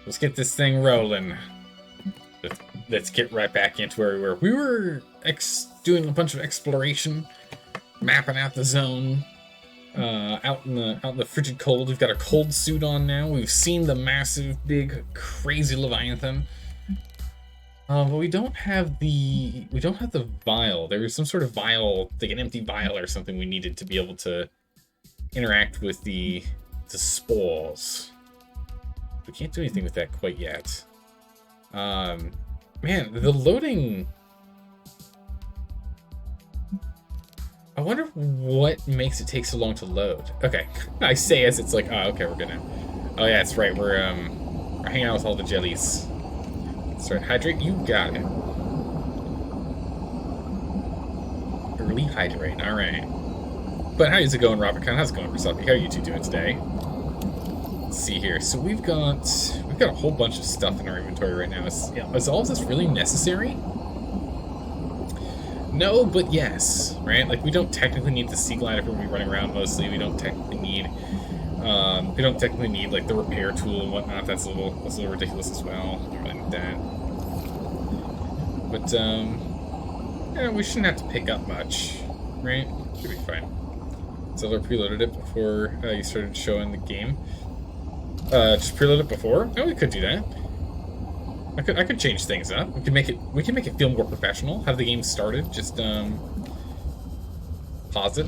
Let's get this thing rolling. Let's get right back into where we were. We were doing a bunch of exploration, mapping out the zone. Out in the frigid cold. We've got a cold suit on now. We've seen the massive, big, crazy Leviathan. But we don't have the vial. There was some sort of vial, like an empty vial or something we needed to be able to interact with the spores. We can't do anything with that quite yet. Man, the loading. I wonder what makes it take so long to load. Okay, I say as it's like, oh, okay, we're good now. Oh yeah, that's right. We're hanging out with all the jellies. That's right. Hydrate, you got it. Early hydrate. All right. But how's it going, RobotCon? How's it going, Rosati? How are you two doing today? Let's see here. So we've got a whole bunch of stuff in our inventory right now. Is all of this really necessary? No, but yes, right? Like, we don't technically need the sea glider for we running around mostly. We don't technically need, like, the repair tool and whatnot. That's a little ridiculous as well. Don't really need that. But, yeah, we shouldn't have to pick up much, right? Should be fine. Zelda preloaded it before you started showing the game. Just preload it before? Oh, we could do that. I could change things up. We can make it feel more professional. Have the game started. Just pause it.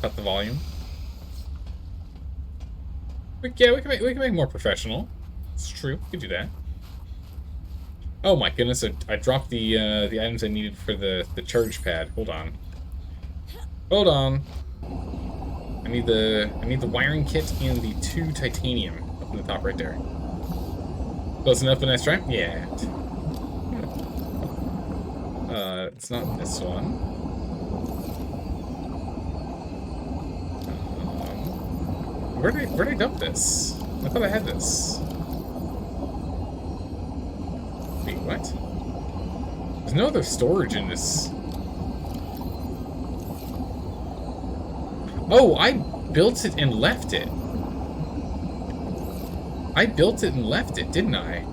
Cut the volume. Yeah, we can make it more professional. It's true. We can do that. Oh my goodness! I dropped the items I needed for the charge pad. Hold on. Hold on. I need the wiring kit and the 2 titanium up in the top right there. Close enough, a nice try? Yeah. It's not this one. Where did I dump this? I thought I had this. Wait, what? There's no other storage in this. Oh, I built it and left it. I built it and left it, didn't I?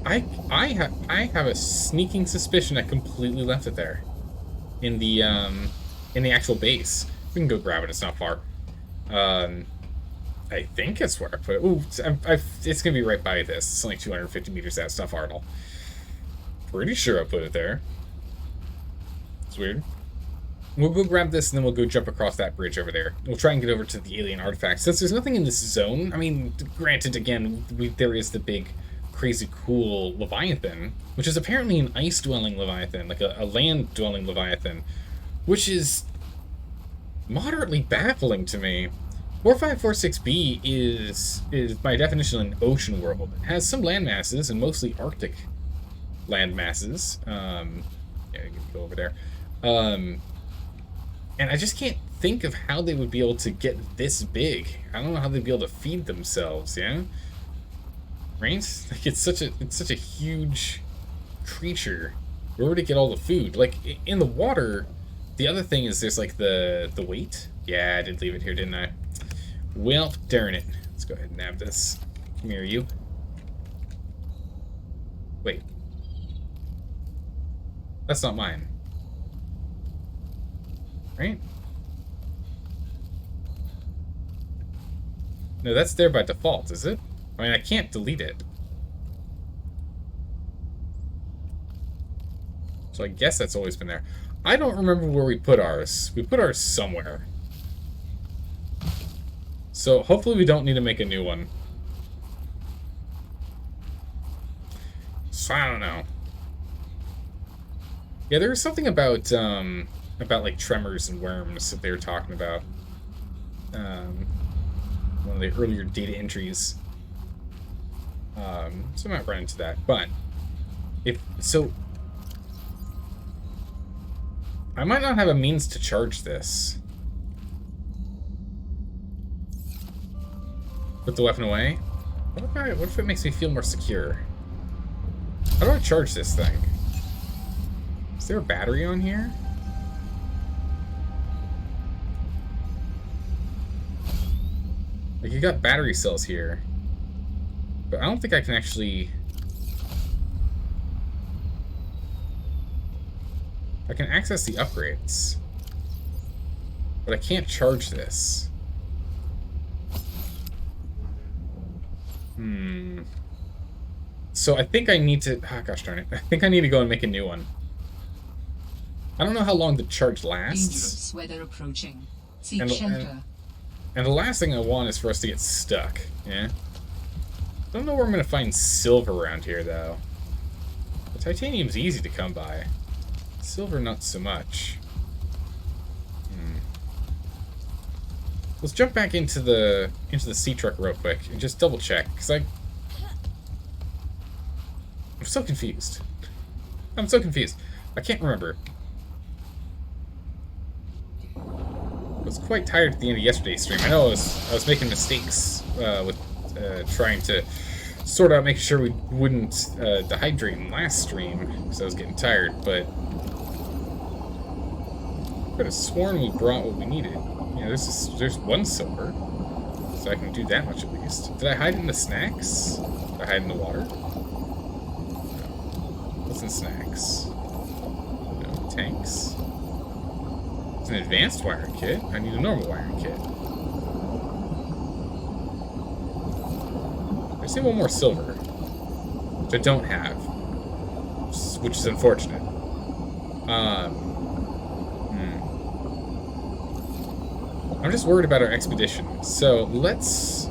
I have a sneaking suspicion I completely left it there, in the actual base. We can go grab it. It's not far. I think it's where I put it. Ooh, it's gonna be right by this. It's only 250 meters out. It's not far at all. Pretty sure I put it there. It's weird. We'll go grab this, and then we'll go jump across that bridge over there. We'll try and get over to the alien artifacts. Since there's nothing in this zone, I mean, granted, again, there is the big, crazy, cool Leviathan, which is apparently an ice-dwelling Leviathan, like a land-dwelling Leviathan, which is moderately baffling to me. 4546b is by definition an ocean world. It has some land masses, and mostly Arctic land masses. Yeah, you can go over there. And I just can't think of how they would be able to get this big. I don't know how they'd be able to feed themselves, yeah? Right? Like, it's such a huge creature. Where would it get all the food? Like, in the water, the other thing is there's, like, the weight. Yeah, I did leave it here, didn't I? Well, darn it. Let's go ahead and nab this. Come here, you. Wait. That's not mine. Right? No, that's there by default, is it? I mean, I can't delete it. So I guess that's always been there. I don't remember where we put ours. We put ours somewhere. So hopefully we don't need to make a new one. So I don't know. Yeah, there was something about like tremors and worms that they were talking about. One of the earlier data entries. So I might run into that. But I might not have a means to charge this. Put the weapon away. What if it makes me feel more secure? How do I charge this thing? Is there a battery on here? Like, you got battery cells here. But I don't think I can actually... I can access the upgrades. But I can't charge this. So I think I need to... Oh, gosh darn it. I think I need to go and make a new one. I don't know how long the charge lasts. Dangerous weather approaching. Seek And shelter. the last thing I want is for us to get stuck. Yeah? Don't know where I'm going to find silver around here, though. The titanium's easy to come by. Silver, not so much. Let's jump back into the sea truck real quick and just double check, because I'm so confused. I'm so confused. I can't remember. I was quite tired at the end of yesterday's stream. I know I was making mistakes with trying to sort out making sure we wouldn't dehydrate in last stream because I was getting tired, but I could have sworn we brought what we needed. You know, there's one silver, so I can do that much at least. Did I hide in the snacks? Did I hide in the water? No. What's in snacks? No. Tanks? It's an advanced wiring kit. I need a normal wiring kit. I see one more silver, which I don't have, which is unfortunate. I'm just worried about our expedition. So let's...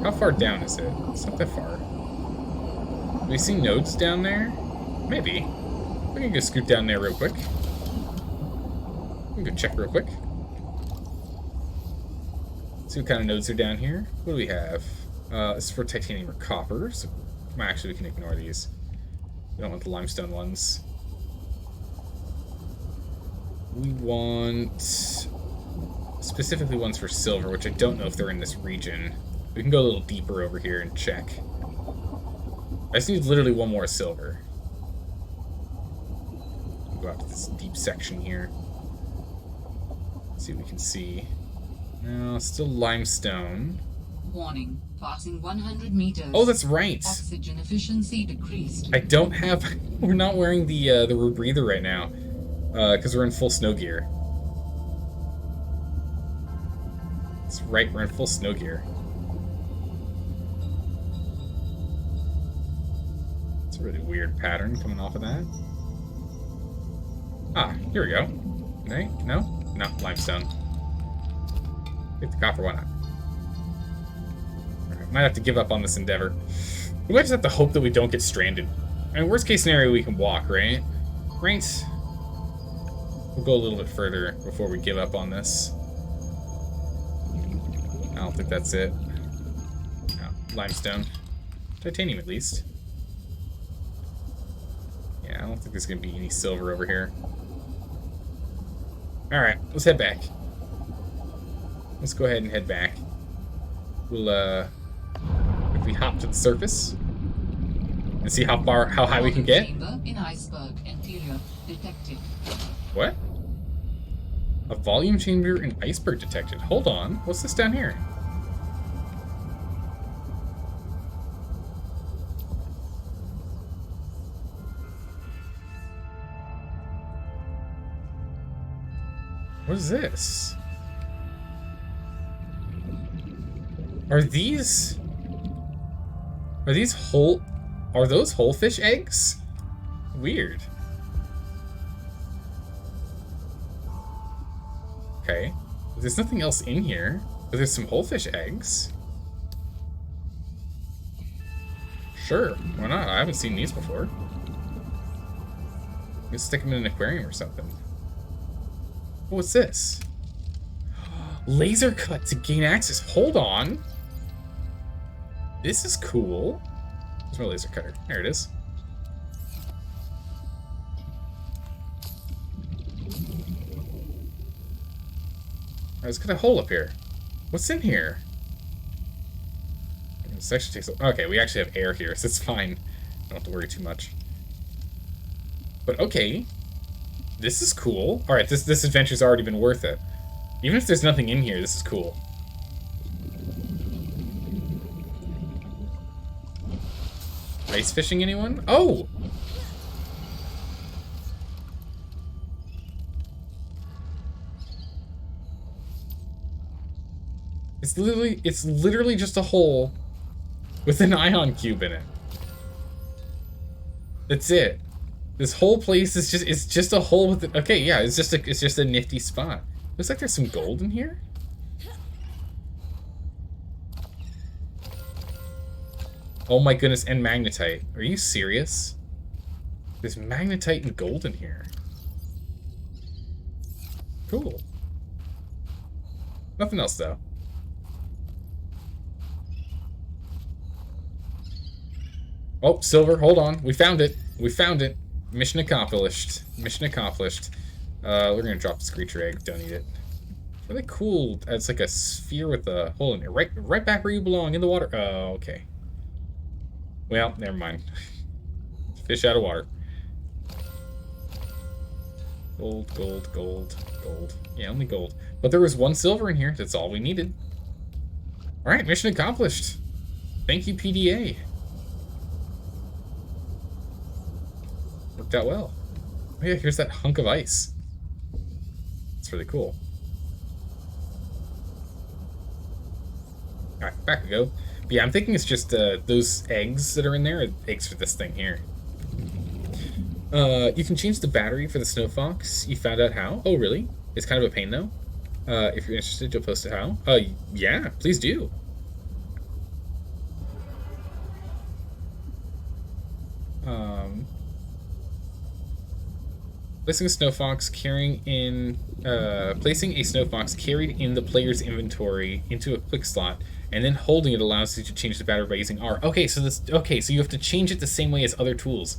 How far down is it? It's not that far. Do we see nodes down there? Maybe. We can go scoot down there real quick. We can go check real quick. See what kind of nodes are down here. What do we have? This is for titanium or copper. So actually, we can ignore these. We don't want the limestone ones. We want... specifically ones for silver, which I don't know if they're in this region. We can go a little deeper over here and check. I just need literally one more silver. Go out to this deep section here. See what we can see. No, still limestone. Warning, passing 100 meters. Oh, that's right. Oxygen efficiency decreased. I don't have... We're not wearing the rebreather right now. Because we're in full snow gear. That's right, we're in full snow gear. It's a really weird pattern coming off of that. Ah, here we go. Right? No? No, limestone. Take the copper, why not? Alright, might have to give up on this endeavor. We might just have to hope that we don't get stranded. I mean, worst case scenario, we can walk, right? Right? We'll go a little bit further before we give up on this. I don't think that's it. No, limestone. Titanium, at least. Yeah, I don't think there's going to be any silver over here. Alright, let's head back. Let's go ahead and head back. We'll, if we hop to the surface and see how high we can get. Chamber in iceberg interior detected. What? A volume chamber in iceberg detected. Hold on. What's this down here? What is this? Are those whole fish eggs? Weird. Okay. There's nothing else in here, but there's some whole fish eggs. Sure, why not? I haven't seen these before. Let's stick them in an aquarium or something. Oh, what's this? Laser cut to gain access. Hold on. This is cool. Where's my laser cutter? There it is. Alright, let's cut a hole up here. What's in here? This actually takes a... Okay, we actually have air here, so it's fine. Don't have to worry too much. But okay. This is cool. Alright, this adventure's already been worth it. Even if there's nothing in here, this is cool. Ice fishing anyone? Oh! It's literally just a hole with an ion cube in it. That's it. This whole place is just a hole with it. Okay, yeah, it's just a nifty spot. Looks like there's some gold in here. Oh my goodness, and magnetite. Are you serious? There's magnetite and gold in here. Cool. Nothing else though. Oh, silver, hold on. We found it. We found it. Mission accomplished. Mission accomplished. We're gonna drop this creature egg. Don't eat it. It's really cool. It's like a sphere with a hole in it. Right back where you belong, in the water. Oh, okay. Well, never mind. Fish out of water. Gold, gold, gold, gold. Yeah, only gold. But there was one silver in here. That's all we needed. Alright, mission accomplished. Thank you, PDA. Worked out well. Oh yeah, here's that hunk of ice. It's really cool. Alright, back we go. But yeah, I'm thinking it's just those eggs that are in there are eggs for this thing here. You can change the battery for the Snow Fox. You found out how? Oh, really? It's kind of a pain, though. If you're interested, you'll post it how. Yeah, please do. Placing a Snow Fox carrying in... placing a Snow Fox carried in the player's inventory into a quick slot, and then holding it allows you to change the battery by using R. Okay, so so you have to change it the same way as other tools.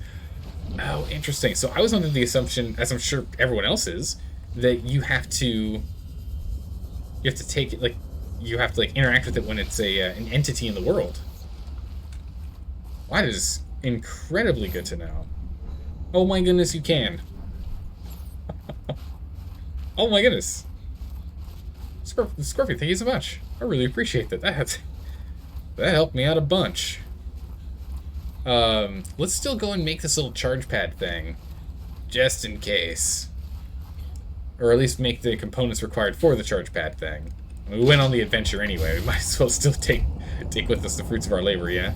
Oh, interesting. So I was under the assumption, as I'm sure everyone else is, that you have to take it, like, you have to, like, interact with it when it's an entity in the world. Well, that is incredibly good to know. Oh my goodness, you can. Oh my goodness. Scorpion, thank you so much. I really appreciate that. That helped me out a bunch. Let's still go and make this little charge pad thing, just in case. Or at least make the components required for the charge pad thing. We went on the adventure anyway, we might as well still take with us the fruits of our labor, yeah?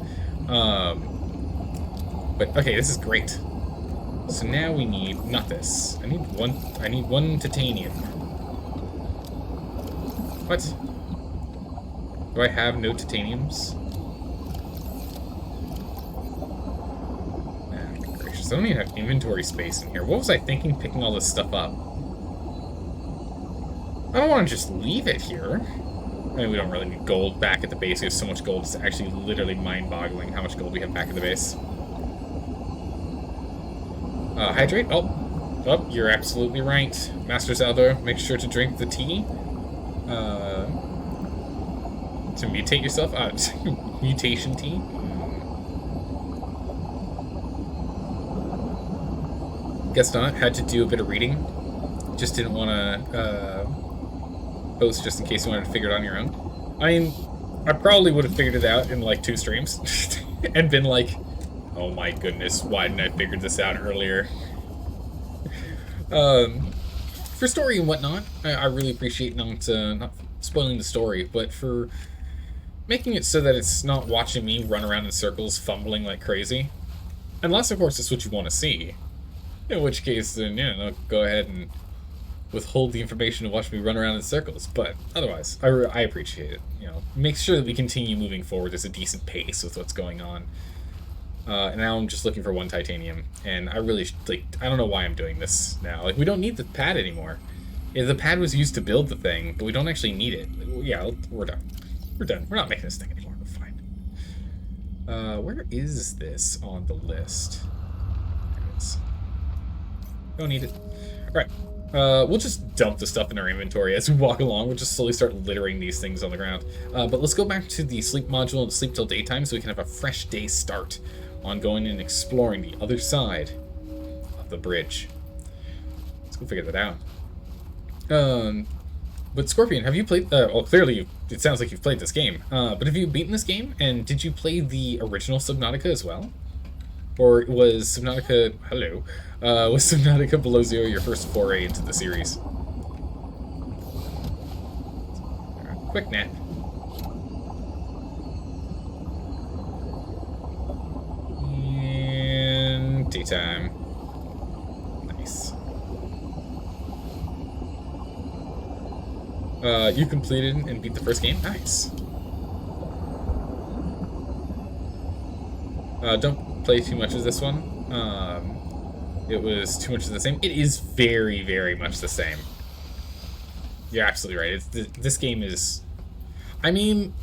But, okay, this is great. So now we need, not this, I need one titanium. What? Do I have no titaniums? I don't even have inventory space in here. What was I thinking picking all this stuff up? I don't want to just leave it here. I mean, we don't really need gold back at the base. We have so much gold, it's actually literally mind-boggling how much gold we have back at the base. Hydrate? Oh, you're absolutely right. Master Zelda, make sure to drink the tea. To mutate yourself? Mutation tea? Guess not. Had to do a bit of reading. Just didn't want to post just in case you wanted to figure it out on your own. I mean, I probably would have figured it out in like 2 streams and been like, oh my goodness, why didn't I figure this out earlier? For story and whatnot, I really appreciate not spoiling the story, but for making it so that it's not watching me run around in circles fumbling like crazy. Unless, of course, it's what you want to see. In which case, then, yeah, go ahead and withhold the information and watch me run around in circles. But otherwise, I appreciate it. You know, make sure that we continue moving forward at a decent pace with what's going on. And now I'm just looking for 1 titanium, and I really, I don't know why I'm doing this now. Like, we don't need the pad anymore. Yeah, the pad was used to build the thing, but we don't actually need it. Yeah, we're done. We're done. We're not making this thing anymore. We're fine. Where is this on the list? There it is. Don't need it. Alright. We'll just dump the stuff in our inventory as we walk along. We'll just slowly start littering these things on the ground. But let's go back to the sleep module and sleep till daytime so we can have a fresh day start on going and exploring the other side of the bridge. Let's go figure that out. But Scorpion, have you played... well, clearly, it sounds like you've played this game. But have you beaten this game? And did you play the original Subnautica as well? Or was Subnautica, hello, was Subnautica Below Zero your first foray into the series? Quick nap. And daytime. Nice. You completed and beat the first game? Nice. Don't play too much of this one. It was too much of the same. It is very, very much the same. You're absolutely right. This game is... I mean...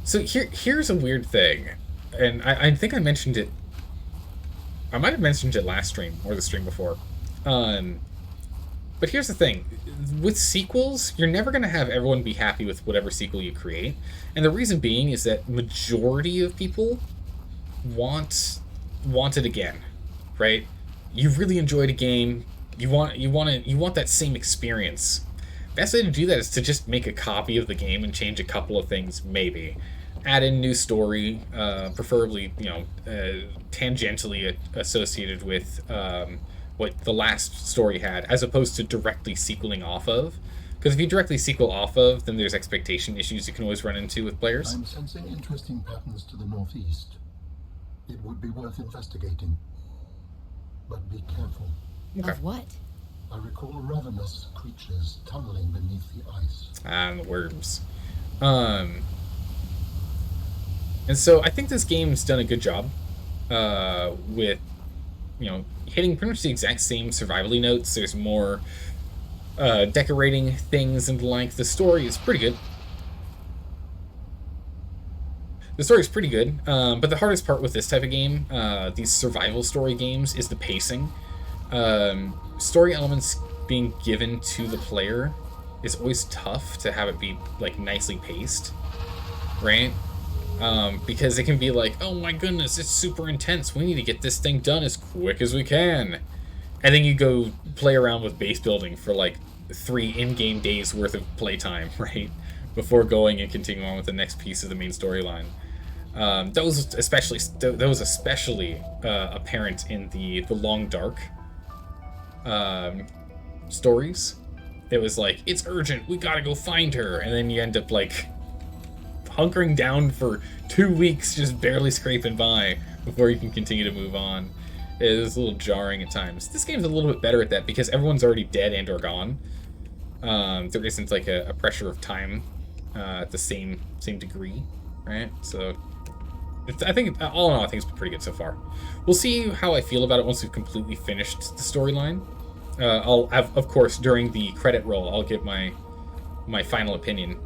So here's a weird thing. And I think I mentioned it... I might have mentioned it last stream, or the stream before. But here's the thing. With sequels, you're never going to have everyone be happy with whatever sequel you create. And the reason being is that majority of people want it again, right? You really enjoyed a game. You want that same experience. Best way to do that is to just make a copy of the game and change a couple of things, maybe. Add in new story, preferably, tangentially associated with what the last story had, as opposed to directly sequeling off of. Because if you directly sequel off of, then there's expectation issues you can always run into with players. I'm sensing interesting patterns to the northeast. It would be worth investigating. But be careful. Okay. Of what? I recall ravenous creatures tunneling beneath the ice. And the worms. And so I think this game's done a good job with, hitting pretty much the exact same survival-y notes. There's more decorating things and the like. The story is pretty good. The story's pretty good, but the hardest part with this type of game, these survival story games, is the pacing. Story elements being given to the player is always tough to have it be, nicely paced, right? Because it can be like, oh my goodness, it's super intense, we need to get this thing done as quick as we can. And then you go play around with base building for, 3 in-game days worth of playtime, right? Before going and continuing on with the next piece of the main storyline. That was especially apparent in the Long Dark stories. It was like, it's urgent, we gotta go find her, and then you end up hunkering down for 2 weeks, just barely scraping by before you can continue to move on. It is a little jarring at times. This game's a little bit better at that because everyone's already dead and or gone. There isn't a pressure of time at the same degree, right? So I think all in all, I think it's been pretty good so far. We'll see how I feel about it once we've completely finished the storyline. I'll have, of course, during the credit roll, I'll give my final opinion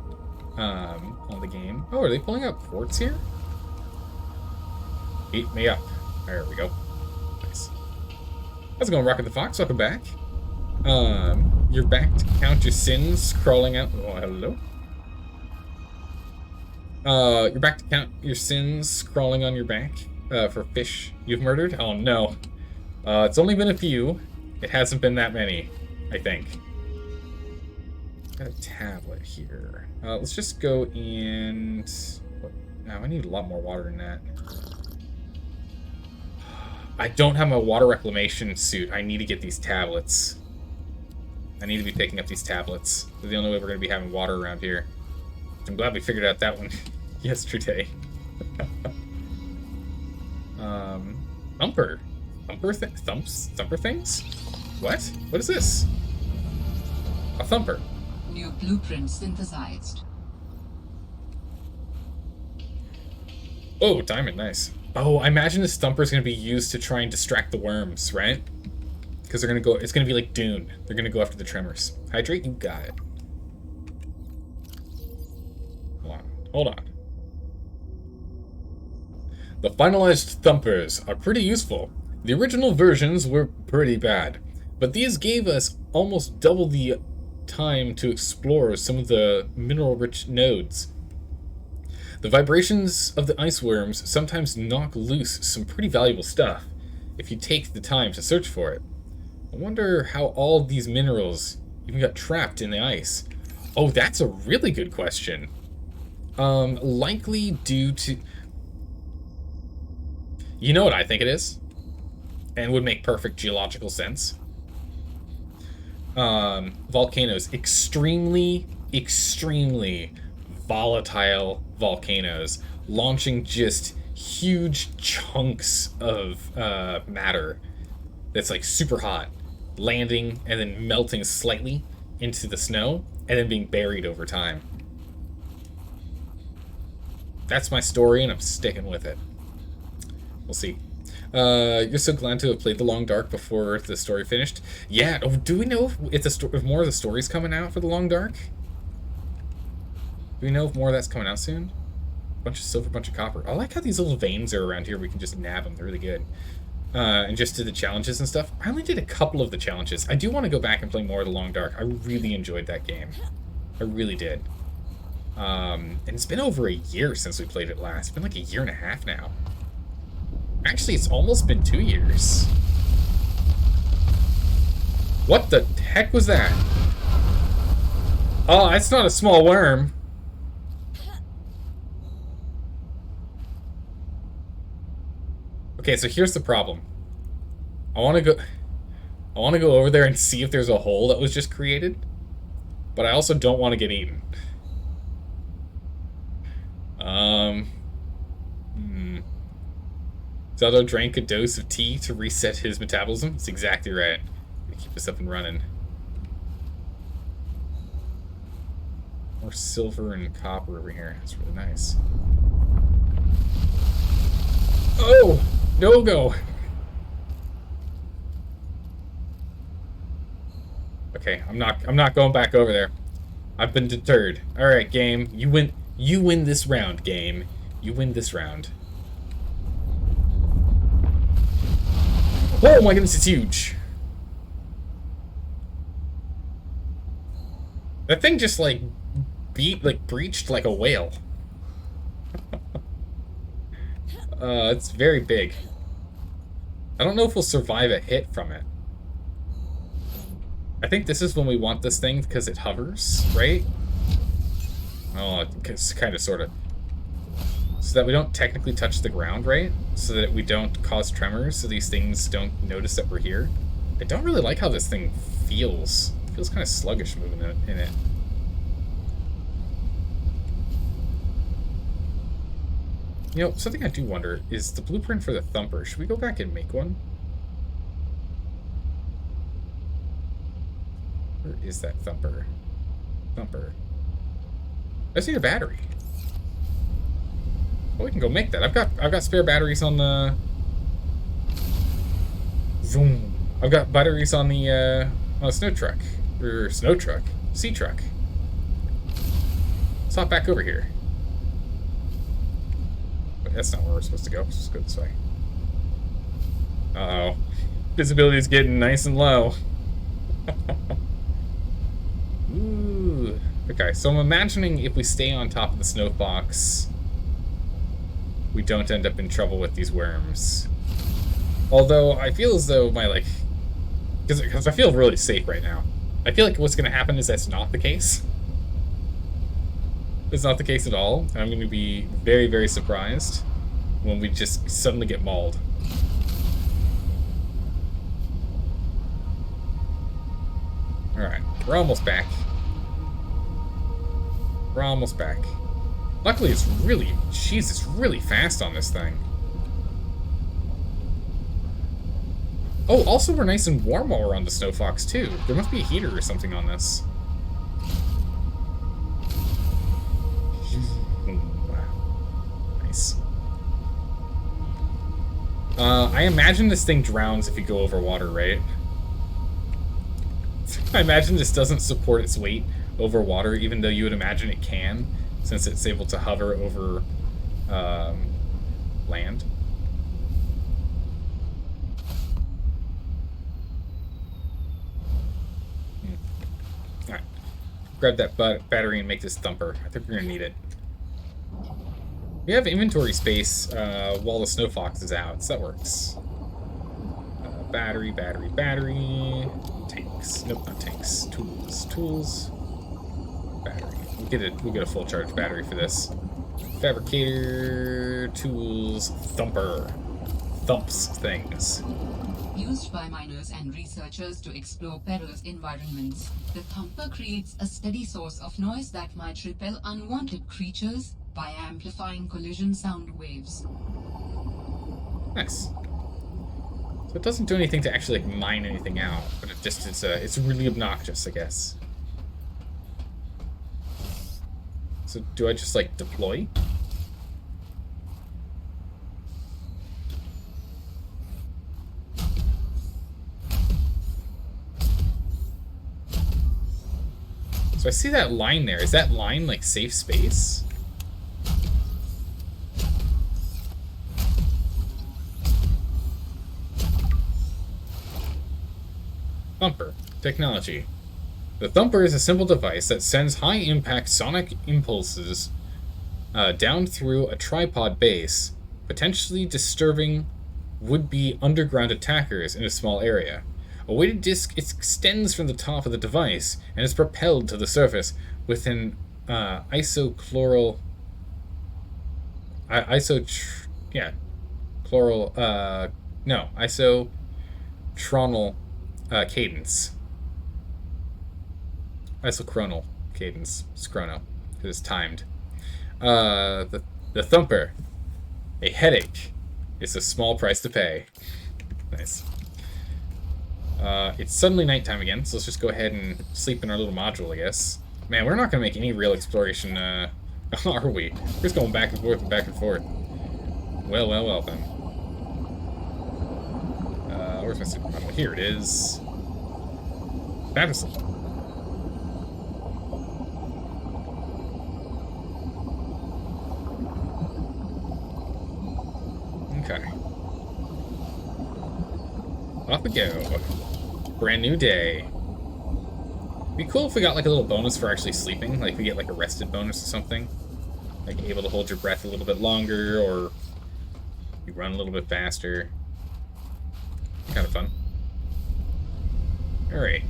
on the game. Oh, are they pulling out quartz here? Eat me up. There we go. Nice. How's it going, Rocket the Fox? Welcome back. You're back to count your sins crawling out. Oh, hello. You're back to count your sins crawling on your back for fish you've murdered? Oh no. It's only been a few. It hasn't been that many, I think. Got a tablet here. Let's just go and... Now, I need a lot more water than that. I don't have my water reclamation suit. I need to get these tablets. I need to be picking up these tablets. They're the only way we're going to be having water around here. I'm glad we figured out that one yesterday. Thumper. Thumper things? What? What is this? A thumper. New blueprint synthesized. Oh, diamond, nice. Oh, I imagine this thumper is going to be used to try and distract the worms, right? Because they're going to go, it's going to be like Dune. They're going to go after the tremors. Hydrate, you got it. Hold on. The finalized thumpers are pretty useful. The original versions were pretty bad, but these gave us almost double the time to explore some of the mineral-rich nodes. The vibrations of the ice worms sometimes knock loose some pretty valuable stuff, if you take the time to search for it. I wonder how all these minerals even got trapped in the ice. Oh, that's a really good question. Likely due to... You know what I think it is? And would make perfect geological sense. Volcanoes. Extremely, extremely volatile volcanoes. Launching just huge chunks of matter that's like super hot. Landing and then melting slightly into the snow. And then being buried over time. That's my story, and I'm sticking with it. We'll see. You're so glad to have played The Long Dark before the story finished. Yeah. Oh, do we know if more of the story's coming out for The Long Dark? Do we know if more of that's coming out soon? Bunch of silver, bunch of copper. I like how these little veins are around here. We can just nab them. They're really good. And just did the challenges and stuff. I only did a couple of the challenges. I do want to go back and play more of The Long Dark. I really enjoyed that game. I really did. And it's been over a year since we played it last. It's been like a year and a half now. Actually, it's almost been 2 years. What the heck was that? Oh, it's not a small worm. Okay, so here's the problem. I want to go over there and see if there's a hole that was just created, but I also don't want to get eaten. Zelda drank a dose of tea to reset his metabolism. That's exactly right. Gonna keep this up and running. More silver and copper over here. That's really nice. Oh! No go! Okay, I'm not going back over there. I've been deterred. Alright, game. You win this round, game. You win this round. Oh my goodness, it's huge. That thing just like breached like a whale. It's very big. I don't know if we'll survive a hit from it. I think this is when we want this thing because it hovers, right? Oh, it's kind of, sort of. So that we don't technically touch the ground, right? So that we don't cause tremors, so these things don't notice that we're here. I don't really like how this thing feels. It feels kind of sluggish moving in it. You know, something I do wonder is the blueprint for the thumper. Should we go back and make one? Where is that thumper? Thumper. I just need a battery. Well, we can go make that. I've got spare batteries on the zoom. I've got batteries on the snow truck. Or snow truck. Sea truck. Let's hop back over here. But that's not where we're supposed to go. Let's just go this way. Uh-oh. Visibility is getting nice and low. Ooh. Okay, so I'm imagining if we stay on top of the snowbox, we don't end up in trouble with these worms. Although, I feel as though my, like... Because I feel really safe right now. I feel like what's going to happen is that's not the case. It's not the case at all. And I'm going to be very, very surprised when we just suddenly get mauled. Alright, we're almost back. We're almost back. Luckily, it's really, jeez, it's really fast on this thing. Oh, also we're nice and warm while we're on the Snow Fox, too. There must be a heater or something on this. Nice. I imagine this thing drowns if you go over water, right? I imagine this doesn't support its weight over water, even though you would imagine it can, since it's able to hover over land. Alright. Grab that battery and make this thumper. I think we're going to need it. We have inventory space while the Snow Fox is out, so that works. Battery. Tanks. Nope, not tanks. Tools. Battery. We'll get a full charge battery for this. Fabricator, tools, thumper. thumps things. Used by miners and researchers to explore perilous environments, the thumper creates a steady source of noise that might repel unwanted creatures by amplifying collision sound waves. Nice. So it doesn't do anything to actually like mine anything out, but it's really obnoxious, I guess. So do I just like deploy? So I see that line there. Is that line like safe space? Thumper. Technology. The Thumper is a simple device that sends high-impact sonic impulses down through a tripod base, potentially disturbing would-be underground attackers in a small area. A weighted disc extends from the top of the device and is propelled to the surface with an isotronal cadence. Isochronal cadence. It's chrono, because it's timed. The Thumper. A headache is a small price to pay. Nice. It's suddenly nighttime again, so let's just go ahead and sleep in our little module, I guess. Man, we're not going to make any real exploration, are we? We're just going back and forth and back and forth. Well, well, well, then. Where's my super module? Here it is. Fabulously. Okay. Off we go. Brand new day. It'd be cool if we got like a little bonus for actually sleeping. Like we get like a rested bonus or something. Like able to hold your breath a little bit longer, or you run a little bit faster. Kind of fun. Alright.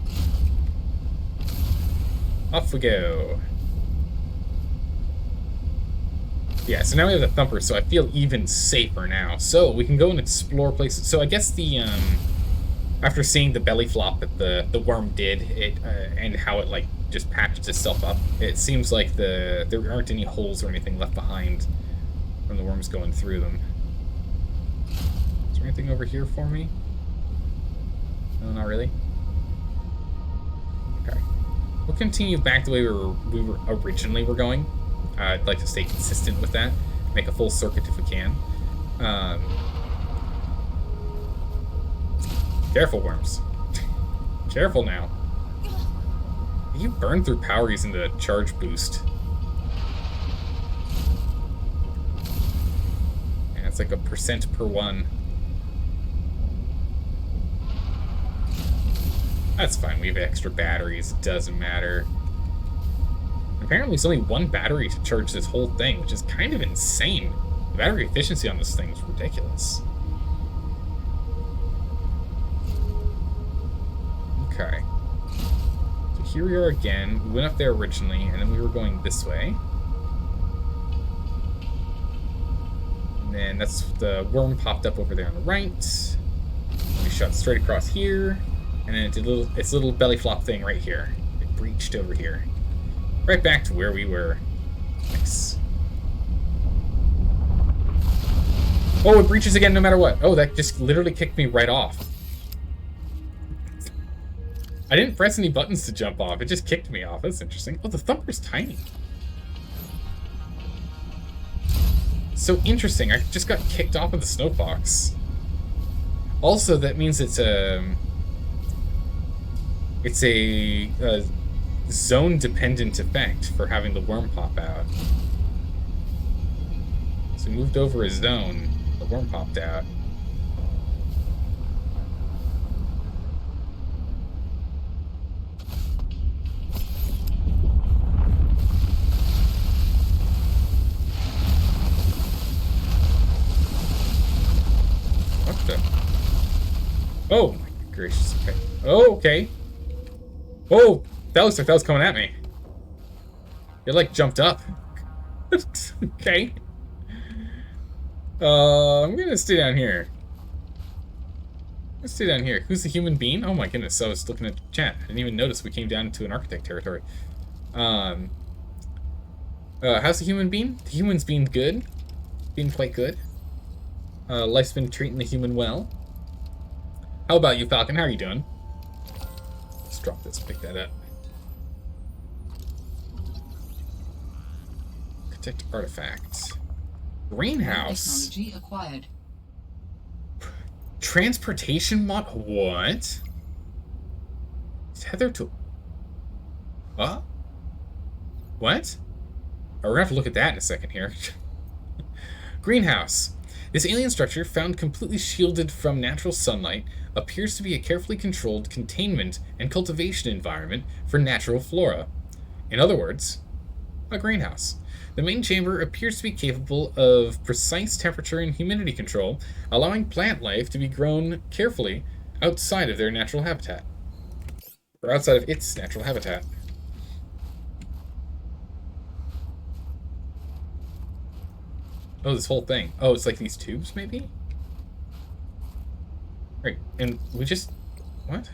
Off we go. Yeah, so now we have the Thumper, so I feel even safer now. So we can go and explore places. So I guess the after seeing the belly flop that the worm did, and how it like just patched itself up, it seems like there aren't any holes or anything left behind from the worms going through them. Is there anything over here for me? No, not really. Okay, we'll continue back the way we were originally going. I'd like to stay consistent with that, make a full circuit if we can. Careful, worms. Careful now. You burn through power using the charge boost. Yeah, it's like a % per one. That's fine, we have extra batteries, it doesn't matter. Apparently it's only one battery to charge this whole thing, which is kind of insane. The battery efficiency on this thing is ridiculous. Okay. So here we are again. We went up there originally, and then we were going this way. And then that's the worm popped up over there on the right. We shot straight across here, and then it did its little belly flop thing right here. It breached over here. Right back to where we were. Nice. Oh, it breaches again no matter what. Oh, that just literally kicked me right off. I didn't press any buttons to jump off. It just kicked me off. That's interesting. Oh, the Thumper's tiny. So interesting. I just got kicked off of the snowfox. Also, that means it's a zone-dependent effect for having the worm pop out. So we moved over a zone, the worm popped out. What the? Oh my gracious, okay. Oh, okay. Oh! That looks like that was coming at me. It like jumped up. Okay. I'm gonna stay down here. Let's stay down here. Who's the human being? Oh my goodness, I was looking at the chat. I didn't even notice we came down into an architect territory. How's the human being? The human's being good. Being quite good. Life's been treating the human well. How about you, Falcon? How are you doing? Let's drop this, pick that up. Architect artifact. Greenhouse. Technology acquired. Transportation mod. What? Tether Tool. Huh? What? Oh, we're gonna have to look at that in a second here. Greenhouse. This alien structure, found completely shielded from natural sunlight, appears to be a carefully controlled containment and cultivation environment for natural flora. In other words, a greenhouse. The main chamber appears to be capable of precise temperature and humidity control, allowing plant life to be grown carefully outside of their natural habitat. Or outside of its natural habitat. Oh, this whole thing. Oh, it's like these tubes, maybe? Right, and we just... What?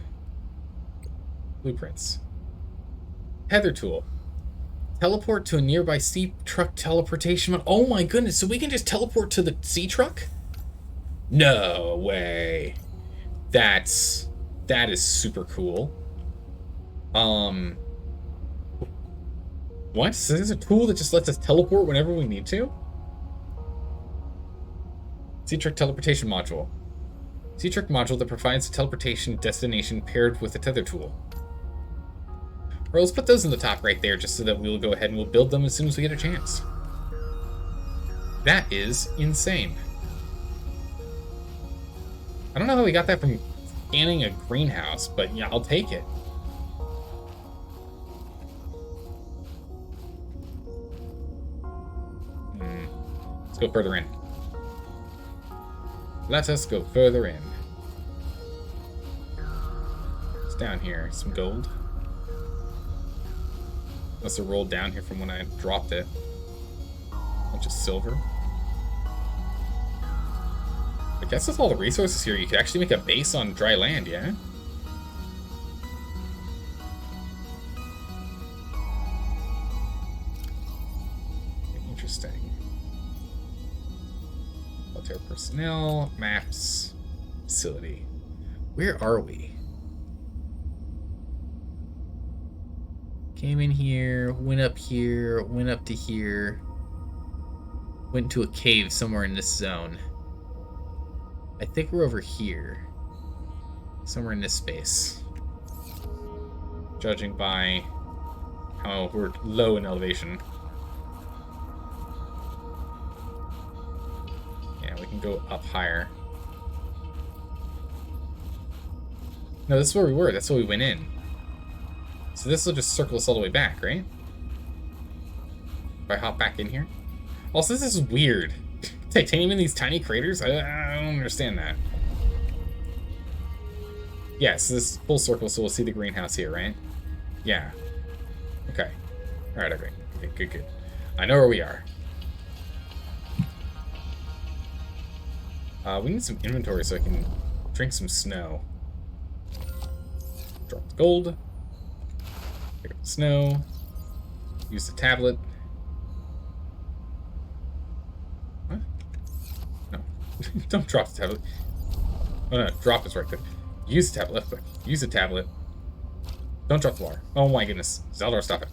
Blueprints. Tether Tool. Teleport to a nearby sea truck teleportation. Oh my goodness, so we can just teleport to the sea truck? No way. That is super cool. What? So there's a tool that just lets us teleport whenever we need to? Sea truck teleportation module. Sea truck module that provides a teleportation destination paired with a tether tool. Or let's put those in the top right there just so that we'll go ahead and we'll build them as soon as we get a chance. That is insane. I don't know how we got that from scanning a greenhouse, but yeah, I'll take it. Let's go further in. Let us go further in. It's down here. Some gold. Must have rolled down here from when I dropped it. Bunch of silver. I guess with all the resources here, you could actually make a base on dry land, yeah? Interesting. Military personnel, maps, facility. Where are we? Came in here, went up here, went up to here, went to a cave somewhere in this zone. I think we're over here. Somewhere in this space. Judging by how we're low in elevation. Yeah, we can go up higher. No, this is where we were. That's where we went in. So this will just circle us all the way back, right? If I hop back in here. Also, this is weird. Titanium in these tiny craters? I don't understand that. Yeah, so this is full circle, so we'll see the greenhouse here, right? Yeah. Okay. Alright, okay. Okay, good. I know where we are. We need some inventory so I can drink some snow. Drop the gold. Pick up the snow. Use the tablet. What? No. Don't drop the tablet. Oh no, drop is right there. Use the tablet, left click. Use the tablet. Don't drop the water. Oh my goodness. Zeldar, stop it.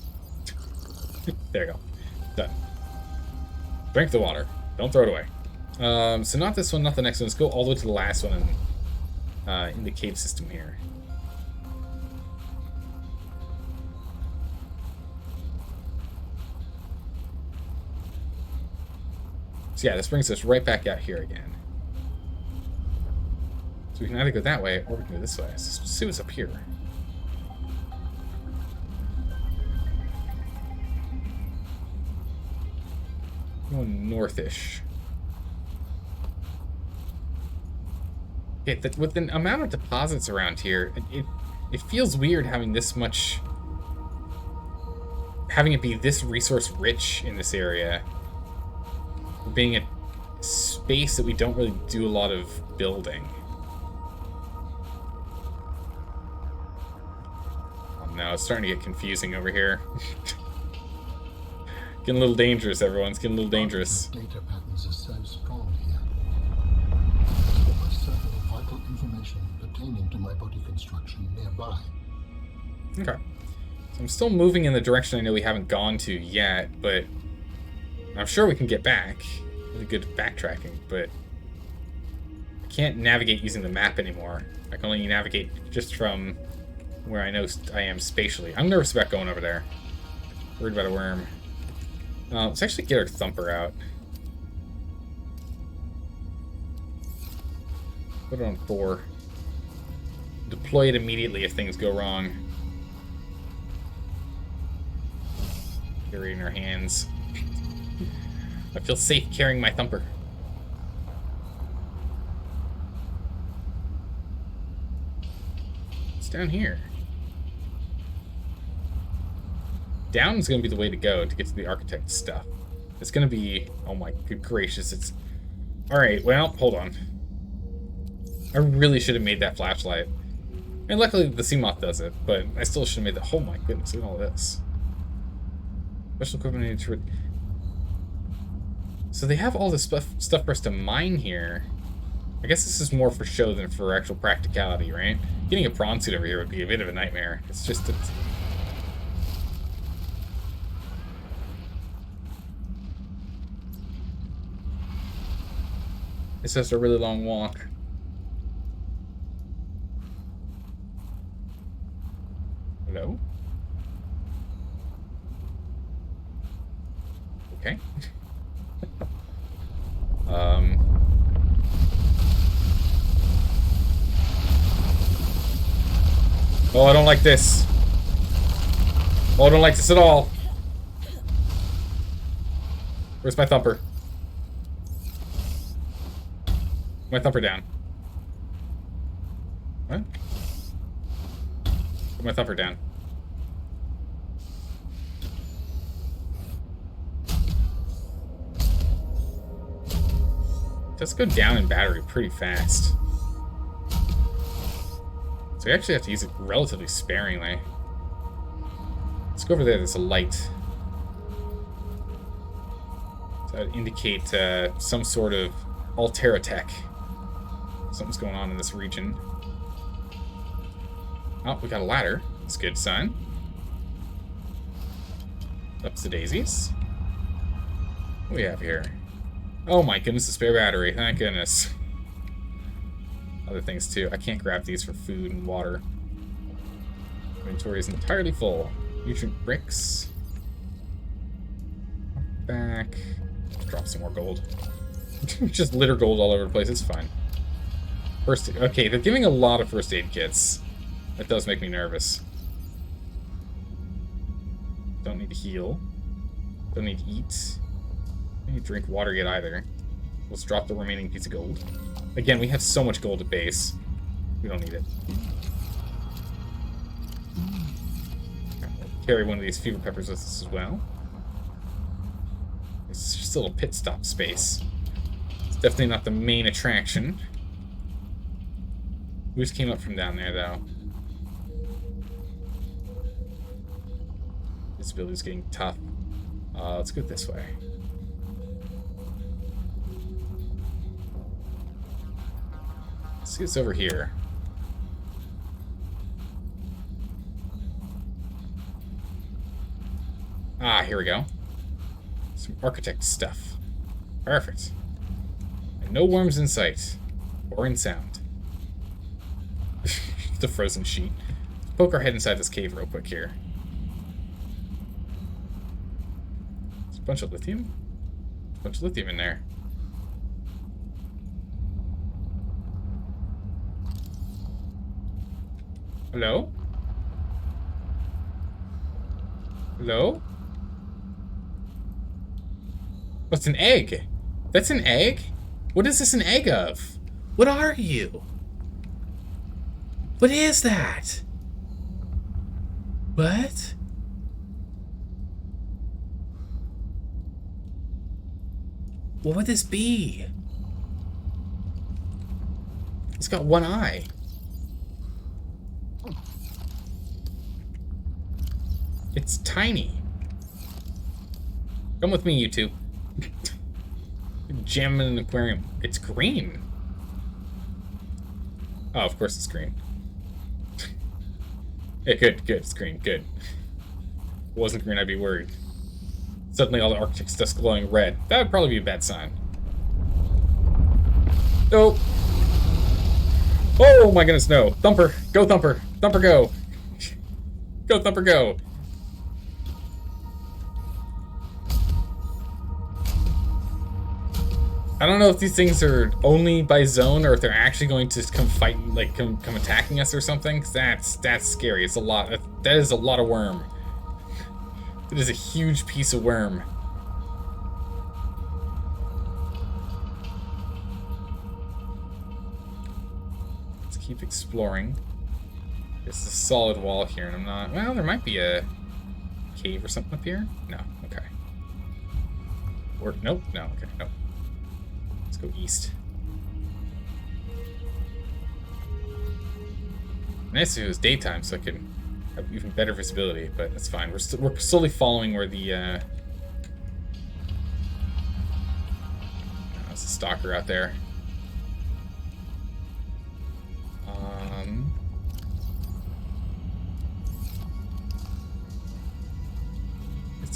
There you go. Done. Drink the water. Don't throw it away. So not this one, not the next one. Let's go all the way to the last one in the cave system here. So yeah, this brings us right back out here again. So we can either go that way or we can go this way. So let's see what's up here. Going northish. Okay, with the amount of deposits around here, it feels weird having this much, having it be this resource rich in this area, being a space that we don't really do a lot of building. know. It's starting to get confusing over here. Getting a little dangerous, everyone. It's getting a little dangerous. Data patterns are so strong here. There was certain vital information pertaining to my body construction nearby. Okay. So I'm still moving in the direction I know we haven't gone to yet, but I'm sure we can get back. Really good backtracking, but I can't navigate using the map anymore. I can only navigate just from where I know I am spatially. I'm nervous about going over there. Worried about a worm. Let's actually get our thumper out. Put it on 4. Deploy it immediately if things go wrong. Carry it in our hands. I feel safe carrying my thumper. It's down here. Down is going to be the way to go to get to the architect stuff. It's going to be... Oh my good gracious, it's... Alright, well, hold on. I really should have made that flashlight. And luckily the Seamoth does it, but I still should have made that... Oh my goodness, look at all this. Special equipment needed to... So they have all this stuff for us to mine here. I guess this is more for show than for actual practicality, right? Getting a prawn suit over here would be a bit of a nightmare. It's just... It's just a really long walk. Hello? Okay. Oh, I don't like this. Oh, I don't like this at all. Where's my thumper? My thumper down. What? Put my thumper down. It does go down in battery pretty fast. So we actually have to use it relatively sparingly. Let's go over there. There's a light. So that would indicate some sort of Altera tech. Something's going on in this region. Oh, we got a ladder. That's a good sign. Ups the daisies. What do we have here? Oh my goodness, a spare battery. Thank goodness. Other things too. I can't grab these for food and water. Inventory is entirely full. Nutrient bricks. Back. Drop some more gold. Just litter gold all over the place. It's fine. First aid. Okay, they're giving a lot of first aid kits. That does make me nervous. Don't need to heal. Don't need to eat. Don't need to drink water yet either. Let's drop the remaining piece of gold. Again, we have so much gold at base. We don't need it. We'll carry one of these fever peppers with us as well. It's just a little pit stop space. It's definitely not the main attraction. We just came up from down there, though. Visibility's getting tough. Let's go this way. Let's see what's over here. Ah, here we go. Some architect stuff. Perfect. And no worms in sight. Or in sound. The frozen sheet. Let's poke our head inside this cave real quick here. There's a bunch of lithium. A bunch of lithium in there. Hello? Hello? What's an egg? That's an egg? What is this an egg of? What are you? What is that? What? What would this be? It's got one eye. It's tiny. Come with me, you two. Jam in an aquarium. It's green. Oh, of course it's green. Yeah, good, it's green, good. If it wasn't green, I'd be worried. Suddenly all the Arctic stuff's glowing red. That would probably be a bad sign. Oh! Oh my goodness, no. Thumper! Go, Thumper! Thumper, go! Go, Thumper, go! I don't know if these things are only by zone or if they're actually going to come fight, like come attacking us or something. 'Cause that's scary. It's a lot. That is a lot of worm. It is a huge piece of worm. Let's keep exploring. There's a solid wall here, and I'm not. Well, there might be a cave or something up here. No. Okay. Or nope. No. Okay. Nope. Let's go east. Nice if it was daytime, so I could have even better visibility. But that's fine. We're slowly following where the. There's a stalker out there.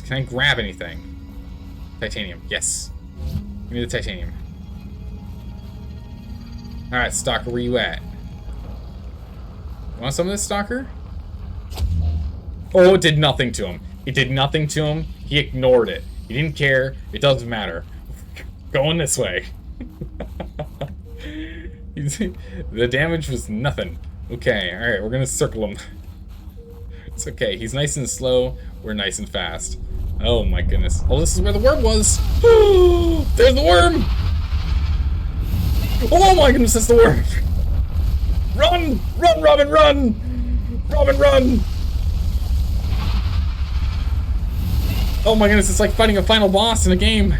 Can I grab anything? Titanium. Yes. Give me the titanium. Alright, stalker, where you at? You want some of this, stalker? Oh, it did nothing to him. It did nothing to him. He ignored it. He didn't care. It doesn't matter. Going this way. The damage was nothing. Okay, alright, we're gonna circle him. It's okay. He's nice and slow. We're nice and fast. Oh my goodness. Oh, this is where the worm was. There's the worm. Oh my goodness, that's the worm. Run! Run, Robin, run! Robin, run! Oh my goodness, it's like fighting a final boss in a game.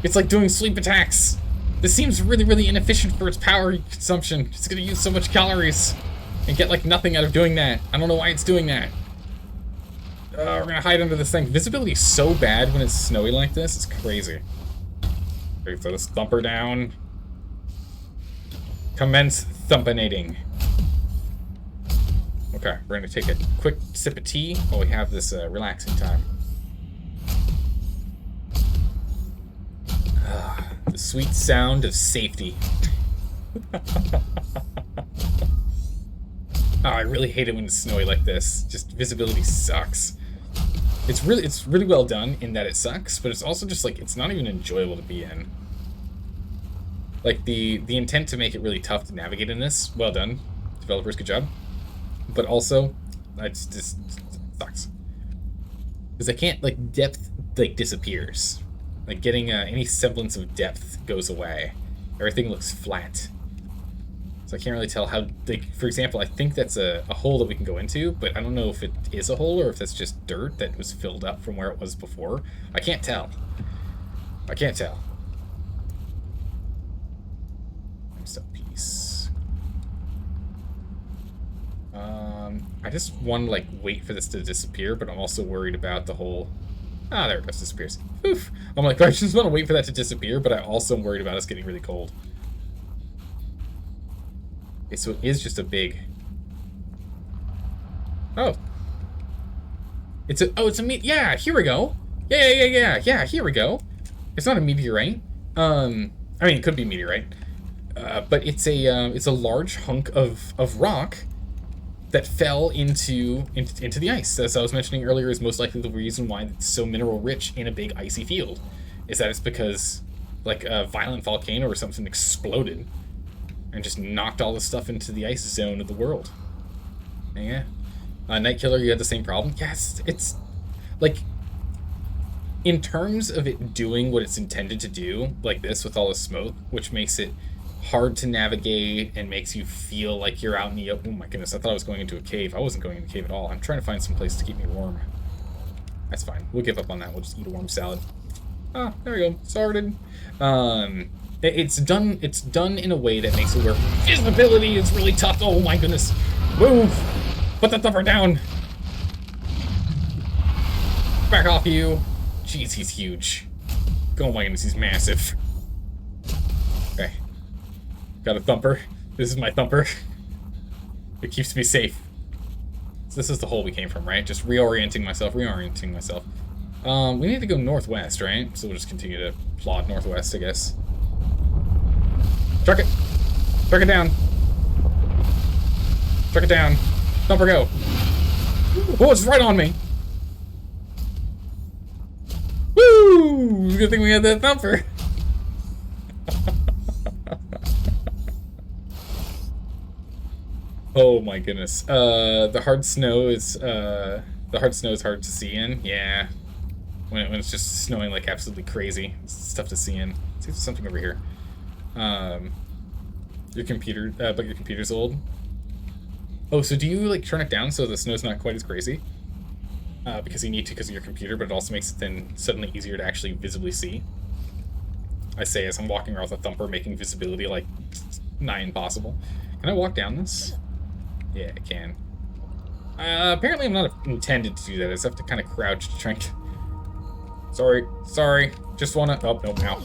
It's like doing sleep attacks. This seems really, really inefficient for its power consumption. It's gonna use so much calories and get like nothing out of doing that. I don't know why it's doing that. We're gonna hide under this thing. Visibility is so bad when it's snowy like this. It's crazy. Okay, throw this thumper down. Commence thumpinating. Okay, we're gonna take a quick sip of tea while we have this relaxing time. The sweet sound of safety. Oh, I really hate it when it's snowy like this. Just visibility sucks. It's really well done in that it sucks, but it's also just like it's not even enjoyable to be in. Like the intent to make it really tough to navigate in this, well done, developers, good job. But also, it's just sucks because I can't like depth like disappears. Like getting any semblance of depth goes away. Everything looks flat. So I can't really tell how, like, for example, I think that's a hole that we can go into, but I don't know if it is a hole or if that's just dirt that was filled up from where it was before. I can't tell. I can't tell. Some piece. I just want to, like, wait for this to disappear, but I'm also worried about the whole... Ah, there it goes, disappears. Oof. I'm like, I just want to wait for that to disappear, but I also am worried about us getting really cold. Okay, so it is just a big... Oh. It's a yeah, here we go. Yeah, here we go. It's not a meteorite. I mean, it could be meteorite. But it's a large hunk of rock that fell into the ice. As I was mentioning earlier, is most likely the reason why it's so mineral rich in a big icy field. Is that it's because, like, a violent volcano or something exploded and just knocked all the stuff into the ice zone of the world. Yeah. Night Killer, you had the same problem? Yes, it's... Like, in terms of it doing what it's intended to do, like this with all the smoke, which makes it hard to navigate and makes you feel like you're out in the open. Oh my goodness, I thought I was going into a cave. I wasn't going into a cave at all. I'm trying to find some place to keep me warm. That's fine. We'll give up on that. We'll just eat a warm salad. Ah, there we go. Sorted. It's done in a way that makes it where visibility is really tough. Oh my goodness. Move! Put the thumper down! Back off, you! Jeez, he's huge. Oh my goodness, he's massive. Okay. Got a thumper. This is my thumper. It keeps me safe. So this is the hole we came from, right? Just reorienting myself. We need to go northwest, right? So we'll just continue to plod northwest, I guess. Truck it! Truck it down! Truck it down! Thumper, go! Oh, it's right on me! Woo! Good thing we had that thumper. Oh my goodness. The hard snow is hard to see in. Yeah. When it's just snowing like absolutely crazy. It's tough to see in. Let's see if there's something over here. Your computer, but your computer's old. Oh, so do you like turn it down so the snow's not quite as crazy? Because you need to because of your computer, but it also makes it then suddenly easier to actually visibly see. I say as I'm walking around with a thumper, making visibility like nigh impossible. Can I walk down this? Yeah, I can. Apparently I'm not intended to do that. I just have to kind of crouch to try and... Sorry. Just wanna... Oh, no, now.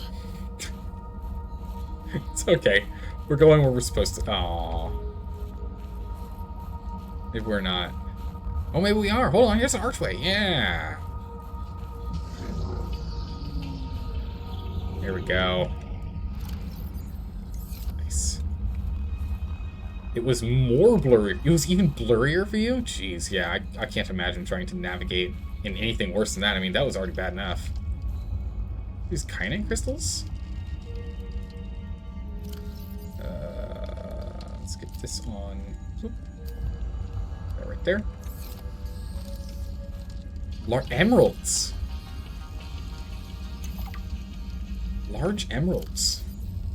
It's okay. We're going where we're supposed to... Aww. Maybe we're not. Oh, maybe we are. Hold on, here's an archway. Yeah. Here we go. Nice. It was more blurry. It was even blurrier for you? Jeez, yeah, I can't imagine trying to navigate in anything worse than that. I mean, that was already bad enough. These kyanite crystals? Let's get this on. Right there. Emeralds. Large emeralds.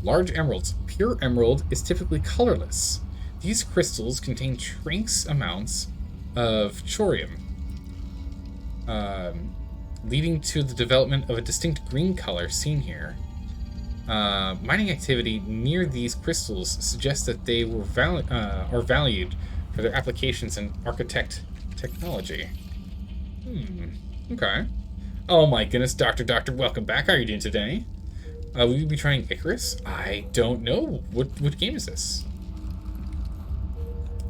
Large emeralds. Pure emerald is typically colorless. These crystals contain trace amounts of thorium, leading to the development of a distinct green color seen here. Mining activity near these crystals suggests that they were are valued for their applications in architect technology. Okay. Oh my goodness, Doctor, welcome back. How are you doing today? Will you be trying Icarus? I don't know. What game is this?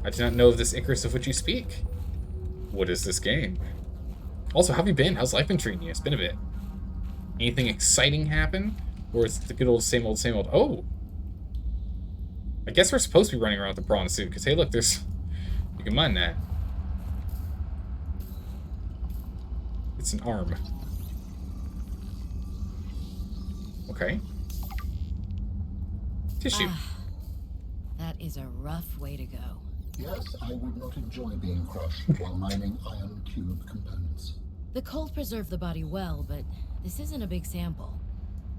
I do not know of this Icarus of which you speak. What is this game? Also, how have you been? How's life been treating you? It's been a bit. Anything exciting happen? Or is it the good old same old, same old? Oh! I guess we're supposed to be running around with the prawn suit, because hey look, there's... You can mine that. It's an arm. Okay. Tissue. That is a rough way to go. Yes, I would not enjoy being crushed while mining iron cube components. The cold preserved the body well, but this isn't a big sample.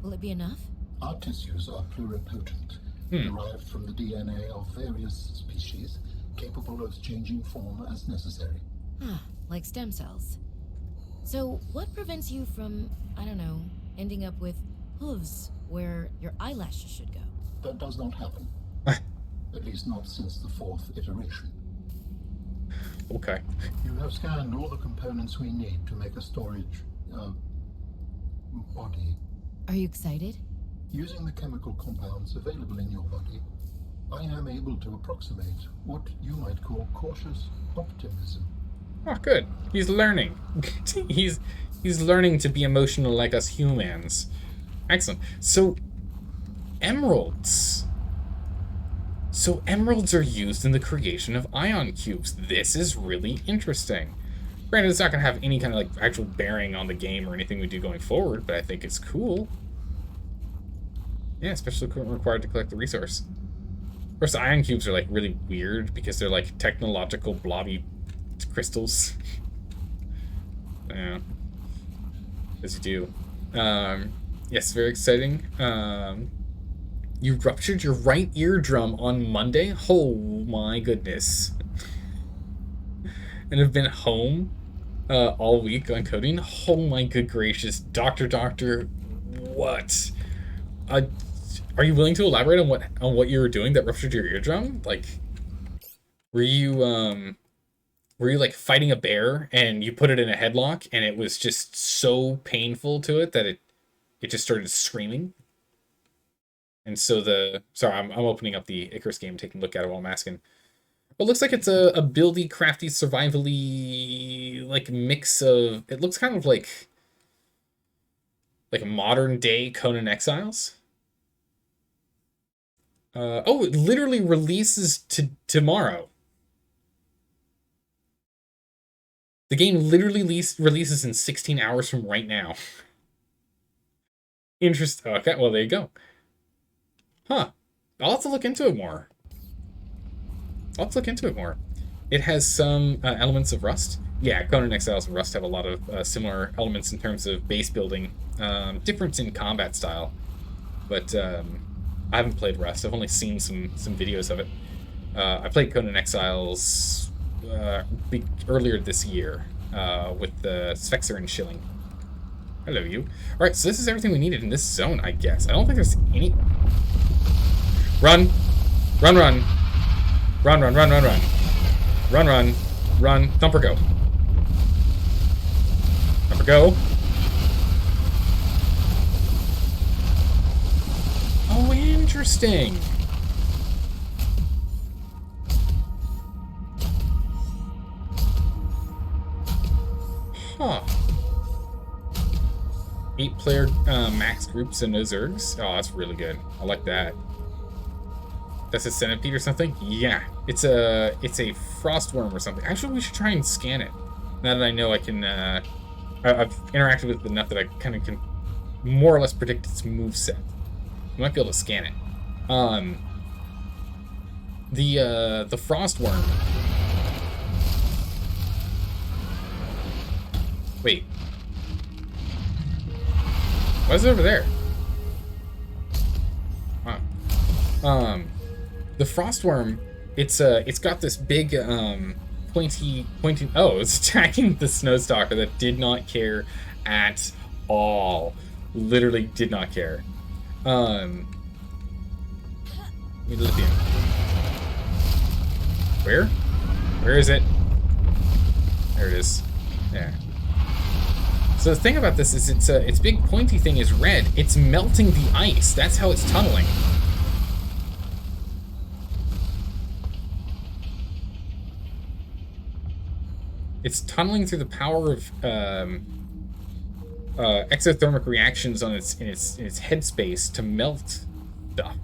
Will it be enough? Our tissues are pluripotent, derived from the DNA of various species, capable of changing form as necessary. Like stem cells. So, what prevents you from, I don't know, ending up with hooves where your eyelashes should go? That does not happen. At least not since the 4th iteration. Okay. You have scanned all the components we need to make a storage, body. Are you excited? Using the chemical compounds available in your body, I am able to approximate what you might call cautious optimism. Oh, good. He's learning. he's learning to be emotional like us humans. Excellent. So, emeralds. So emeralds are used in the creation of ion cubes. This is really interesting. Granted, it's not going to have any kind of like actual bearing on the game or anything we do going forward, but I think it's cool. Yeah, especially required to collect the resource. Of course, the ion cubes are like really weird because they're like technological blobby crystals. Yeah, as you do. Yes, very exciting. You ruptured your right eardrum on Monday? Oh my goodness. And have been home all week on coding? Oh my good gracious. Doctor, what? Are you willing to elaborate on what you were doing that ruptured your eardrum? Like, were you where you're like fighting a bear and you put it in a headlock and it was just so painful to it that it just started screaming. And so sorry, I'm opening up the Icarus game, taking a look at it while I'm asking. But it looks like it's a buildy, crafty, survivally like mix of. It looks kind of like modern day Conan Exiles. Oh, it literally releases tomorrow. The game literally releases in 16 hours from right now. Interesting. Okay, well, there you go. Huh. I'll have to look into it more. It has some elements of Rust. Yeah, Conan Exiles and Rust have a lot of similar elements in terms of base building. Difference in combat style. But I haven't played Rust. I've only seen some videos of it. I played Conan Exiles earlier this year with the Svexer and Schilling. Hello, you. Alright, so this is everything we needed in this zone, I guess. I don't think there's any... Run! Run, run! Run, run, run, run, run. Run, run. Run. Thumper, go. Thumper, go. Oh, interesting. Huh. 8-player max groups and no zergs. Oh, that's really good. I like that. That's a centipede or something? Yeah. It's a frostworm or something. Actually, we should try and scan it. Now that I know I can, I've interacted with it enough that I kind of can more or less predict its moveset. We might be able to scan it. The frostworm. Wait. Why is it over there? Huh. The frostworm, it's got this big pointy. Oh, it's attacking the snowstalker that did not care at all. Literally did not care. Lithium. Where is it? There it is. There. So the thing about this is its big pointy thing is red. It's melting the ice. That's how it's tunneling. It's tunneling through the power of exothermic reactions on its headspace to melt stuff.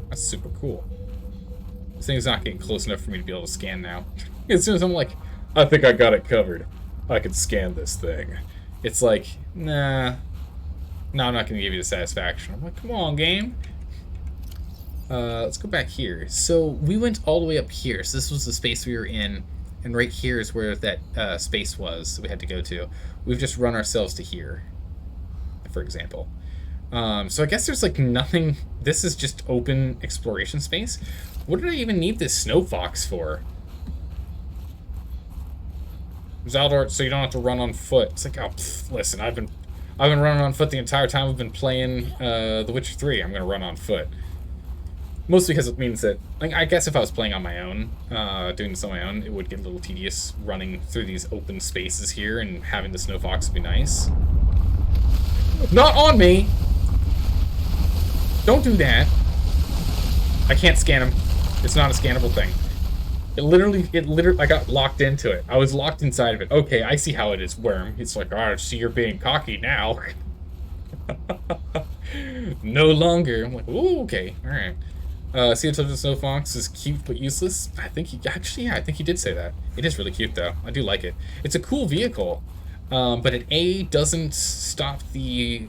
That's super cool. This thing's not getting close enough for me to be able to scan now. As soon as I'm like, I think I got it covered, I can scan this thing. It's like, nah. No, I'm not going to give you the satisfaction. I'm like, come on, game. Let's go back here. So we went all the way up here. So this was the space we were in. And right here is where that space was that we had to go to. We've just run ourselves to here, for example. So I guess there's like nothing. This is just open exploration space. What did I even need this snow fox for? Zaldart, so you don't have to run on foot. It's like, oh, listen, I've been running on foot the entire time we've been playing The Witcher 3. I'm gonna run on foot. Mostly because it means that, like, I guess if I was playing on my own, doing this on my own, it would get a little tedious running through these open spaces here, and having the snow fox would be nice. Not on me! Don't do that. I can't scan him. It's not a scannable thing. It literally, I got locked into it. I was locked inside of it. Okay, I see how it is, Worm. It's like, oh, I see you're being cocky now. No longer. I'm like, ooh, okay, alright. Sea of the Snow Fox is cute but useless. I think he did say that. It is really cute though. I do like it. It's a cool vehicle, but it doesn't stop the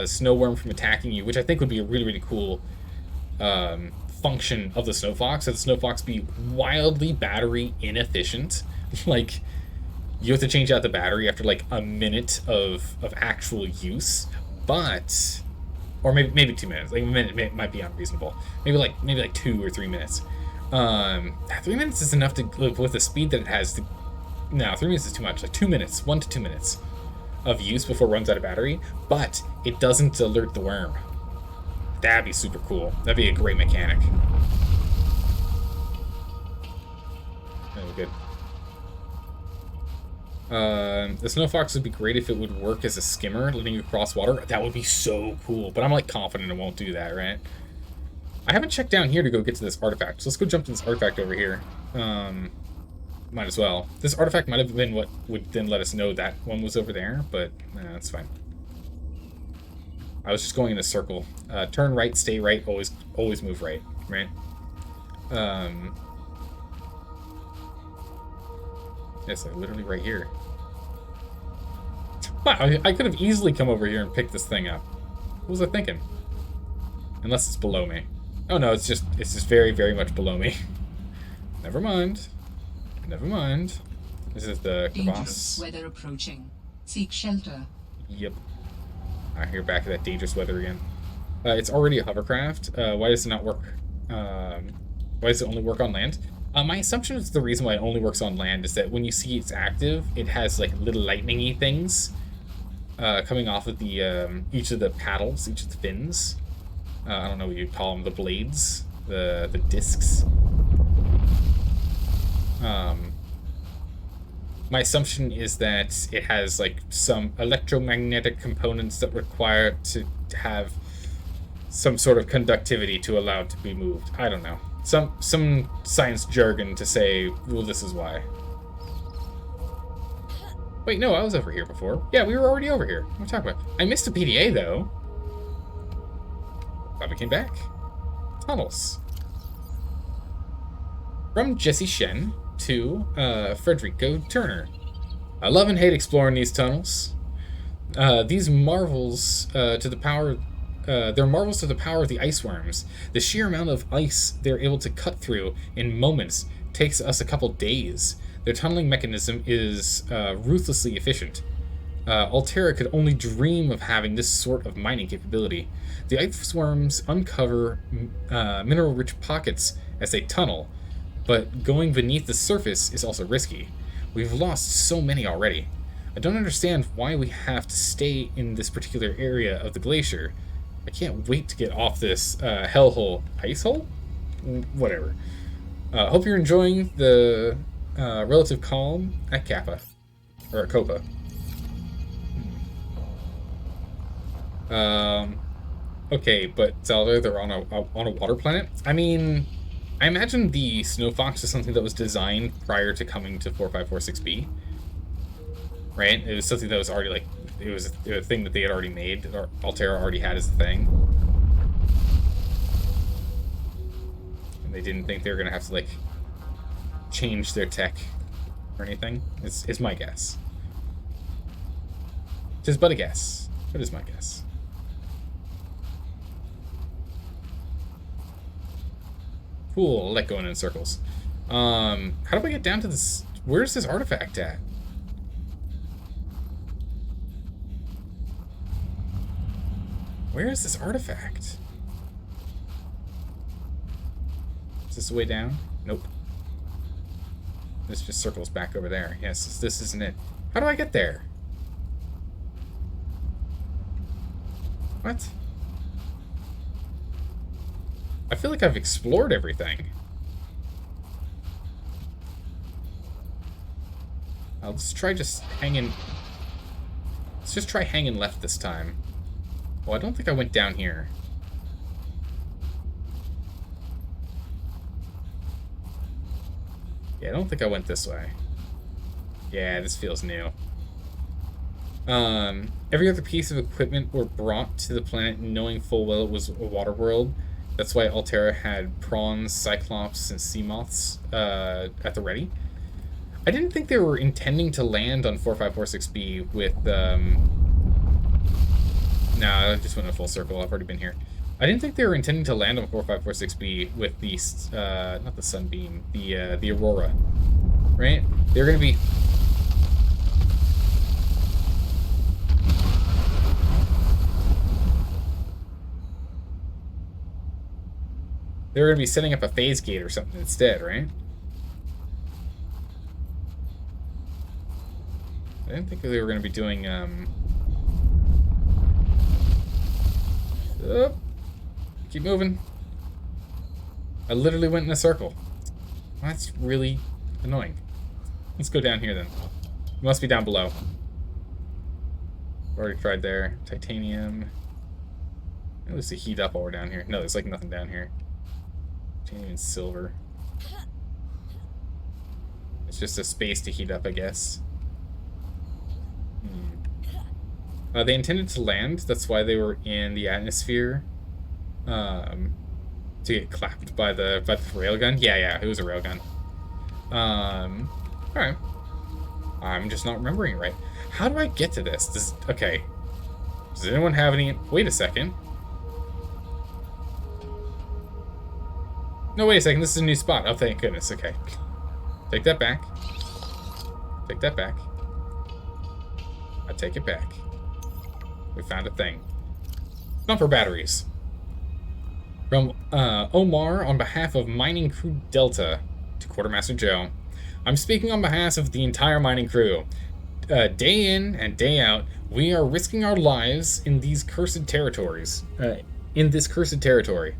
snow worm from attacking you, which I think would be a really, really cool function of the Snow Fox. That the Snow Fox be wildly battery inefficient. Like, you have to change out the battery after like a minute of actual use, but. Or maybe 2 minutes. Like a minute might be unreasonable. Maybe like 2 or 3 minutes. 3 minutes is enough to, like, with the speed that it has. No, 3 minutes is too much. Like 2 minutes, 1 to 2 minutes of use before it runs out of battery. But it doesn't alert the worm. That'd be super cool. That'd be a great mechanic. Oh, good. The Snow Fox would be great if it would work as a skimmer, letting you cross water. That would be so cool, but I'm like confident it won't do that, right? I haven't checked down here to go get to this artifact, so let's go jump to this artifact over here. Might as well. This artifact might have been what would then let us know that one was over there, but that's fine. I was just going in a circle. Turn right, stay right, always move right, right? Yes, like literally right here. Wow, I could have easily come over here and picked this thing up. What was I thinking? Unless it's below me. Oh no, it's just very, very much below me. Never mind. Never mind. This is the Dangerous crevasse. weather approaching. Seek shelter. Yep. I hear back to that dangerous weather again. It's already a hovercraft. Why does it not work? Why does it only work on land? My assumption is the reason why it only works on land is that when you see it's active, it has like little lightning-y things coming off of the each of the paddles, each of the fins. I don't know what you'd call them, the blades, the discs. My assumption is that it has like some electromagnetic components that require it to have some sort of conductivity to allow it to be moved. I don't know. Some science jargon to say, well, this is why. Wait, no, I was over here before. Yeah, we were already over here. What are we talking about? I missed a PDA, though. Glad we came back. Tunnels. From Jesse Shen to Frederico Turner. I love and hate exploring these tunnels. These marvels to the power... they're marvels to the power of the ice worms. The sheer amount of ice they're able to cut through in moments takes us a couple days. Their tunneling mechanism is ruthlessly efficient. Altera could only dream of having this sort of mining capability. The ice worms uncover mineral-rich pockets as they tunnel, but going beneath the surface is also risky. We've lost so many already. I don't understand why we have to stay in this particular area of the glacier. I can't wait to get off this hellhole. Ice hole? Whatever. Hope you're enjoying the relative calm at Kappa. Or at Copa. Okay, but Zelda, they're on a water planet? I mean, I imagine the Snow Fox is something that was designed prior to coming to 4546B. Right? It was something that was already, like, it was a thing that they had already made, or Altera already had as a thing. And they didn't think they were going to have to, like, change their tech or anything, is my guess. Tis but a guess. It is my guess. Cool, let going in circles. How do I get down to this? Where's this artifact at? Where is this artifact? Is this the way down? Nope. This just circles back over there. Yes, this isn't it. How do I get there? What? I feel like I've explored everything. Let's try just hanging... Let's just try hanging left this time. Well, I don't think I went down here. Yeah, I don't think I went this way. Yeah, this feels new. Every other piece of equipment were brought to the planet knowing full well it was a water world. That's why Altera had prawns, cyclops, and sea moths at the ready. I didn't think they were intending to land on 4546B with... Nah, I just went in a full circle. I've already been here. I didn't think they were intending to land on 4546B with the... not the Sunbeam. The Aurora. Right? They're going to be... They're going to be setting up a phase gate or something instead, right? I didn't think they were going to be doing, Oh, keep moving. I literally went in a circle. That's really annoying. Let's go down here then. must be down below. Already tried there. Titanium. Let's see, heat up while we're down here. No, there's like nothing down here. Titanium and silver. It's just a space to heat up, I guess. They intended to land. That's why they were in the atmosphere. To get clapped by the railgun. Yeah, it was a railgun. Alright. I'm just not remembering it right. How do I get to this? Okay. Does anyone have any... Wait a second. No, wait a second. This is a new spot. Oh, thank goodness. Okay. Take that back. Take that back. I take it back. We found a thing. Bumper batteries. From Omar on behalf of Mining Crew Delta to Quartermaster Joe. I'm speaking on behalf of the entire mining crew. Day in and day out, we are risking our lives in these cursed territories. In this cursed territory.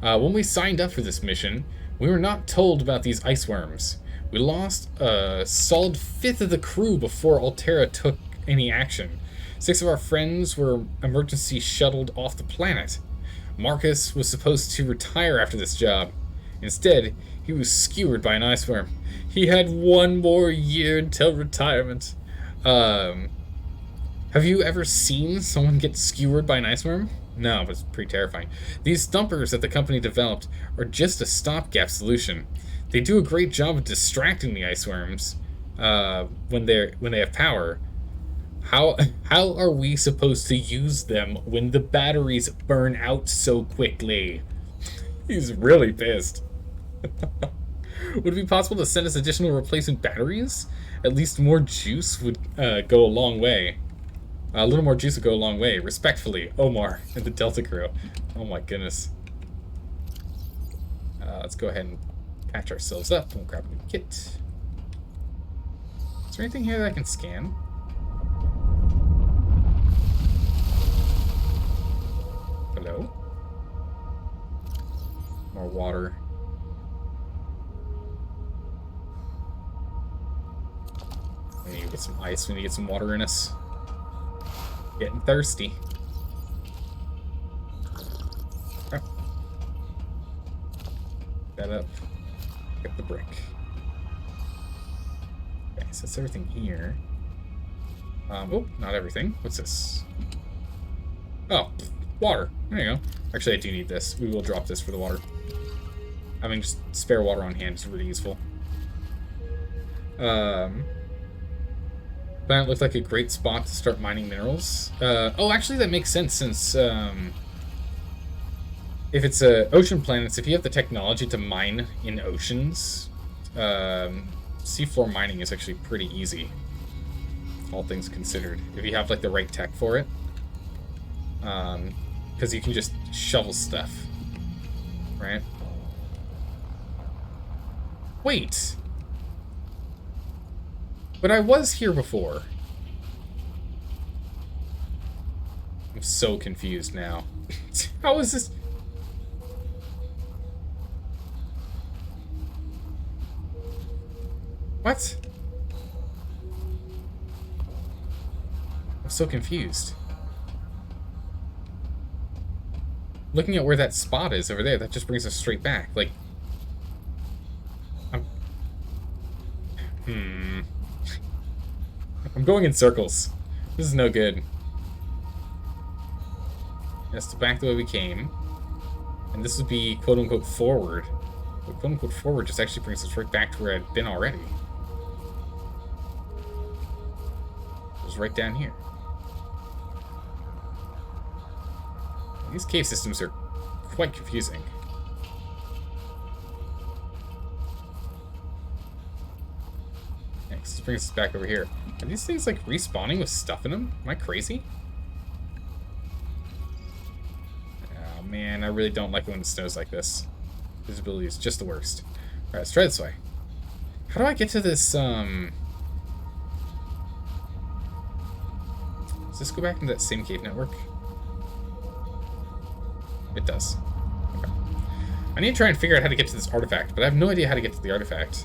When we signed up for this mission, we were not told about these ice worms. We lost a solid fifth of the crew before Altera took any action. 6 of our friends were emergency shuttled off the planet. Marcus was supposed to retire after this job. Instead, he was skewered by an ice worm. He had 1 more year until retirement. Have you ever seen someone get skewered by an ice worm? No, but it's pretty terrifying. These thumpers that the company developed are just a stopgap solution. They do a great job of distracting the ice worms when they have power. How are we supposed to use them when the batteries burn out so quickly? He's really pissed. Would it be possible to send us additional replacement batteries? At least more juice would go a long way. A little more juice would go a long way. Respectfully, Omar and the Delta crew. Oh my goodness. Let's go ahead and patch ourselves up and grab a new kit. Is there anything here that I can scan? Hello? More water. We need to get some ice. We need to get some water in us. Getting thirsty. Oh. That up. Get the brick. Okay, so that's everything here. Oh, not everything. What's this? Oh, water. There you go. Actually, I do need this. We will drop this for the water. Having just spare water on hand is really useful. Planet looked like a great spot to start mining minerals. Oh, actually, that makes sense since if it's ocean planets, if you have the technology to mine in oceans, seafloor mining is actually pretty easy, all things considered. If you have like the right tech for it, because you can just shovel stuff, right? Wait. But I was here before. I'm so confused now. How is this? What? I'm so confused. Looking at where that spot is over there, that just brings us straight back. Like, I'm going in circles. This is no good. That's back the way we came. And this would be quote-unquote forward. But quote-unquote forward just actually brings us right back to where I'd been already. It was right down here. These cave systems are quite confusing. Next, this brings us back over here. Are these things like respawning with stuff in them? Am I crazy? Oh man, I really don't like it when it snows like this. Visibility is just the worst. Alright, let's try this way. How do I get to this, Does this go back into that same cave network? It does. Okay. I need to try and figure out how to get to this artifact, but I have no idea how to get to the artifact.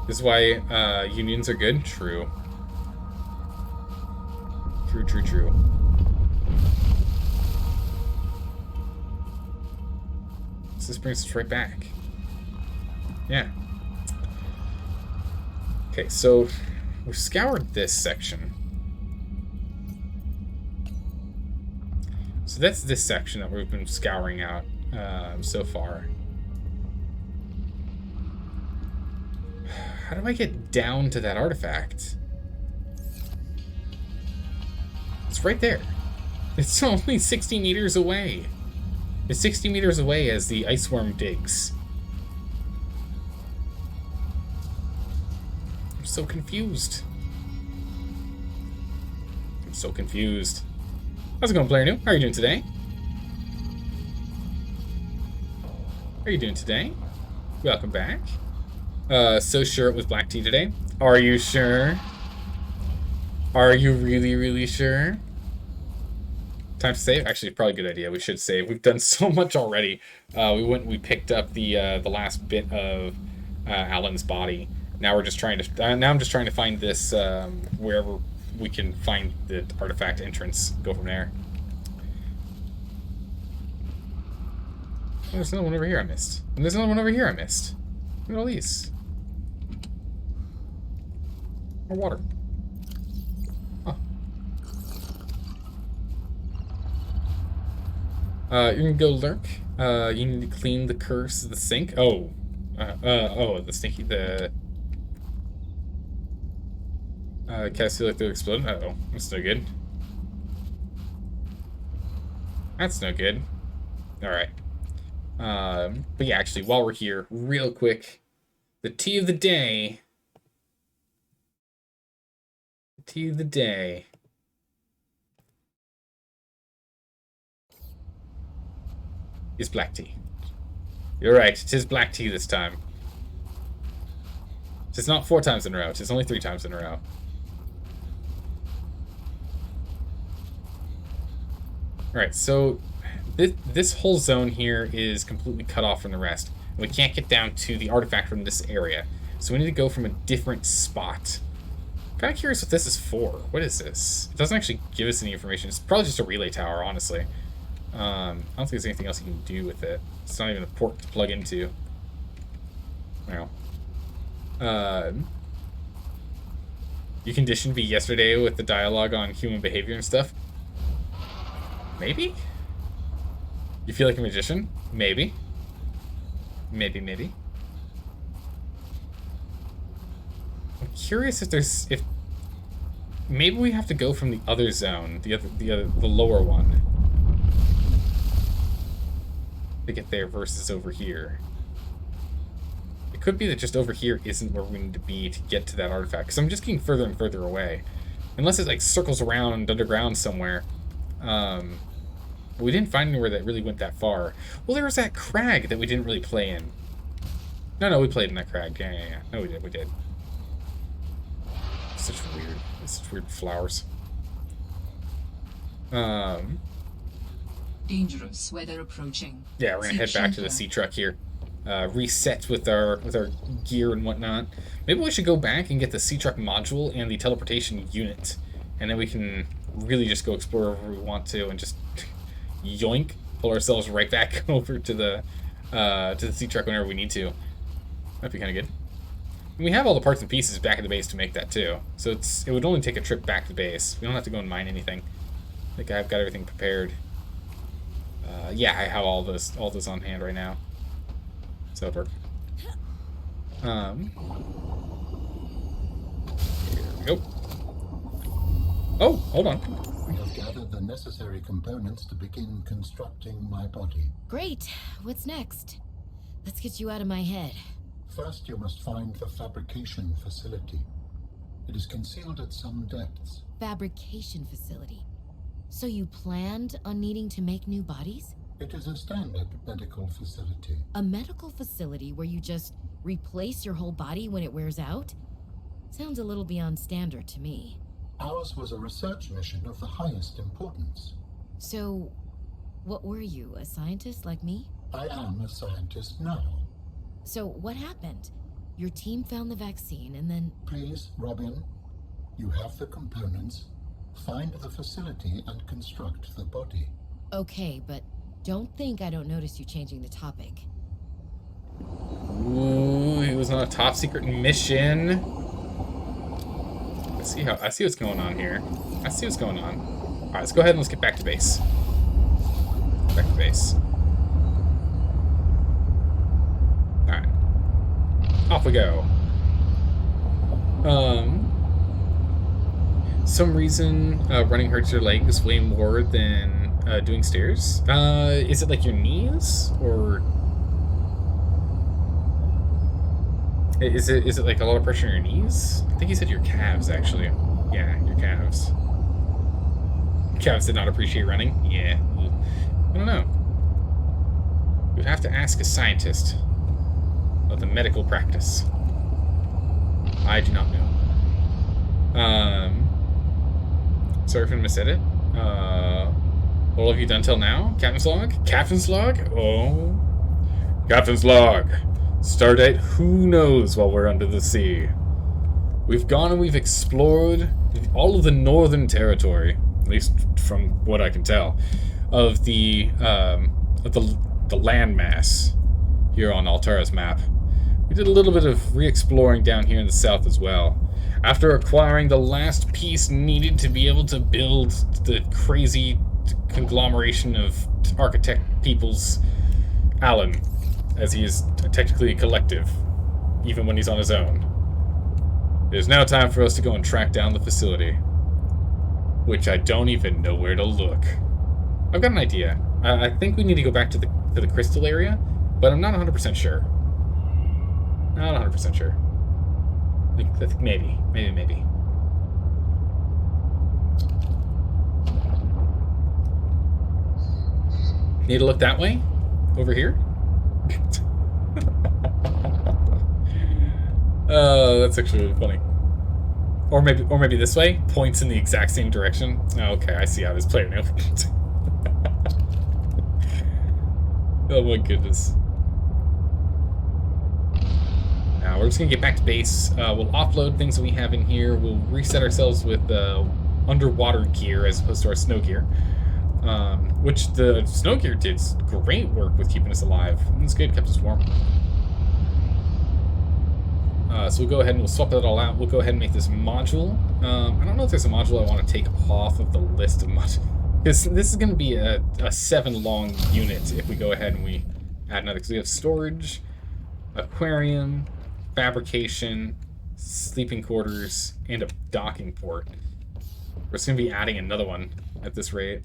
This is why unions are good? True. True. So this brings us right back. Yeah. Okay, so we've scoured this section. So that's this section that we've been scouring out so far. How do I get down to that artifact? It's right there. It's only 60 meters away. It's 60 meters away as the ice worm digs. I'm so confused. How's it going, player new? How are you doing today? Welcome back. So sure it was black tea today. Are you sure? Are you really sure? Time to save? Actually, probably a good idea. We should save. We've done so much already. We picked up the last bit of Alan's body. Now we're just trying to. Now I'm just trying to find this wherever we can find the artifact entrance. Go from there. Oh, there's another one over here I missed. And there's another one over here I missed. Look at all these. More water. You're gonna go lurk. You need to clean the curse of the sink. Oh. The stinky, cats feel like they're exploding. Uh-oh. That's no good. Alright. But yeah, actually, while we're here, real quick, the tea of the day. Is black tea. You're right, it is black tea this time. It's not 4 times in a row, it's only 3 times in a row. Alright, so this whole zone here is completely cut off from the rest. We can't get down to the artifact from this area. So we need to go from a different spot. Kind of curious what this is for. What is this? It doesn't actually give us any information. It's probably just a relay tower, honestly. I don't think there's anything else you can do with it. It's not even a port to plug into. Well. You conditioned me yesterday with the dialogue on human behavior and stuff? Maybe? You feel like a magician? Maybe. Maybe. I'm curious if maybe we have to go from the other zone, the lower one, to get there versus over here. It could be that just over here isn't where we need to be to get to that artifact, because I'm just getting further and further away. Unless it like circles around underground somewhere. We didn't find anywhere that really went that far. Well, there was that crag that we didn't really play in. No, we played in that crag. Yeah. No, we did. Such weird flowers. Dangerous weather approaching. Yeah, we're gonna head back to the sea truck here. Reset with our gear and whatnot. Maybe we should go back and get the sea truck module and the teleportation unit, and then we can really just go explore wherever we want to and just yoink, pull ourselves right back over to the sea truck whenever we need to. That'd be kind of good. And we have all the parts and pieces back at the base to make that too, so it would only take a trip back to the base. We don't have to go and mine anything. I think I've got everything prepared. Yeah, I have all this on hand right now. So it'll work. Here we go. Oh, hold on. We have gathered the necessary components to begin constructing my body. Great. What's next? Let's get you out of my head. First, you must find the fabrication facility. It is concealed at some depths. Fabrication facility. So you planned on needing to make new bodies? It is a standard medical facility. A medical facility where you just replace your whole body when it wears out? Sounds a little beyond standard to me. Ours was a research mission of the highest importance. So, what were you, a scientist like me? I am a scientist now. So, what happened? your team found the vaccine and then... Please, Robin, you have the components. Find the facility and construct the body. Okay, but don't think I don't notice you changing the topic. Ooh, he was on a top secret mission. I see what's going on here. I see what's going on. All right, let's go ahead and let's get back to base. Back to base. All right, off we go. Some reason running hurts your legs way more than doing stairs. Is it like your knees or? Is it like a lot of pressure on your knees? I think he said your calves, actually. Yeah, your calves. Calves did not appreciate running? Yeah. I don't know. You'd have to ask a scientist of the medical practice. I do not know. Sorry if I missaid it. What have you done till now? Captain's log? Captain's log? Oh. Captain's log. Stardate, who knows while we're under the sea. We've gone and we've explored all of the northern territory, at least from what I can tell, of the landmass here on Altara's map. We did a little bit of re-exploring down here in the south as well. After acquiring the last piece needed to be able to build the crazy conglomeration of architect peoples, Alan, as he is technically a collective, even when he's on his own. It is now time for us to go and track down the facility, which I don't even know where to look. I've got an idea. I think we need to go back to the crystal area, but I'm not 100% sure. Not 100% sure. Like, maybe. Need to look that way? Over here? That's actually really funny. Or maybe this way? Points in the exact same direction. Oh, okay, I see how this player now. Oh my goodness. Now we're just gonna get back to base. We'll offload things that we have in here. We'll reset ourselves with underwater gear as opposed to our snow gear. Which the snow gear did great work with keeping us alive. It's good, kept us warm. So we'll go ahead and we'll swap that all out. We'll go ahead and make this module. I don't know if there's a module I want to take off of the list of modules. Because this is going to be a 7-long unit if we go ahead and we add another. Because we have storage, aquarium, fabrication, sleeping quarters, and a docking port. We're just going to be adding another one at this rate.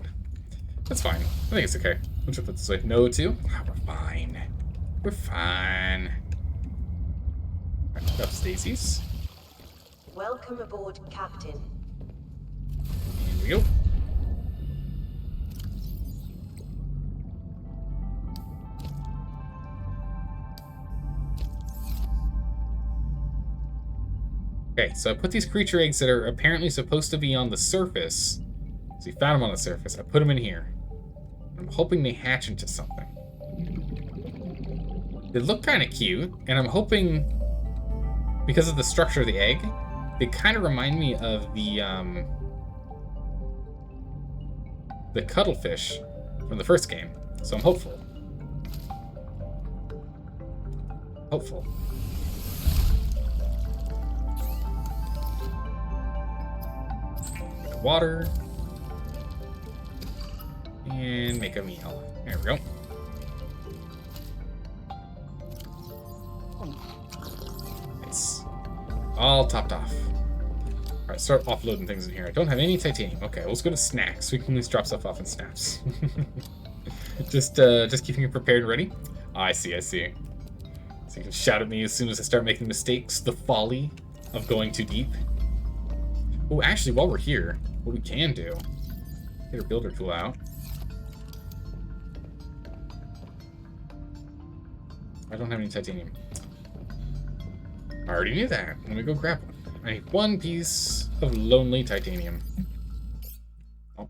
That's fine. I think it's okay. Let's put this way. No to. Oh, we're fine. We're fine. Alright, pick up Stacy's. Welcome aboard, Captain. Here we go. Okay, so I put these creature eggs that are apparently supposed to be on the surface. So you found them on the surface. I put them in here. I'm hoping they hatch into something. They look kind of cute, and I'm hoping, because of the structure of the egg, they kind of remind me of the cuttlefish from the first game. So I'm hopeful. Hopeful. Water. And make a meal. There we go. Nice. All topped off. Alright, start offloading things in here. I don't have any titanium. Okay, let's go to snacks. We can at least drop stuff off in snaps. just keeping it prepared and ready. Oh, I see. So you can shout at me as soon as I start making mistakes. The folly of going too deep. Oh, actually, while we're here, what we can do, get our builder tool out. I don't have any titanium. I already knew that. Let me go grab one. I need one piece of lonely titanium. Oh.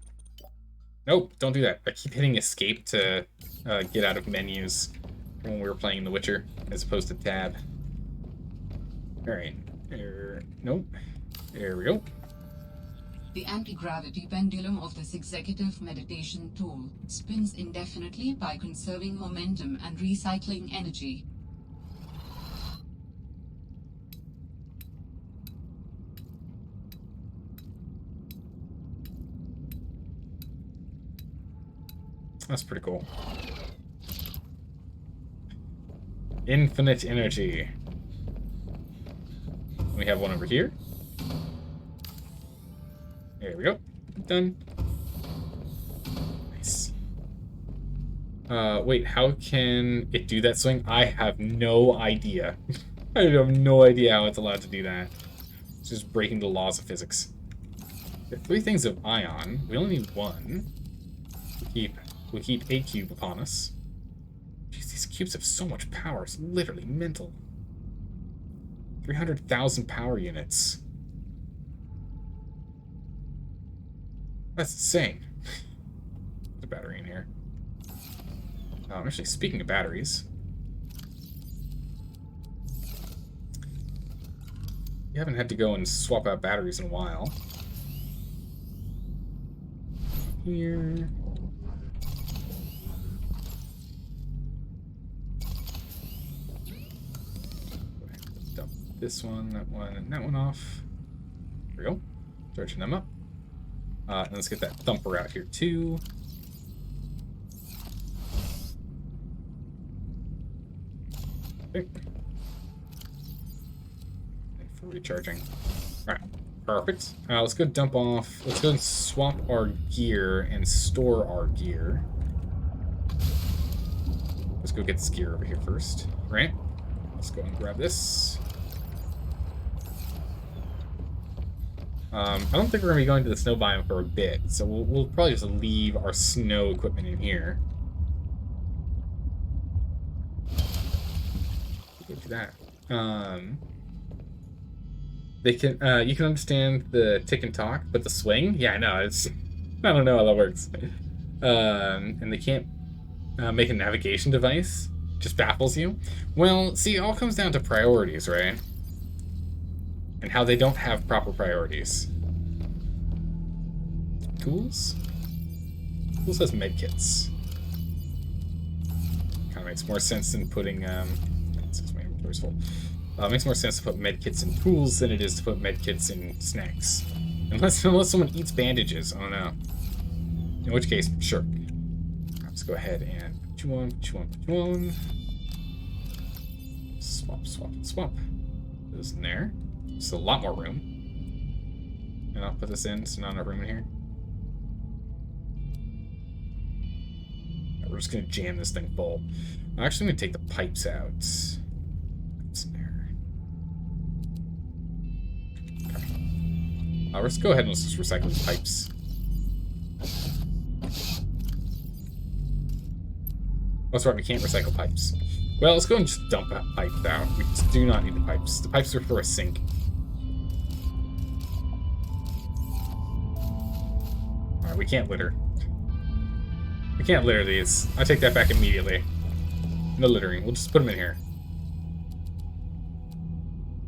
Nope, don't do that. I keep hitting escape to get out of menus when we were playing The Witcher, as opposed to tab. Alright. Nope. There we go. The anti-gravity pendulum of this executive meditation tool spins indefinitely by conserving momentum and recycling energy. That's pretty cool. Infinite energy. We have one over here. There we go. Done. Nice. Wait, how can it do that swing? I have no idea. I have no idea how it's allowed to do that. It's just breaking the laws of physics. There are 3 things of ion. We only need 1. We keep a cube upon us. Jeez, these cubes have so much power. It's literally mental. 300,000 power units. That's insane. There's a battery in here. Actually, speaking of batteries, you haven't had to go and swap out batteries in a while. Here. Dump this one, and that one off. There we go. Charging them up. And let's get that thumper out here too. Okay. For recharging. Alright, perfect. Let's go dump off. Let's go and swap our gear and store our gear. Let's go get this gear over here first. Right? Let's go and grab this. I don't think we're going to be going to the snow biome for a bit, so we'll probably just leave our snow equipment in here. Go do that. They can you can understand the tick and talk, but the swing? Yeah, I know. It's I don't know how that works. And they can't make a navigation device. Just baffles you. Well, see, it all comes down to priorities, right? And how they don't have proper priorities. Tools? Tools has medkits. Kind of makes more sense than putting, since my inventory's full. It makes more sense to put medkits in tools than it is to put medkits in snacks. Unless someone eats bandages, I don't know. In which case, sure. Let's go ahead and put you on, put you on, put you on. Swap, swap, swap. Those in there. Just a lot more room. And I'll put this in, so not enough room in here. We're just gonna jam this thing full. I'm actually gonna take the pipes out. Pipes in there. Okay. Let's go ahead and let's just recycle the pipes. Oh, sorry, we can't recycle pipes. Well, let's go and just dump that pipe out. We just do not need the pipes. The pipes are for a sink. Alright, we can't litter. We can't litter these. I take that back immediately. No littering. We'll just put them in here.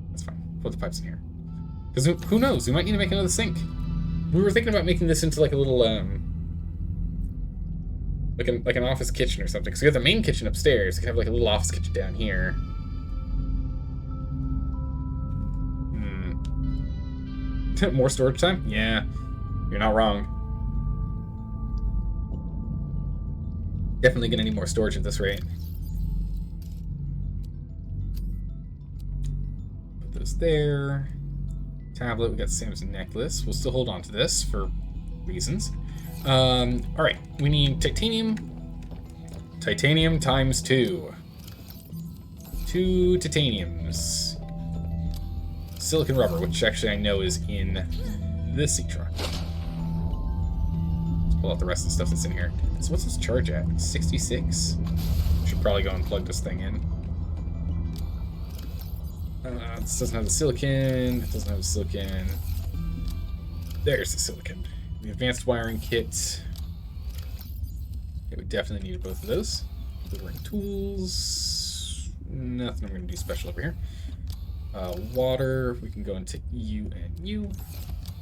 That's fine. Put the pipes in here. Because who knows? We might need to make another sink. We were thinking about making this into like a little, like an office kitchen or something. Because we have the main kitchen upstairs. We can have like a little office kitchen down here. More storage time? Yeah. You're not wrong. Definitely gonna need more storage at this rate. Put those there. Tablet, we got Sam's necklace. We'll still hold on to this for reasons. Alright, we need titanium. Titanium times 2. 2 titaniums. Silicon rubber, which actually I know is in this sea truck. Let's pull out the rest of the stuff that's in here. So what's this charge at? 66? Should probably go and plug this thing in. This doesn't have the silicon. It doesn't have the silicon. There's the silicon. The advanced wiring kit. Okay, we definitely need both of those. Delivering tools. Nothing I'm going to do special over here. Water, we can go into you and you.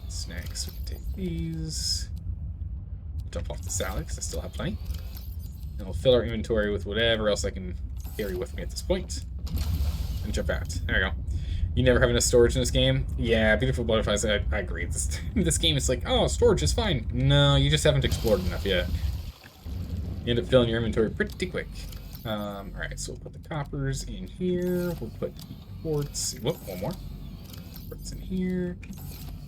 Snacks, we can take these. Dump off the salad, because I still have plenty. And we'll fill our inventory with whatever else I can carry with me at this point. And jump out. There we go. You never have enough storage in this game? Yeah, Beautiful Butterflies, I agree. This game is like, oh, storage is fine. No, you just haven't explored enough yet. You end up filling your inventory pretty quick. Alright, so we'll put the coppers in here. We'll put the quartz. Whoop, one more. Quartz in here.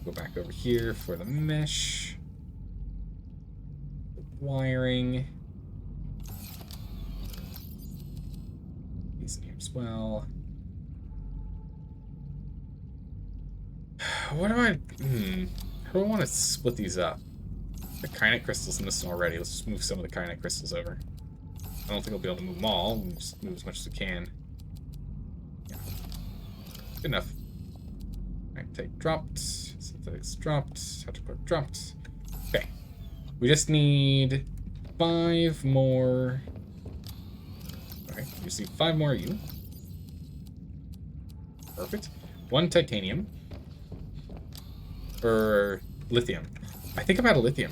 Go back over here for the mesh. The wiring. These in here as well. What do I... How do I want to split these up? The Kyanite crystals in this one already. Let's just move some of the Kyanite crystals over. I don't think we'll be able to move them all. We'll just move as much as we can. Yeah. Good enough. Magnetite dropped. Synthetics dropped. Hydrochloric dropped. Okay. We just need 5 more... Okay, we just need 5 more of you. Perfect. 1 titanium. Or lithium. I think I'm out of lithium.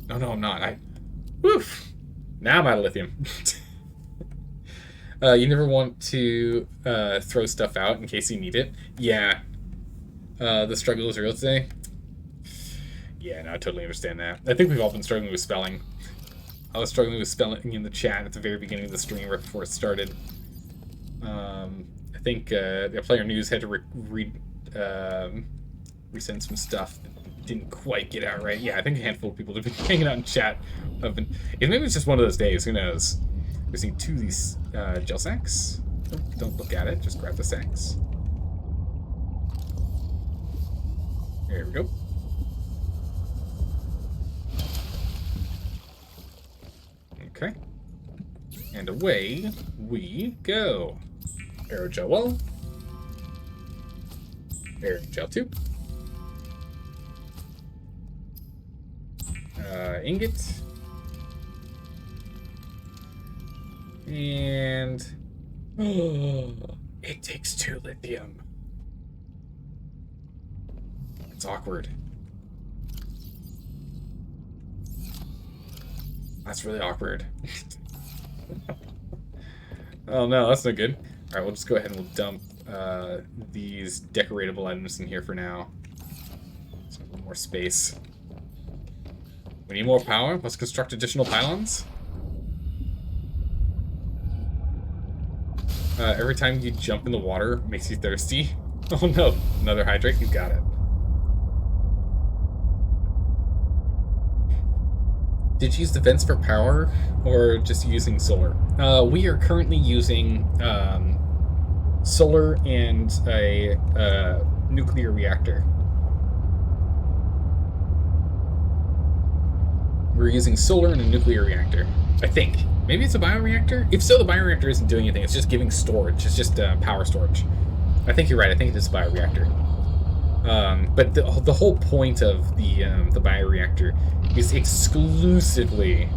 No, I'm not. Woof! Now I'm out of lithium. You never want to throw stuff out in case you need it. Yeah. The struggle is real today. Yeah, no, I totally understand that. I think we've all been struggling with spelling. I was struggling with spelling in the chat at the very beginning of the stream right before it started. I think the player news had to resend some stuff that didn't quite get out right. Yeah, I think a handful of people have been hanging out in chat. Maybe it's just one of those days. Who knows? We just need 2 of these gel sacks. Don't look at it. Just grab the sacks. There we go. Okay. And away we go. Aerogel 1. Aerogel 2. Ingot. And... Oh, it takes 2 lithium. It's awkward. That's really awkward. Oh no, that's not good. Alright, we'll just go ahead and we'll dump these decoratable items in here for now. So a little more space. We need more power. Let's construct additional pylons. Every time you jump in the water, it makes you thirsty. Oh no, another hydrate. You got it. Did you use the vents for power, or just using solar? We are currently using solar and a nuclear reactor. We're using solar and a nuclear reactor, I think. Maybe it's a bioreactor? If so, the bioreactor isn't doing anything. It's just giving storage. It's just power storage. I think you're right. I think it is a bioreactor. But the whole point of the bioreactor is exclusively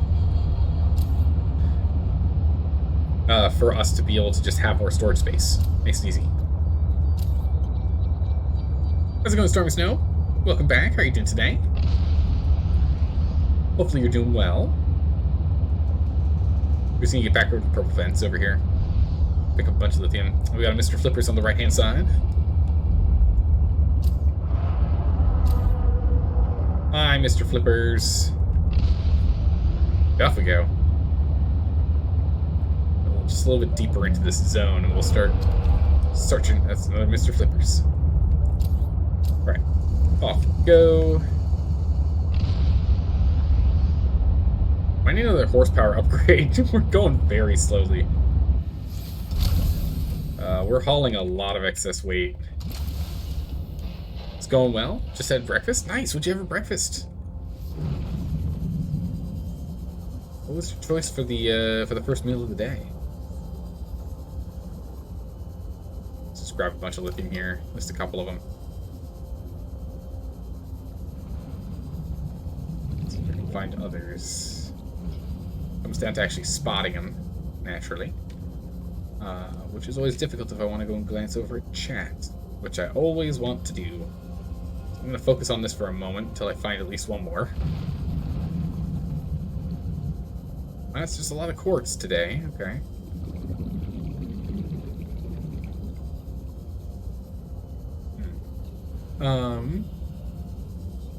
for us to be able to just have more storage space. Makes it easy. How's it going, Stormy Snow? Welcome back. How are you doing today? Hopefully you're doing well. We're just gonna get back over to the purple fence over here. Pick up a bunch of lithium. We got a Mr. Flippers on the right-hand side. Hi, Mr. Flippers. Off we go. Just a little bit deeper into this zone, and we'll start searching. That's another Mr. Flippers. All right, off we go. I need another horsepower upgrade. We're going very slowly. We're hauling a lot of excess weight. It's going well. Just had breakfast. Nice. What'd you have for breakfast? What was your choice for the first meal of the day? Let's just grab a bunch of lithium here. Just a couple of them. See if I can find others. Comes down to actually spotting them naturally, which is always difficult if I want to go and glance over at chat. which I always want to do. I'm going to focus on this for a moment until I find at least one more. That's just a lot of quartz today. Okay.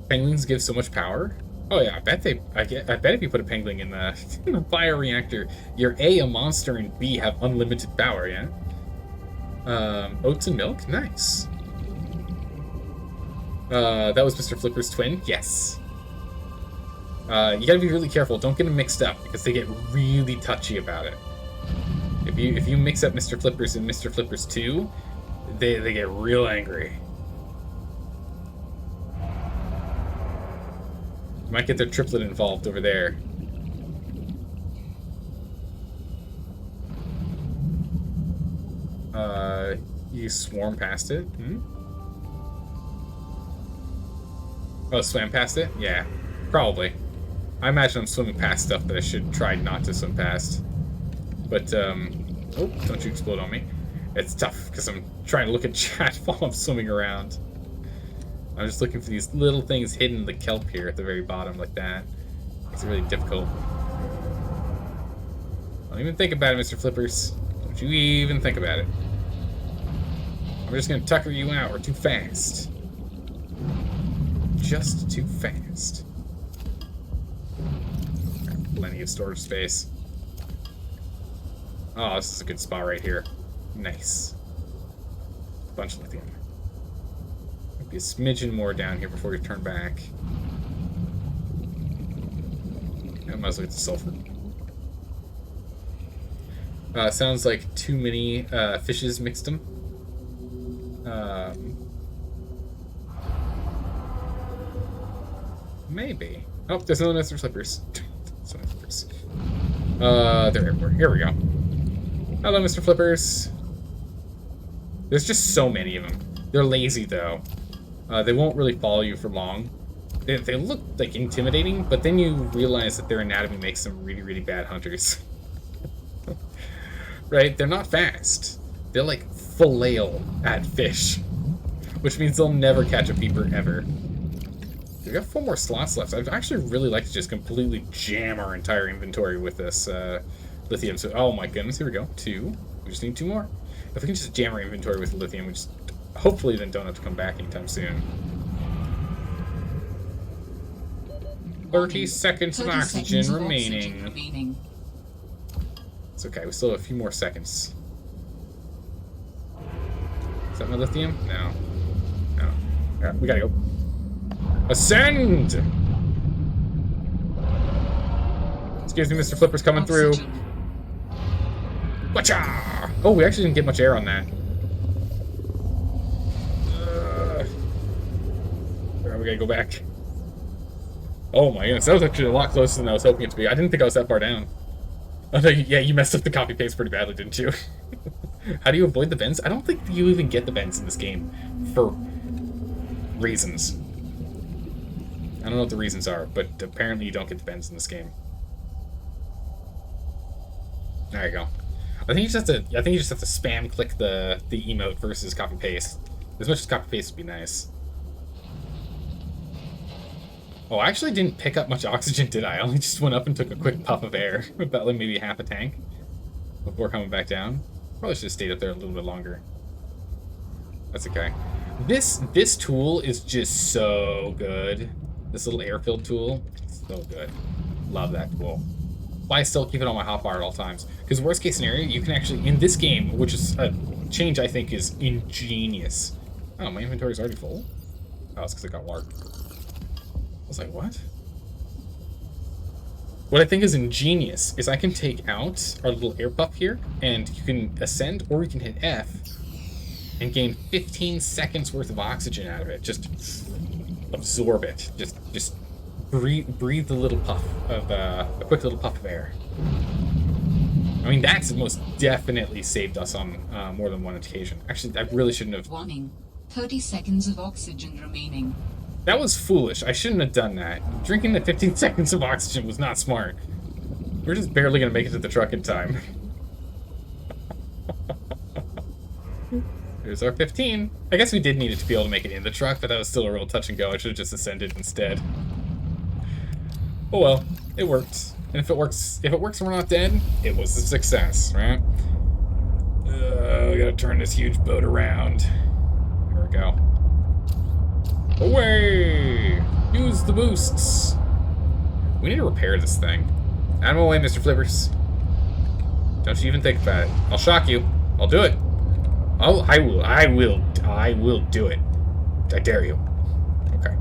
Penguins give so much power. Oh yeah, I bet if you put a penguin in the, in the bioreactor, you're a monster, and B, have unlimited power, yeah? Oats and milk? Nice. That was Mr. Flipper's twin? Yes. You gotta be really careful. Don't get them mixed up, because they get really touchy about it. If you mix up Mr. Flippers and Mr. Flippers 2, they get real angry. You might get their triplet involved over there. You swarm past it? Hmm? Oh, swam past it? Yeah, probably. I imagine I'm swimming past stuff that I should try not to swim past. But, oh, don't you explode on me. It's tough, because I'm trying to look at chat while I'm swimming around. I'm just looking for these little things hidden in the kelp here at the very bottom, like that. Makes it really difficult. Don't even think about it, Mr. Flippers. Don't you even think about it. I'm just gonna tucker you out. We're too fast. Just too fast. Got plenty of storage space. Oh, this is a good spot right here. Nice. Bunch of lithium. Might be a smidgen more down here before we turn back. I might as well get the sulfur. Sounds like too many fishes mixed them. Maybe. Oh, there's another Mr. Flippers. They're everywhere. Here we go. Hello, Mr. Flippers. There's just so many of them. They're lazy, though. They won't really follow you for long. They look, like, intimidating, but then you realize that their anatomy makes them really, really bad hunters. Right? They're not fast. They're, like, flail at fish. Which means they'll never catch a peeper, ever. We got 4 more slots left. I'd actually really like to just completely jam our entire inventory with this lithium. So, oh my goodness, here we go. 2. We just need 2 more. If we can just jam our inventory with lithium, we just hopefully then don't have to come back anytime soon. 30 seconds of oxygen remaining. It's okay, we still have a few more seconds. Is that my lithium? No. No. Yeah, we gotta go. Ascend! Excuse me, Mr. Flipper's coming through. Whatcha! Oh, we actually didn't get much air on that. Alright, we gotta go back. Oh my goodness, that was actually a lot closer than I was hoping it to be. I didn't think I was that far down. Oh, no, yeah, you messed up the copy paste pretty badly, didn't you? How do you avoid the bends? I don't think you even get the bends in this game for reasons. I don't know what the reasons are, but apparently you don't get the bends in this game. There you go. I think you just have to spam click the emote versus copy paste. As much as copy paste would be nice. Oh, I actually didn't pick up much oxygen, did I? I only just went up and took a quick puff of air, about like maybe half a tank, before coming back down. Probably should have stayed up there a little bit longer. That's okay. This tool is just so good. This little air-filled tool, so good. Love that tool. Why I still keep it on my hotbar at all times. Because worst case scenario, you can actually, in this game, which is a change I think is ingenious. Oh, my inventory's already full? Oh, it's because I got water. I was like, what? What I think is ingenious is I can take out our little air puff here, and you can ascend, or you can hit F, and gain 15 seconds worth of oxygen out of it. Just absorb it. Just breathe the little puff of a quick little puff of air. I mean, that's most definitely saved us on more than one occasion. Actually, I really shouldn't have. Warning. 30 seconds of oxygen remaining. That was foolish. I shouldn't have done that. Drinking the 15 seconds of oxygen was not smart. We're just barely gonna make it to the truck in time. Here's our 15. I guess we did need it to be able to make it in the truck, but that was still a real touch and go. I should have just ascended instead. Oh well, it worked. And if it works and we're not dead, it was a success, right? We gotta turn this huge boat around. There we go. Away! Use the boosts. We need to repair this thing. Out of my way, Mr. Flippers. Don't you even think about it. I'll shock you. I'll do it. I will do it. I dare you. Okay.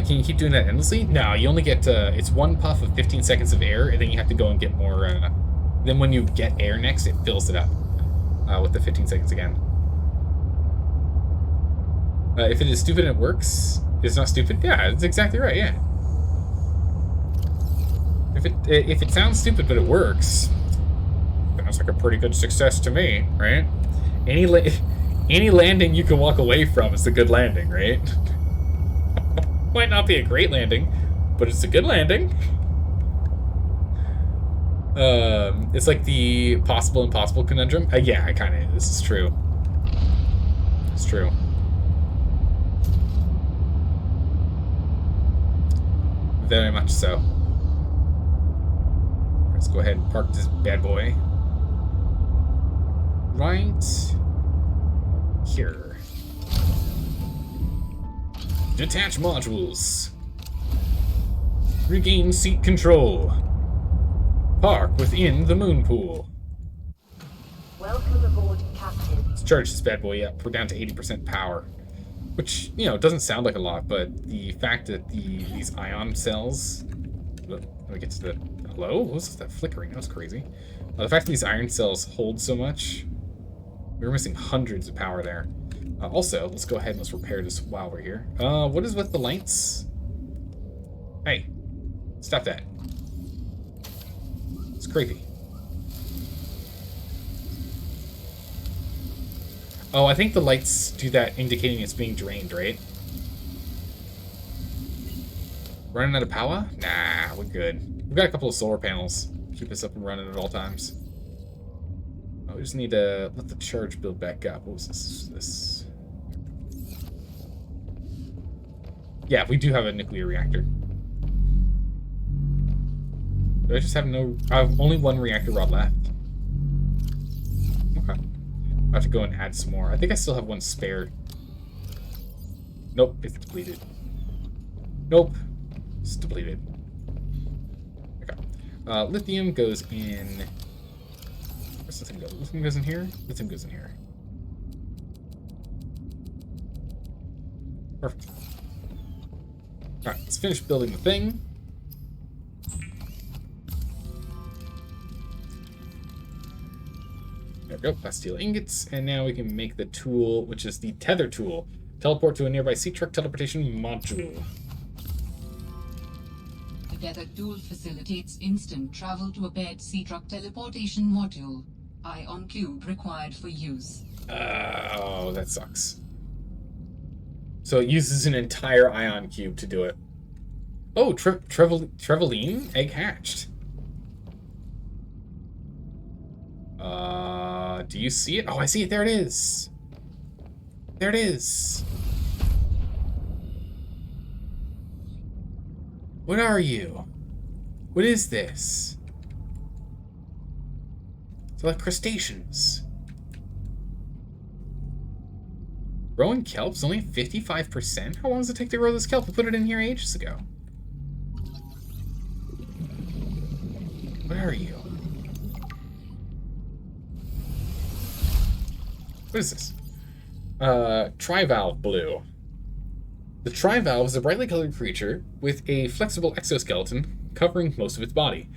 Can you keep doing that endlessly? No, you only get, it's one puff of 15 seconds of air, and then you have to go and get more, then when you get air next, it fills it up, with the 15 seconds again. If it is stupid and it works, it's not stupid? Yeah, that's exactly right, yeah. If it sounds stupid but it works, sounds like a pretty good success to me, right? Any landing you can walk away from is a good landing, right? Might not be a great landing, but it's a good landing. It's like the possible impossible conundrum. Yeah, it kind of is. This is true. It's true. Very much so. Let's go ahead and park this bad boy right here. Detach modules. Regain seat control. Park within the moon pool. Welcome aboard, Captain. Let's charge this bad boy up. We're down to 80% power. Which, you know, doesn't sound like a lot, but the fact that these ion cells... Let me get to the... Hello? What was that flickering? That was crazy. The fact that these iron cells hold so much... We were missing hundreds of power there. Also, let's go ahead and let's repair this while we're here. What is with the lights? Hey, stop that. It's creepy. Oh, I think the lights do that indicating it's being drained, right? Running out of power? Nah, we're good. We've got a couple of solar panels. Keep us up and running at all times. Oh, we just need to let the charge build back up. What was this? Yeah, we do have a nuclear reactor. Do I just have no... I have only one reactor rod left. Okay. I have to go and add some more. I think I still have one spare. Nope, it's depleted. Nope, it's depleted. Okay. Lithium goes in... Where's lithium go? Lithium goes in here? Lithium goes in here. Perfect. Alright, let's finish building the thing. There we go, plasteel ingots, and now we can make the tool, which is the Tether Tool. Teleport to a nearby sea truck teleportation module. The Tether Tool facilitates instant travel to a paired sea truck teleportation module. Ion cube required for use. Oh, that sucks. So it uses an entire ion cube to do it. Oh, Treveline? Egg hatched. Do you see it? Oh, I see it. There it is. There it is. What are you? What is this? It's like crustaceans. Growing kelp's only 55%? How long does it take to grow this kelp? We put it in here ages ago. What are you? What is this? Trivalve blue. The trivalve is a brightly colored creature with a flexible exoskeleton covering most of its body.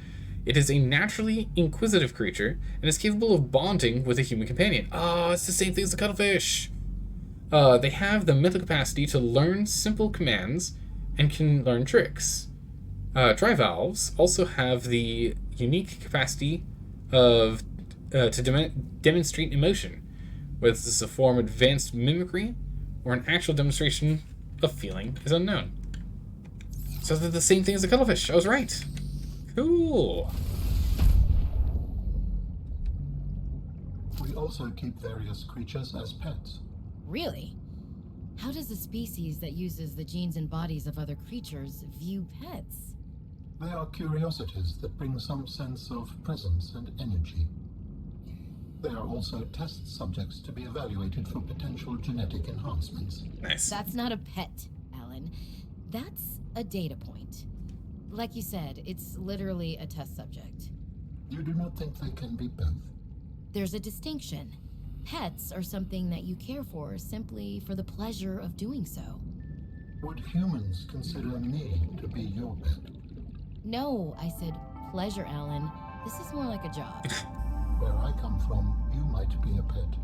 It is a naturally inquisitive creature and is capable of bonding with a human companion. Oh, it's the same thing as the cuttlefish. They have the mental capacity to learn simple commands and can learn tricks. Trivalves also have the unique capacity of to demonstrate emotion, whether this is a form of advanced mimicry or an actual demonstration of feeling is unknown. So they're the same thing as the cuttlefish. I was right. Cool. also keep various creatures as pets. Really? How does a species that uses the genes and bodies of other creatures view pets? They are curiosities that bring some sense of presence and energy. They are also test subjects to be evaluated for potential genetic enhancements. Nice. That's not a pet, Alan. That's a data point. Like you said, it's literally a test subject. You do not think they can be both? There's a distinction. Pets are something that you care for simply for the pleasure of doing so. Would humans consider me to be your pet? No, I said pleasure, Alan. This is more like a job. Where I come from, you might be a pet.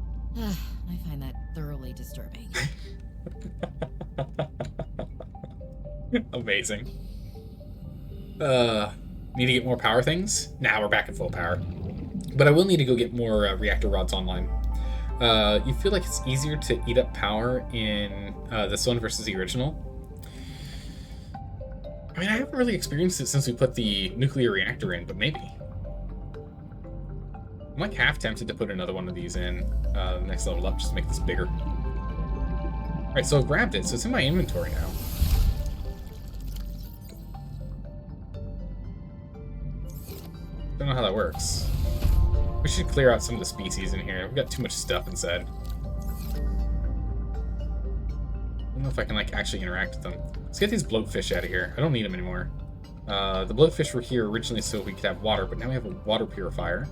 I find that thoroughly disturbing. Amazing. Need to get more power things? Nah, we're back at full power. But I will need to go get more reactor rods online. You feel like it's easier to eat up power in this one versus the original? I mean, I haven't really experienced it since we put the nuclear reactor in, but maybe. I'm like half tempted to put another one of these in next level up just to make this bigger. Alright, so I grabbed it, so it's in my inventory now. Don't know how that works. We should clear out some of the species in here. We've got too much stuff inside. I don't know if I can like actually interact with them. Let's get these bloatfish out of here. I don't need them anymore. The bloatfish were here originally so we could have water, but now we have a water purifier.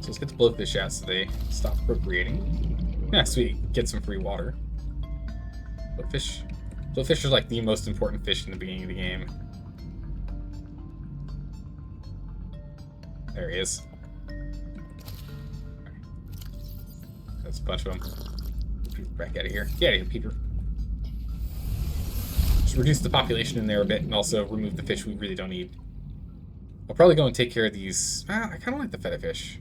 So let's get the bloatfish out so they stop procreating. Yeah, sweet. Get some free water. Bloatfish. Bloatfish are like the most important fish in the beginning of the game. There he is. That's a bunch of them. Back out of here. Get out of here, Peter. Just reduce the population in there a bit and also remove the fish we really don't need. I'll probably go and take care of these. I kind of like the feta fish.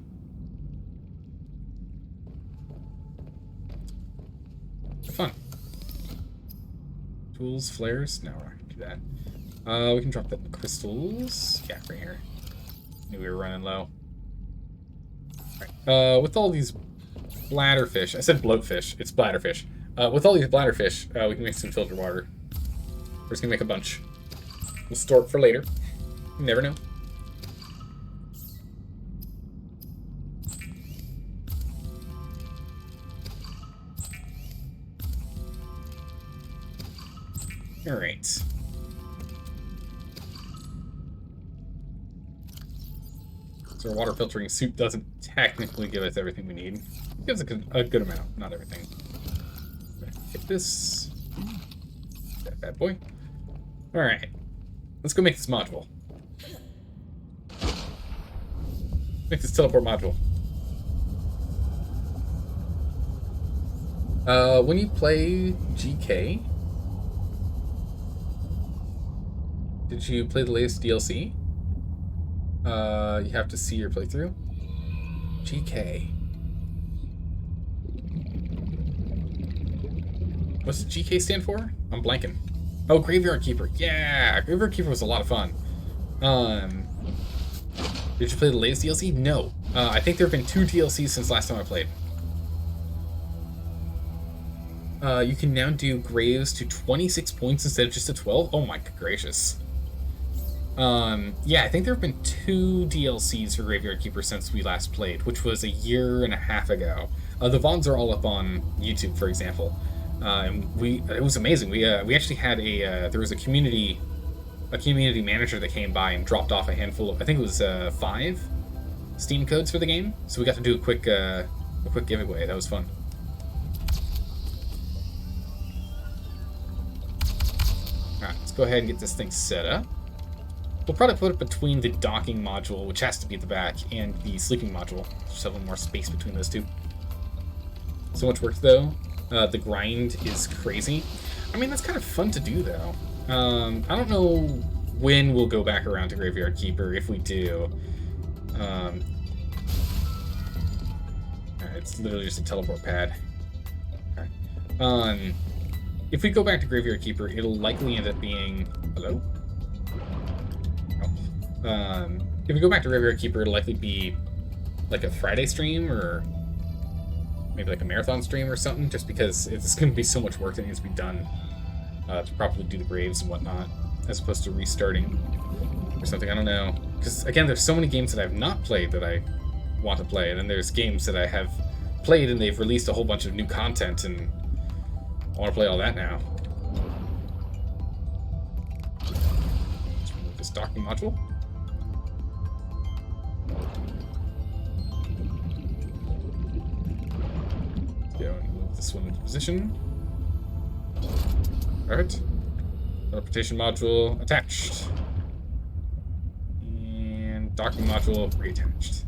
Have fun. Tools, flares. No, we're not gonna do that. We can drop that in the crystals. Yeah, right here. Knew we were running low. Alright, with all these bladderfish, I said bloatfish, it's bladderfish. With all these bladderfish, we can make some filtered water. We're just gonna make a bunch. We'll store it for later. You never know. Alright. So our water filtering suit doesn't technically give us everything we need. It gives a good amount, not everything. Hit this. That bad boy. Alright. Let's go make this module. Make this teleport module. When you play GK, did you play the latest DLC? You have to see your playthrough. GK. What's the GK stand for? I'm blanking. Oh, Graveyard Keeper. Yeah, Graveyard Keeper was a lot of fun. Did you play the latest DLC? No. I think there have been 2 DLCs since last time I played. You can now do graves to 26 points instead of just to 12. Oh my gracious. Yeah, I think there have been 2 DLCs for Graveyard Keeper since we last played, which was a year and a half ago. The VODs are all up on YouTube, for example. And it was amazing. We actually had there was a community manager that came by and dropped off a handful of, I think it was 5 Steam codes for the game. So we got to do a quick giveaway. That was fun. Alright, let's go ahead and get this thing set up. We'll probably put it between the docking module, which has to be at the back, and the sleeping module. Just have a little more space between those two. So much work, though. The grind is crazy. I mean, that's kind of fun to do, though. I don't know when we'll go back around to Graveyard Keeper, if we do. Alright, it's literally just a teleport pad. Okay. If we go back to Graveyard Keeper, it'll likely end up being... Hello? If we go back to Graveyard Keeper, it'll likely be like a Friday stream or maybe like a marathon stream or something, just because it's going to be so much work that needs to be done to properly do the graves and whatnot, as opposed to restarting or something. I don't know. Because, again, there's so many games that I've not played that I want to play, and then there's games that I have played and they've released a whole bunch of new content, and I want to play all that now. Let's remove this docking module. Let's go and move this one into position. Perfect. Teleportation module attached. And docking module reattached.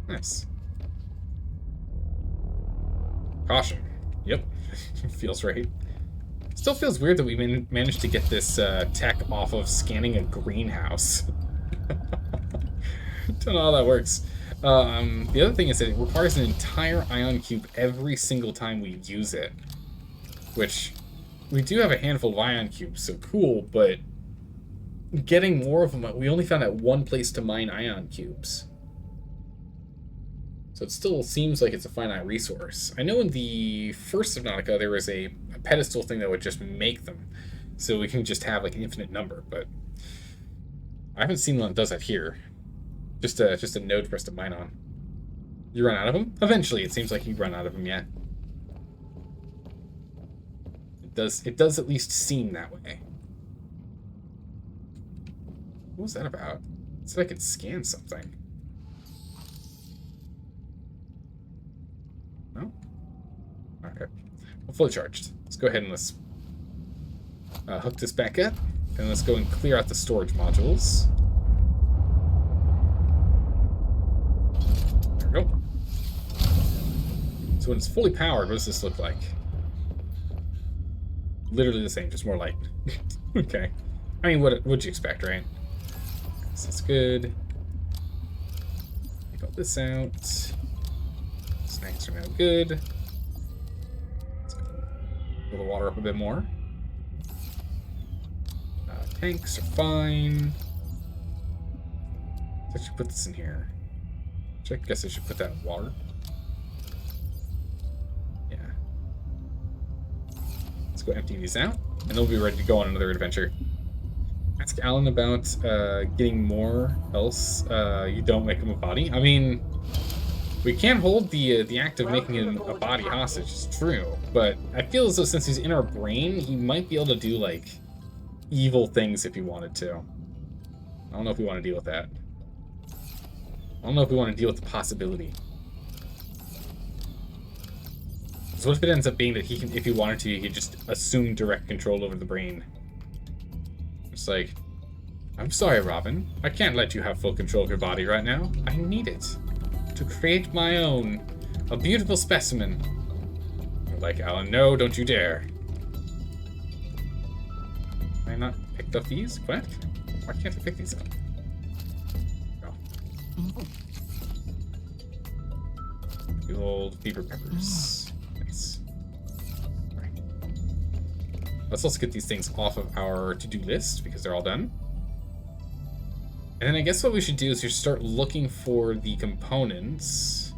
Nice. Caution. Yep. Feels right. Still feels weird that we managed to get this tech off of scanning a greenhouse. Don't know how that works. The other thing is that it requires an entire ion cube every single time we use it. Which, we do have a handful of ion cubes, so cool, but getting more of them, we only found out one place to mine ion cubes. So it still seems like it's a finite resource. I know in the first Subnautica there was a pedestal thing that would just make them, so we can just have like an infinite number, but I haven't seen one that does that here. Just a node for us to mine on. You run out of them? Eventually, it seems like you run out of them, yeah. It does at least seem that way. What was that about? It said I could scan something. No? Okay. Well, fully charged. Let's go ahead and let's hook this back up. And let's go and clear out the storage modules. There we go. So when it's fully powered, what does this look like? Literally the same, just more light. Okay. I mean, what would you expect, right? So that's good. Take all this out. Snacks are now good. Let's fill the water up a bit more. Tanks are fine. Let's actually put this in here. I guess I should put that in water. Yeah. Let's go empty these out, and then we'll be ready to go on another adventure. Ask Alan about getting more, else you don't make him a body. I mean, we can't hold the act of making him a body hostage, it's true, but I feel as though since he's in our brain, he might be able to do, like, evil things if he wanted to. I don't know if we want to deal with that. I don't know if we want to deal with the possibility. So what if it ends up being that he can, if he wanted to, he could just assume direct control over the brain? It's like, I'm sorry, Robin. I can't let you have full control of your body right now. I need it to create my own, a beautiful specimen. You're like, Alan, no, don't you dare. Can I not pick up these? What? Why can't I pick these up? Good old beaver peppers. Nice. Alright. Let's also get these things off of our to-do list because they're all done. And then I guess what we should do is just start looking for the components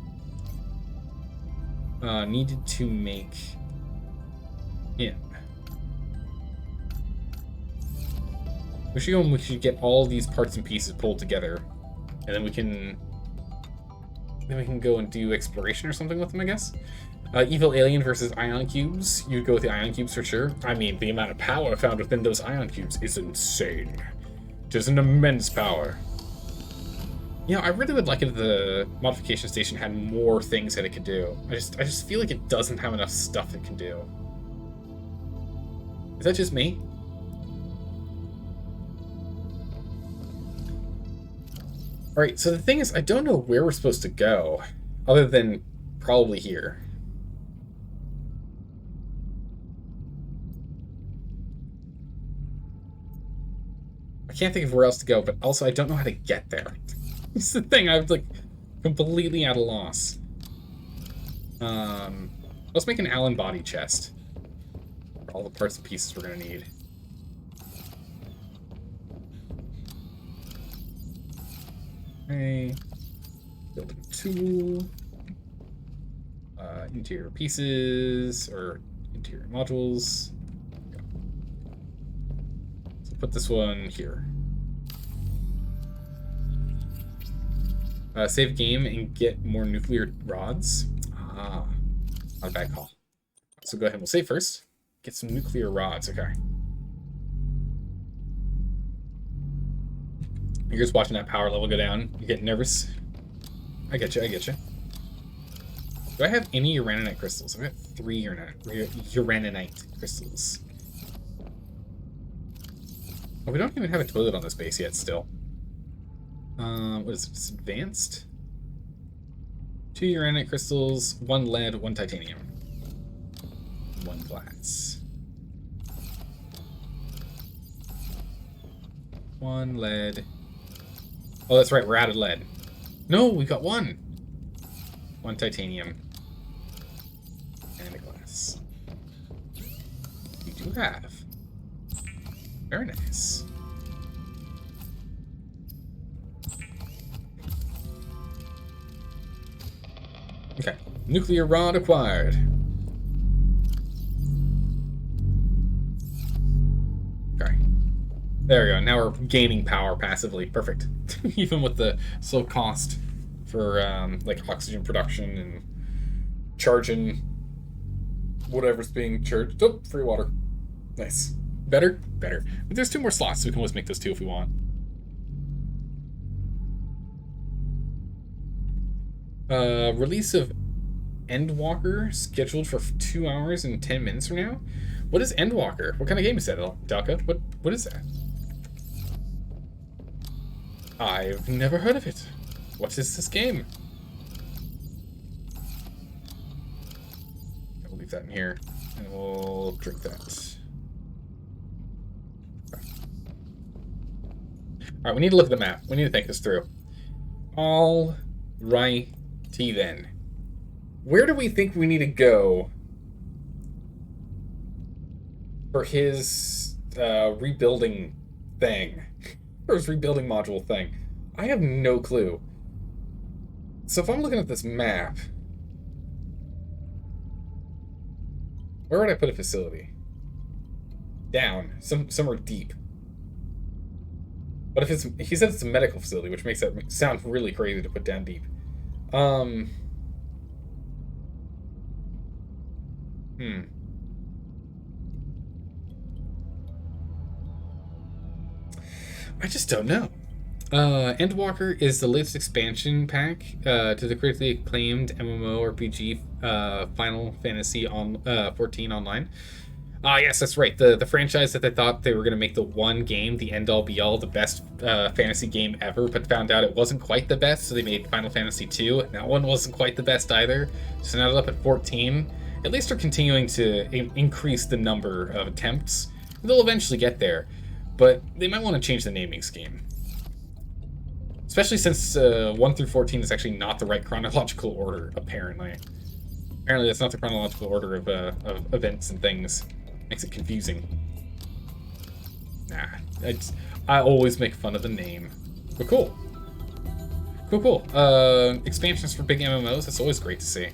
needed to make him. We should go and we should get all these parts and pieces pulled together, and then we can go and do exploration or something with them, I guess. Evil alien versus ion cubes. You'd go with the ion cubes for sure. I mean, the amount of power found within those ion cubes is insane. It is an immense power. You know, I really would like it if the modification station had more things that it could do. I just feel like it doesn't have enough stuff it can do. Is that just me? Alright, so the thing is, I don't know where we're supposed to go, other than probably here. I can't think of where else to go, but also I don't know how to get there. It's the thing, I'm like completely at a loss. Let's make an Allen body chest. For all the parts and pieces we're gonna need. Okay. Building tool. Interior pieces or interior modules. So put this one here. Save game and get more nuclear rods. Ah, not a bad call. So go ahead and we'll save first. Get some nuclear rods. Okay. You're just watching that power level go down. You're getting nervous. I get you. I get you. Do I have any uraninite crystals? I've got 3 uraninite crystals. Oh, we don't even have a toilet on this base yet still. What is it? It's advanced? 2 uraninite crystals, 1 lead, 1 titanium. 1 glass. 1 lead. Oh, that's right, we're out of lead. No, we got 1. 1 titanium. And a glass. We do have. Very nice. Okay. Nuclear rod acquired. Okay. There we go. Now we're gaining power passively. Perfect. Even with the slow cost for like oxygen production and charging whatever's being charged. Oh, free water. Nice. Better? Better. But there's 2 more slots, so we can always make those 2 if we want. Release of Endwalker scheduled for 2 hours and 10 minutes from now? What is Endwalker? What kind of game is that, Dalka? What is that? I've never heard of it. What is this game? We'll leave that in here, and we'll drink that. Alright, we need to look at the map. We need to think this through. All righty then. Where do we think we need to go for his rebuilding thing? For his rebuilding module thing? I have no clue. So if I'm looking at this map, where would I put a facility? Down. Somewhere deep. But if it's, he said it's a medical facility, which makes that sound really crazy to put down deep. I just don't know. Endwalker is the latest expansion pack to the critically acclaimed MMORPG Final Fantasy 14 Online. Yes, that's right. The franchise that they thought they were going to make the one game, the end-all be-all, the best fantasy game ever, but found out it wasn't quite the best, so they made Final Fantasy 2. That one wasn't quite the best either, so now they're up at 14. At least they're continuing to increase the number of attempts. They'll eventually get there, but they might want to change the naming scheme. Especially since 1 through 14 is actually not the right chronological order, apparently. Apparently that's not the chronological order of events and things. Makes it confusing. Nah, I always make fun of the name. But cool. Cool. Expansions for big MMOs, that's always great to see.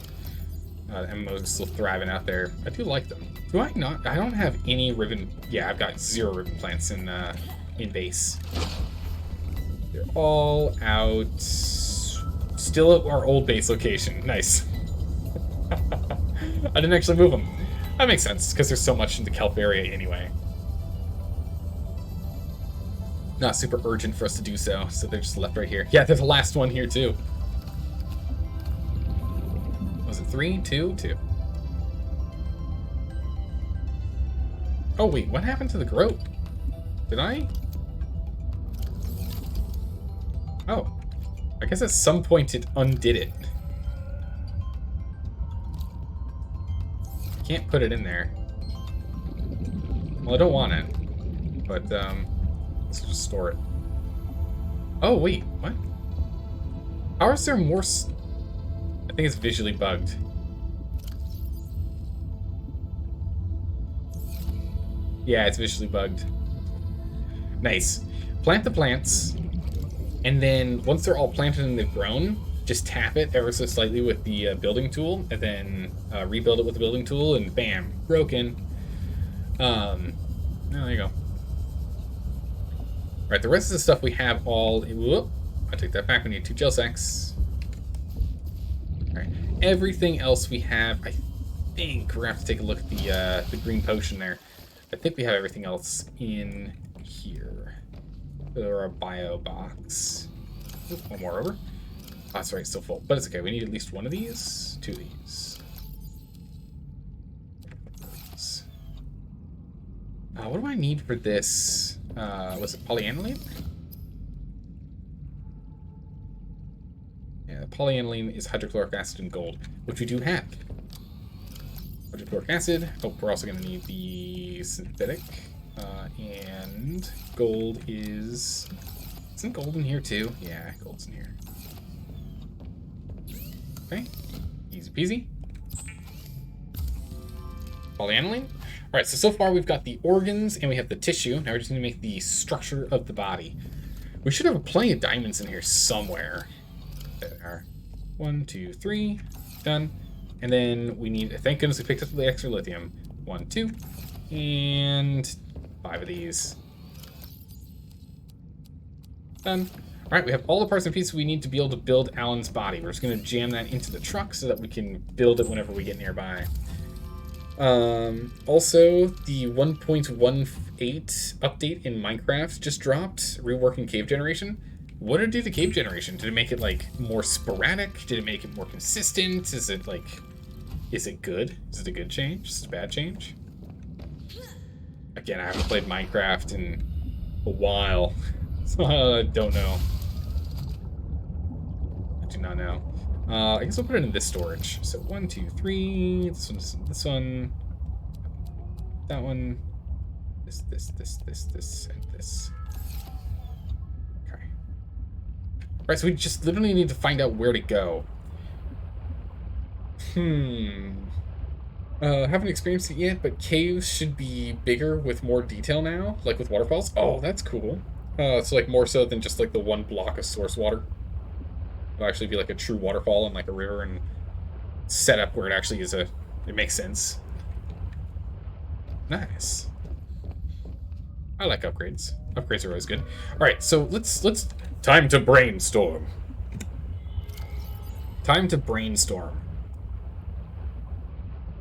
MMOs are still thriving out there. I do like them. Do I not? I don't have any ribbon. Yeah, I've got 0 ribbon plants in base. They're all out. Still at our old base location. Nice. I didn't actually move them. That makes sense, because there's so much in the Kelp area anyway. Not super urgent for us to do so they're just left right here. Yeah, there's the last one here, too. Was it 3, 2, 2? Oh, wait, what happened to the grove? Did I? Oh. I guess at some point it undid it. Can't put it in there. Well, I don't want it, but let's just store it. Oh wait, what? How is there more? I think it's visually bugged. Yeah, it's visually bugged. Nice. Plant the plants, And then once they're all planted and they've grown, just tap it ever so slightly with the building tool, and then rebuild it with the building tool, and bam, broken. Oh, there you go. All right, the rest of the stuff we have all. Whoop, I take that back. We need 2 gel sacks. All right, everything else we have. I think we're gonna have to take a look at the green potion there. I think we have everything else in here. Or a bio box. Oop, one more over. Oh, that's right, still full. But it's okay. We need at least one of these. 2 of these. What do I need for this? Was it polyaniline? Yeah, polyaniline is hydrochloric acid and gold, which we do have. Hydrochloric acid. Oh, we're also going to need the synthetic. And gold is... Isn't gold in here too? Yeah, gold's in here. Okay, easy peasy. Polyaniline. All right, so far we've got the organs and we have the tissue. Now we're just gonna make the structure of the body. We should have plenty of diamonds in here somewhere. There they are. 1, 2, 3, done. And then we need, thank goodness we picked up the extra lithium. 1, 2, and 5 of these. Done. All right, we have all the parts and pieces we need to be able to build Alan's body. We're just going to jam that into the truck so that we can build it whenever we get nearby. Also, the 1.18 update in Minecraft just dropped, reworking cave generation. What did it do to cave generation? Did it make it, like, more sporadic? Did it make it more consistent? Is it, like, is it good? Is it a good change? Is it a bad change? Again, I haven't played Minecraft in a while. So I don't know. I do not know. I guess I'll put it in this storage. So 1, 2, 3. This one. That one. This, and this. Okay. Alright, so we just literally need to find out where to go. Haven't experienced it yet, but caves should be bigger with more detail now, like with waterfalls. Oh, that's cool. So like more so than just like the one block of source water. It'll actually be like a true waterfall and like a river and set up where it actually is it makes sense. Nice. I like upgrades. Upgrades are always good. Alright, so let's time to brainstorm. Time to brainstorm.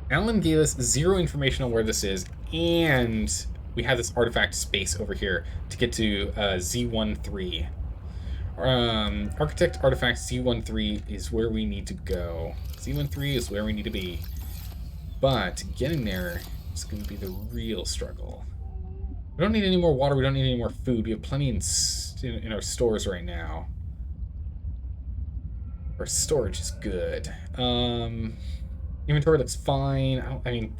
Alan gave us 0 information on where this is, and we have this artifact space over here to get to Z13. Architect artifact Z13 is where we need to go. Z13 is where we need to be. But getting there is going to be the real struggle. We don't need any more water. We don't need any more food. We have plenty in our stores right now. Our storage is good. Inventory looks fine. I mean,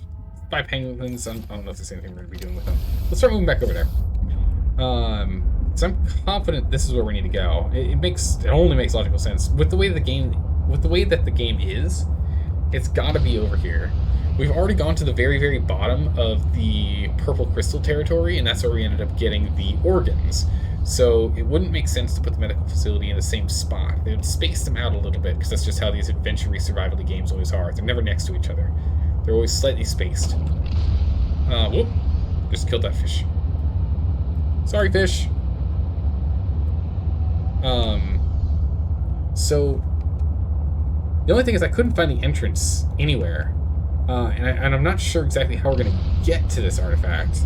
5 penguins. I don't know if there's anything we're going to be doing with them. Let's start moving back over there. So I'm confident this is where we need to go. It only makes logical sense with the way that the game is. It's got to be over here. We've already gone to the very, very bottom of the purple crystal territory, and that's where we ended up getting the organs. So it wouldn't make sense to put the medical facility in the same spot. They would space them out a little bit, because that's just how these adventure-y survival games always are. They're never next to each other. They're always slightly spaced. Whoop. Just killed that fish. Sorry, fish. So the only thing is I couldn't find the entrance anywhere. And I'm not sure exactly how we're going to get to this artifact.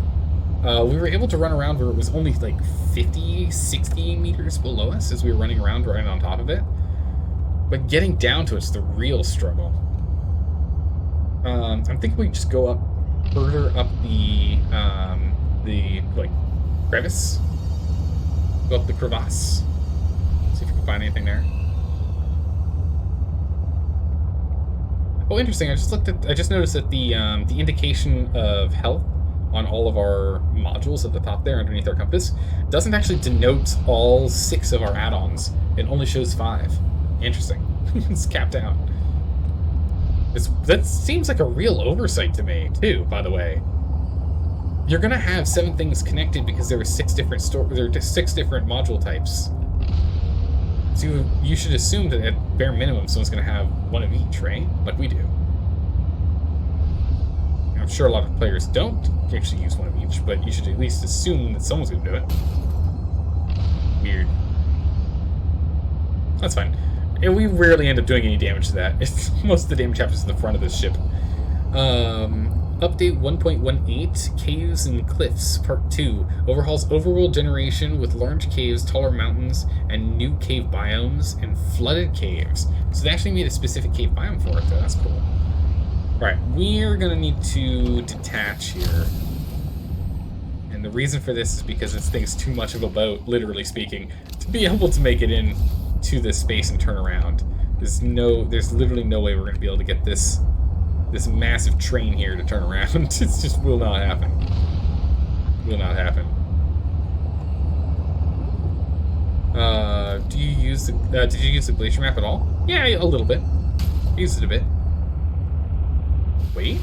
We were able to run around where it was only like 50, 60 meters below us as we were running around right on top of it. But getting down to it's the real struggle. I'm thinking we just go up further up the like crevice. Go up the crevasse. See if we can find anything there. Oh, interesting. I just noticed that the indication of health on all of our modules at the top there underneath our compass doesn't actually denote all 6 of our add-ons. It only shows 5. Interesting. It's capped out. That seems like a real oversight to me, too, by the way. You're gonna have 7 things connected because there are 6 different module types. So you should assume that at bare minimum someone's going to have one of each, right? Like we do. I'm sure a lot of players don't actually use one of each, but you should at least assume that someone's going to do it. Weird. That's fine. And we rarely end up doing any damage to that. Most of the damage happens to the front of this ship. Update 1.18, Caves and Cliffs, Part 2. Overhauls overworld generation with large caves, taller mountains, and new cave biomes, and flooded caves. So they actually made a specific cave biome for it, though. That's cool. Alright, we're going to need to detach here. And the reason for this is because this thing's too much of a boat, literally speaking, to be able to make it in to this space and turn around. There's literally no way we're going to be able to get this massive train here to turn around. It just will not happen. Will not happen. Did you use the glacier map at all? Yeah, a little bit. Used it a bit. Wait.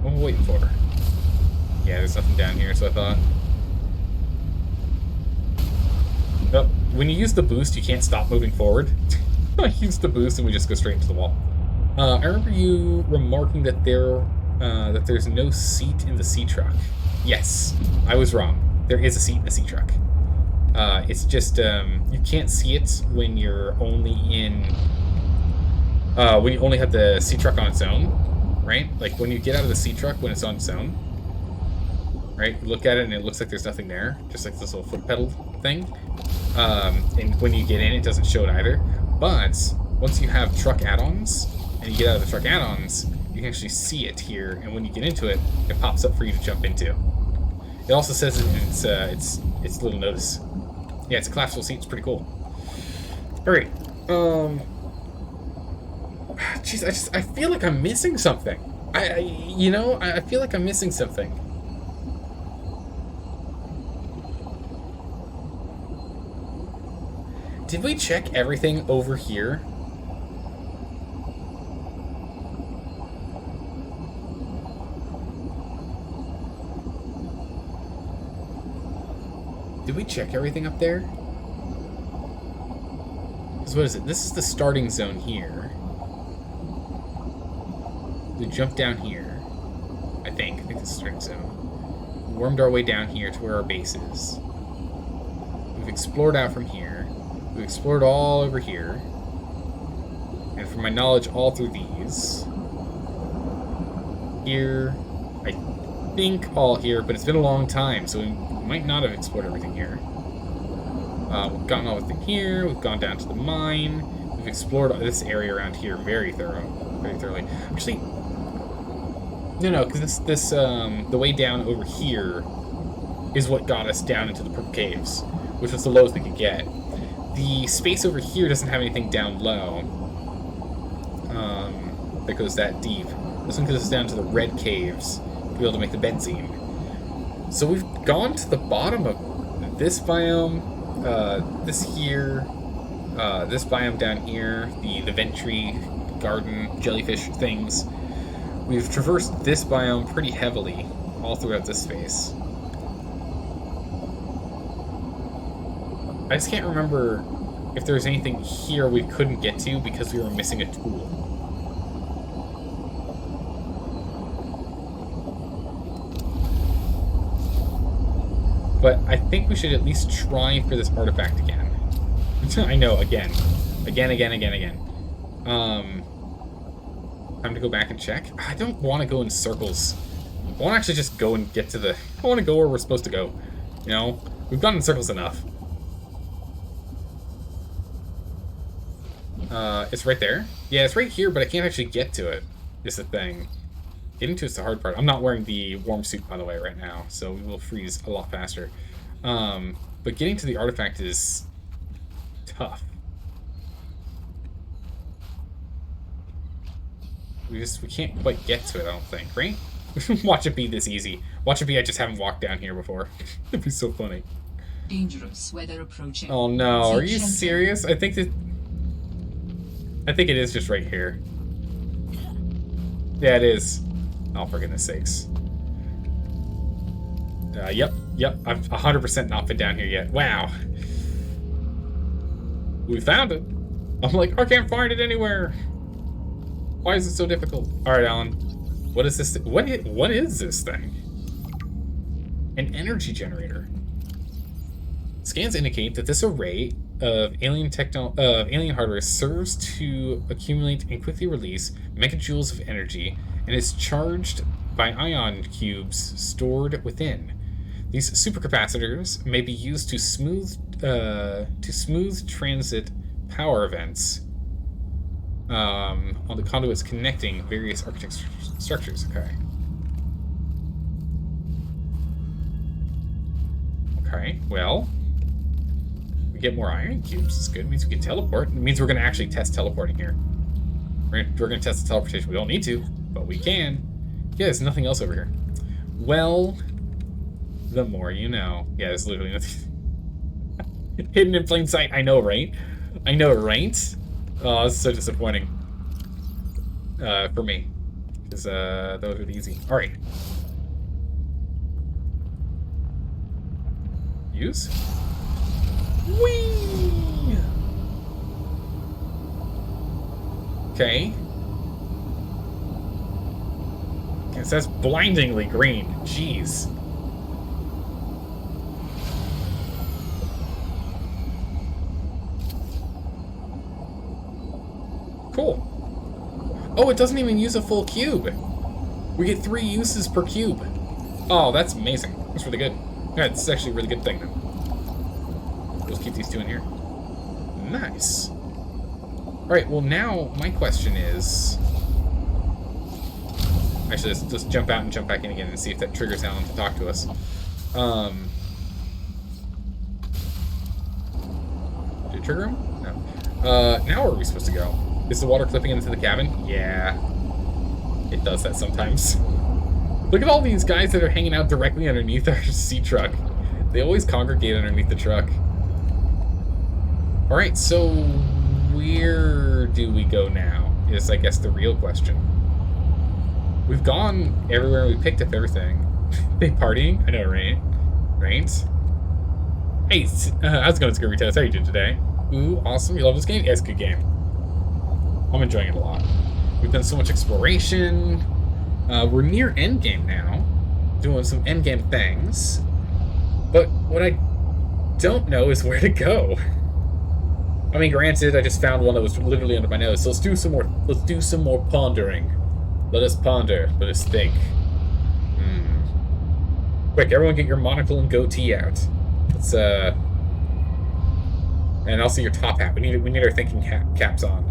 What am I waiting for? Yeah, there's nothing down here, so I thought. Oh, when you use the boost, you can't stop moving forward. I use the boost and we just go straight into the wall. I remember you remarking that there's no seat in the sea truck. Yes, I was wrong. There is a seat in the sea truck. It's just you can't see it when you're only in when you only have the sea truck on its own, right? Like when you get out of the sea truck when it's on its own, right? You look at it and it looks like there's nothing there, just like this little foot pedal thing. And when you get in, it doesn't show it either. But once you have truck add-ons and you get out of the truck add-ons, you can actually see it here. And when you get into it, it pops up for you to jump into. It also says it's little notice. Yeah, it's a collapsible seat. It's pretty cool. All right. Jeez, I feel like I'm missing something. I feel like I'm missing something. Did we check everything over here? Did we check everything up there? Because what is it? This is the starting zone here. We jumped down here. I think this is the starting zone. We wormed our way down here to where our base is. We've explored out from here. We've explored all over here. And from my knowledge, all through these. Here. I think all here, but it's been a long time, so we might not have explored everything here. We've gotten all everything here. We've gone down to the mine. We've explored this area around here very thoroughly. Actually, no, because the way down over here is what got us down into the purple caves, which was the lowest we could get. The space over here doesn't have anything down low that goes that deep. This one goes down to the red caves to be able to make the benzene. So we've gone to the bottom of this biome, this here, this biome down here, the vent tree, garden, jellyfish things. We've traversed this biome pretty heavily all throughout this space. I just can't remember if there was anything here we couldn't get to because we were missing a tool. But I think we should at least try for this artifact again. I know, again. Time to go back and check. I don't want to go in circles. I want to actually just go and get to the... I want to go where we're supposed to go. You know? We've gone in circles enough. It's right there? Yeah, it's right here, but I can't actually get to it. Is the thing. Getting to it's the hard part. I'm not wearing the warm suit, by the way, right now, so we will freeze a lot faster. But getting to the artifact is tough. We can't quite get to it, I don't think, right? Watch it be this easy. Watch it be I just haven't walked down here before. It'd be so funny. Dangerous weather approaching. Oh no, are you serious? I think it is just right here. Yeah, it is. Oh, for goodness sakes. Yep. I've 100% not been down here yet. Wow. We found it. I'm like, I can't find it anywhere. Why is it so difficult? All right, Alan. What is this? What is this thing? An energy generator. Scans indicate that this array of alien hardware serves to accumulate and quickly release megajoules of energy and is charged by ion cubes stored within. These supercapacitors may be used to smooth transit power events on the conduits connecting various architecture structures. Okay. Okay, well, we get more iron cubes. It's good. It means we can teleport. It means we're going to actually test teleporting here. We're going to test the teleportation. We don't need to, but we can. Yeah, there's nothing else over here. Well, the more you know. Yeah, there's literally nothing. Hidden in plain sight. I know, right? I know, right? Oh, it's so disappointing. For me. Because that was really easy. Alright. Use? Whee! Okay. It says blindingly green. Jeez. Cool. Oh, it doesn't even use a full cube. We get 3 uses per cube. Oh, that's amazing. That's really good. Yeah, it's actually a really good thing, then. Let's keep these 2 in here. Nice. Alright, well now, my question is... Actually, let's jump out and jump back in again and see if that triggers Alan to talk to us. Did it trigger him? No. Now where are we supposed to go? Is the water clipping into the cabin? Yeah. It does that sometimes. Look at all these guys that are hanging out directly underneath our sea truck. They always congregate underneath the truck. Alright, so where do we go now? Is, I guess, the real question. We've gone everywhere, we picked up everything. They partying? I know, right? Right? Hey, how's it going, Scurvy Toast? How are you doing today? Ooh, awesome. You love this game? Yeah, it's a good game. I'm enjoying it a lot. We've done so much exploration. We're near endgame now. Doing some endgame things. But what I don't know is where to go. I mean, granted, I just found one that was literally under my nose. So let's do some more pondering. Let us ponder. Let us think. Quick, everyone get your monocle and goatee out. Let's, and also your top hat. We need our thinking caps on.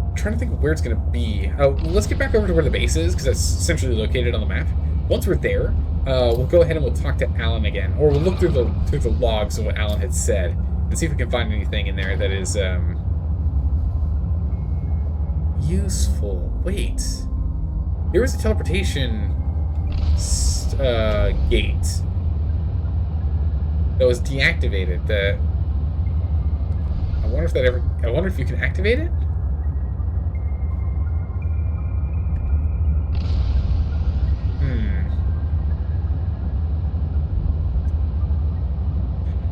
I'm trying to think of where it's going to be. Oh, let's get back over to where the base is, because that's centrally located on the map. Once we're there, we'll go ahead and we'll talk to Alan again. Or we'll look through the logs of what Alan had said, and see if we can find anything in there that is, useful. Wait. There was a teleportation gate that was deactivated. That I wonder if you can activate it.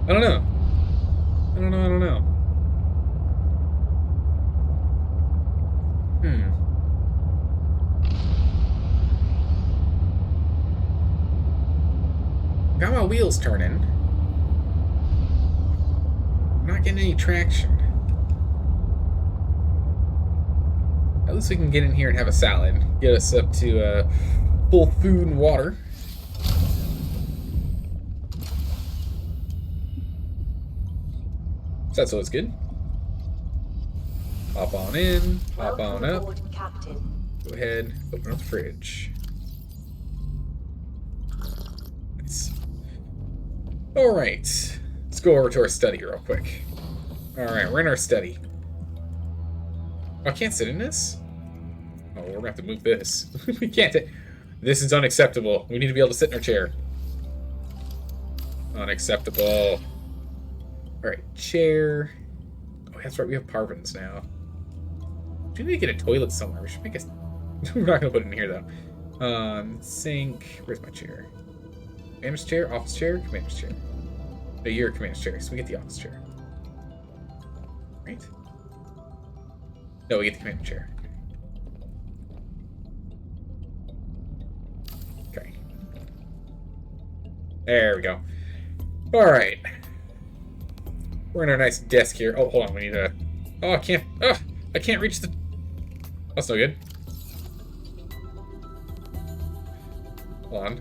I don't know. Got my wheels turning. I'm not getting any traction. At least we can get in here and have a salad. Get us up to full food and water. So that's always good. Hop on in, hop on up. Go ahead, open up the fridge. Nice. Alright, let's go over to our study real quick. Alright, we're in our study. Oh, I can't sit in this? Oh, we're gonna have to move this. We can't. This is unacceptable. We need to be able to sit in our chair. Unacceptable. Alright, chair. Oh, that's right, we have Parvins now. We need to get a toilet somewhere. We should make a... We're not going to put it in here, though. Sink. Where's my chair? Commander's chair? Office chair? Commander's chair. No, you're a commander's chair, so we get the office chair. Right? No, we get the commander chair. Okay. There we go. Alright. We're in our nice desk here. Oh, hold on, we need to... Oh, I can't... Oh, I can't reach the... That's no good. Hold on.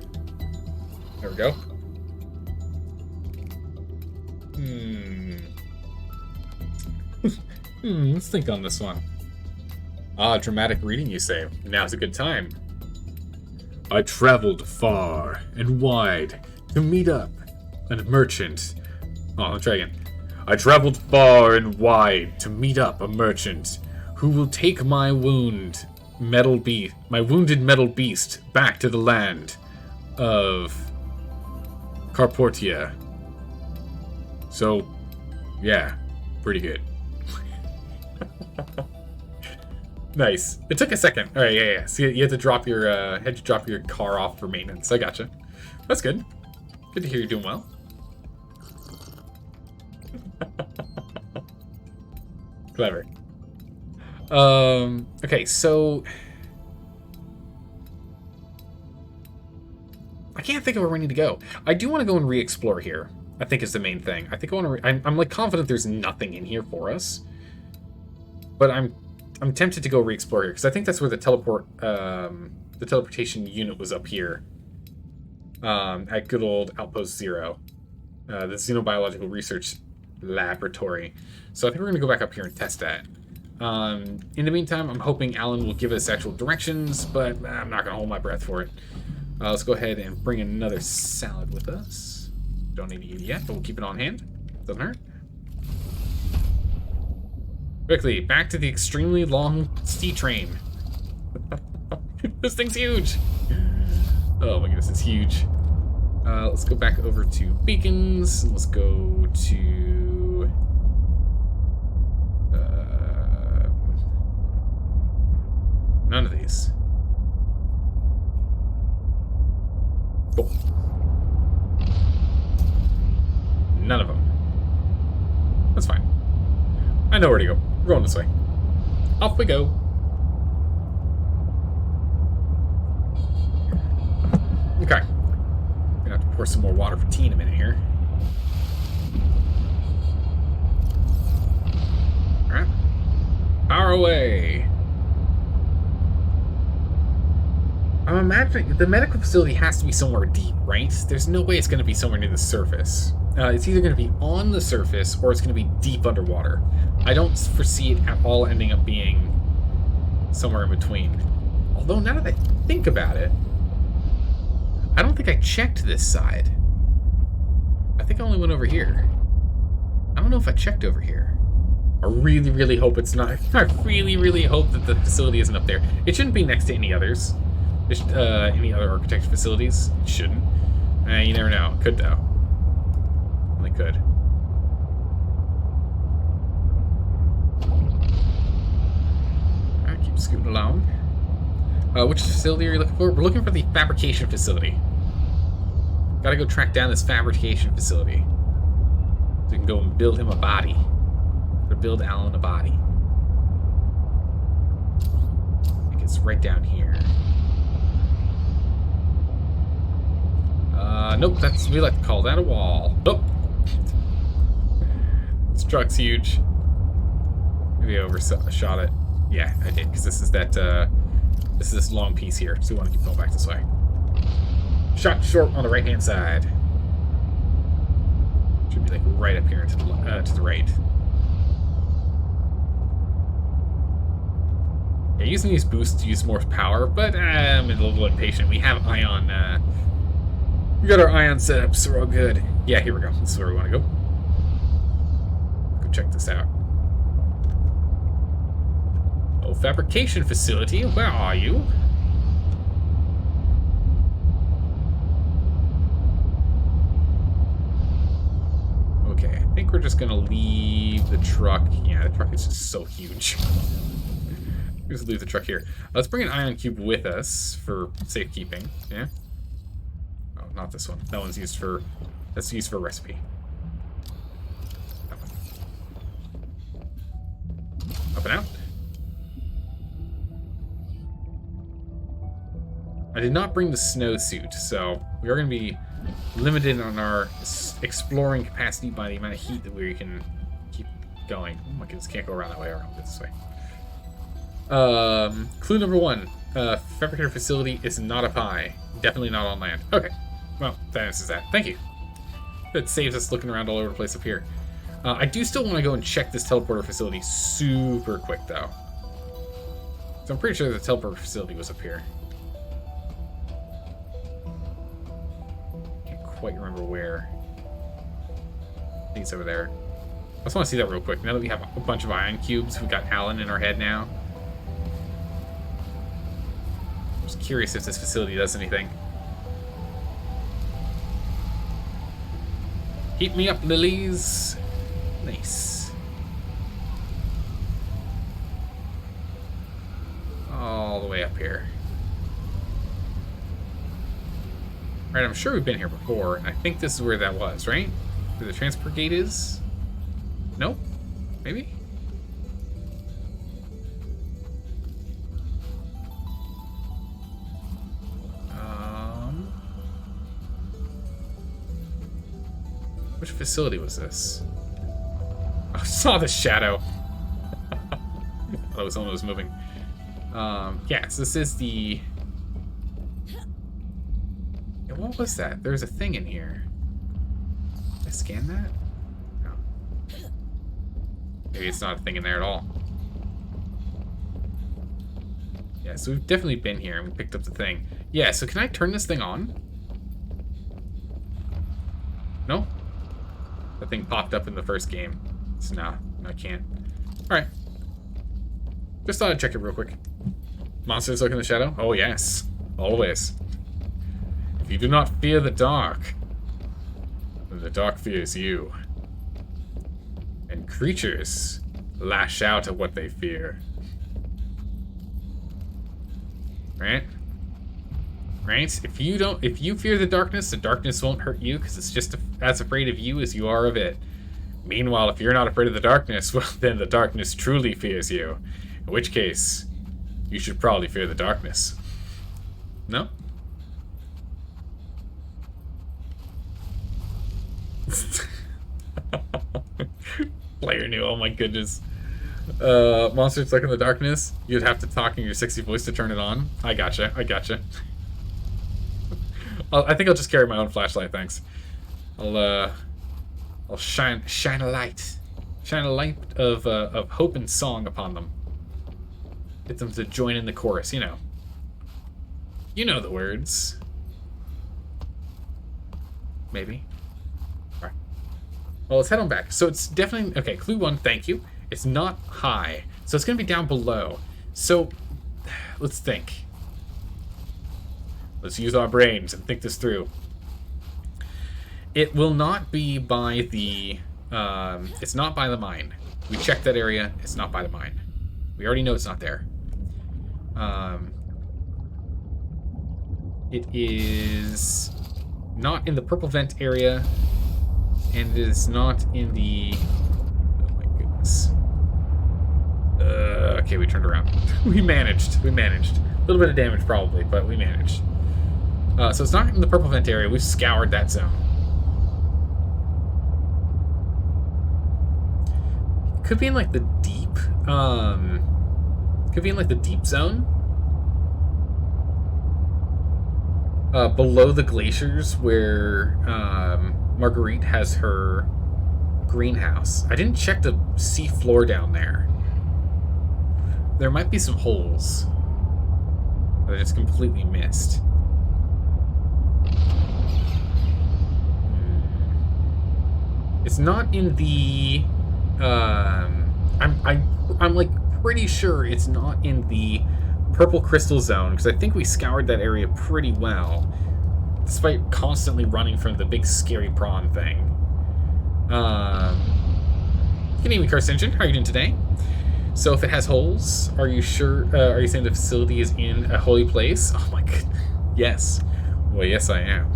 There we go. Let's think on this one. Ah, dramatic reading, you say. Now's a good time. I traveled far and wide to meet up a merchant. Oh, I'll try again. I traveled far and wide to meet up a merchant who will take my wounded metal beast back to the land of Carportia. So, yeah, pretty good. Nice. It took a second. All right, yeah. So you had to drop your car off for maintenance. I gotcha. That's good. Good to hear you're doing well. Clever. Okay, so I can't think of where we need to go. I do want to go and re-explore here. I think is the main thing. I think I want to. I'm like confident there's nothing in here for us, but I'm tempted to go re-explore here because I think that's where the teleportation unit was up here, at good old Outpost 0, the Xenobiological Research Laboratory. So I think we're gonna go back up here and test that. In the meantime, I'm hoping Alan will give us actual directions, but I'm not gonna hold my breath for it. Let's go ahead and bring another salad with us. Don't need to eat it yet, but we'll keep it on hand. Doesn't hurt. Quickly, back to the extremely long sea train. This thing's huge. Oh my goodness, it's huge. Let's go back over to beacons. Let's go to... none of these. Cool. None of them. That's fine. I know where to go. We're going this way. Off we go. Okay. Gonna have to pour some more water for tea in a minute here. Alright. Power away. I'm imagining the medical facility has to be somewhere deep, right? There's no way it's going to be somewhere near the surface. It's either going to be on the surface or it's going to be deep underwater. I don't foresee it at all ending up being somewhere in between. Although, now that I think about it, I don't think I checked this side. I think I only went over here. I don't know if I checked over here. I really, really hope it's not. I really, really hope that the facility isn't up there. It shouldn't be next to any others. Any other architecture facilities. It shouldn't. You never know. Could, though. Only could. Alright, keep scooting along. Which facility are you looking for? We're looking for the fabrication facility. Gotta go track down this fabrication facility. So we can go and build him a body. Or build Alan a body. I think it's right down here. Nope, we like to call that a wall. Nope. This truck's huge. Maybe I overshot it. Yeah, I did, because this is this long piece here, so we want to keep going back this way. Shot short on the right-hand side. Should be like right up here to the right. Yeah, using these boosts to use more power, but I'm a little impatient. We have ion. We got our ion set up, so we're all good. Yeah, here we go. This is where we want to go. Go check this out. Oh, fabrication facility. Where are you? Okay, I think we're just gonna leave the truck. Yeah, the truck is just so huge. Just leave the truck here. Let's bring an ion cube with us for safekeeping. Yeah. Oh, not this one. That one's used for. That's used for recipe. Up and out. I did not bring the snowsuit, so we are going to be limited on our exploring capacity by the amount of heat that we can keep going. Oh my goodness, can't go around that way, around this way. Clue number 1. Fabricator facility is not up high. Definitely not on land. Okay. Well, that answers that. Thank you. That saves us looking around all over the place up here. I do still want to go and check this teleporter facility super quick, though. So I'm pretty sure the teleporter facility was up here. Can't quite remember where. I think it's over there. I just want to see that real quick. Now that we have a bunch of ion cubes, we've got Alan in our head now. I'm just curious if this facility does anything. Heat me up, lilies. Nice. All the way up here. Right, I'm sure we've been here before, and I think this is where that was, right? Where the transport gate is? Nope? Maybe? Which facility was this? I saw the shadow. I thought it was someone who was moving. Yeah, so this is the... Yeah, what was that? There's a thing in here. Did I scan that? No. Maybe it's not a thing in there at all. Yeah, so we've definitely been here and we picked up the thing. Yeah, so can I turn this thing on? No? That thing popped up in the first game. So no, I can't. Alright. Just thought I'd check it real quick. Monsters lurk in the shadow? Oh yes. Always. If you do not fear the dark, then the dark fears you. And creatures lash out at what they fear. Right? Right? If you fear the darkness won't hurt you because it's just as afraid of you as you are of it. Meanwhile, if you're not afraid of the darkness, well, then the darkness truly fears you. In which case, you should probably fear the darkness. No? Player new, oh my goodness. Monsters stuck in the darkness? You'd have to talk in your sexy voice to turn it on? I gotcha. I think I'll just carry my own flashlight, thanks. I'll shine a light of hope and song upon them. Get them to join in the chorus, you know. You know the words. Maybe. All right. Well, let's head on back. So it's definitely okay. Clue 1, thank you. It's not high, so it's gonna be down below. So let's think. Let's use our brains and think this through. It will not be by the, it's not by the mine. We checked that area, it's not by the mine. We already know it's not there. It is not in the purple vent area, and it is not in the, oh my goodness. Okay, we turned around. We managed. A little bit of damage probably, but we managed. So it's not in the purple vent area. We've scoured that zone. Could be in like the deep, zone. Below the glaciers where Marguerite has her greenhouse. I didn't check the sea floor down there. There might be some holes that I just completely missed. It's not in the. I'm like pretty sure it's not in the purple crystal zone because I think we scoured that area pretty well, despite constantly running from the big scary prawn thing. Good evening, Carcinogen. How are you doing today? So if it has holes, are you sure? Are you saying the facility is in a holy place? Oh my god, yes. Well, yes, I am.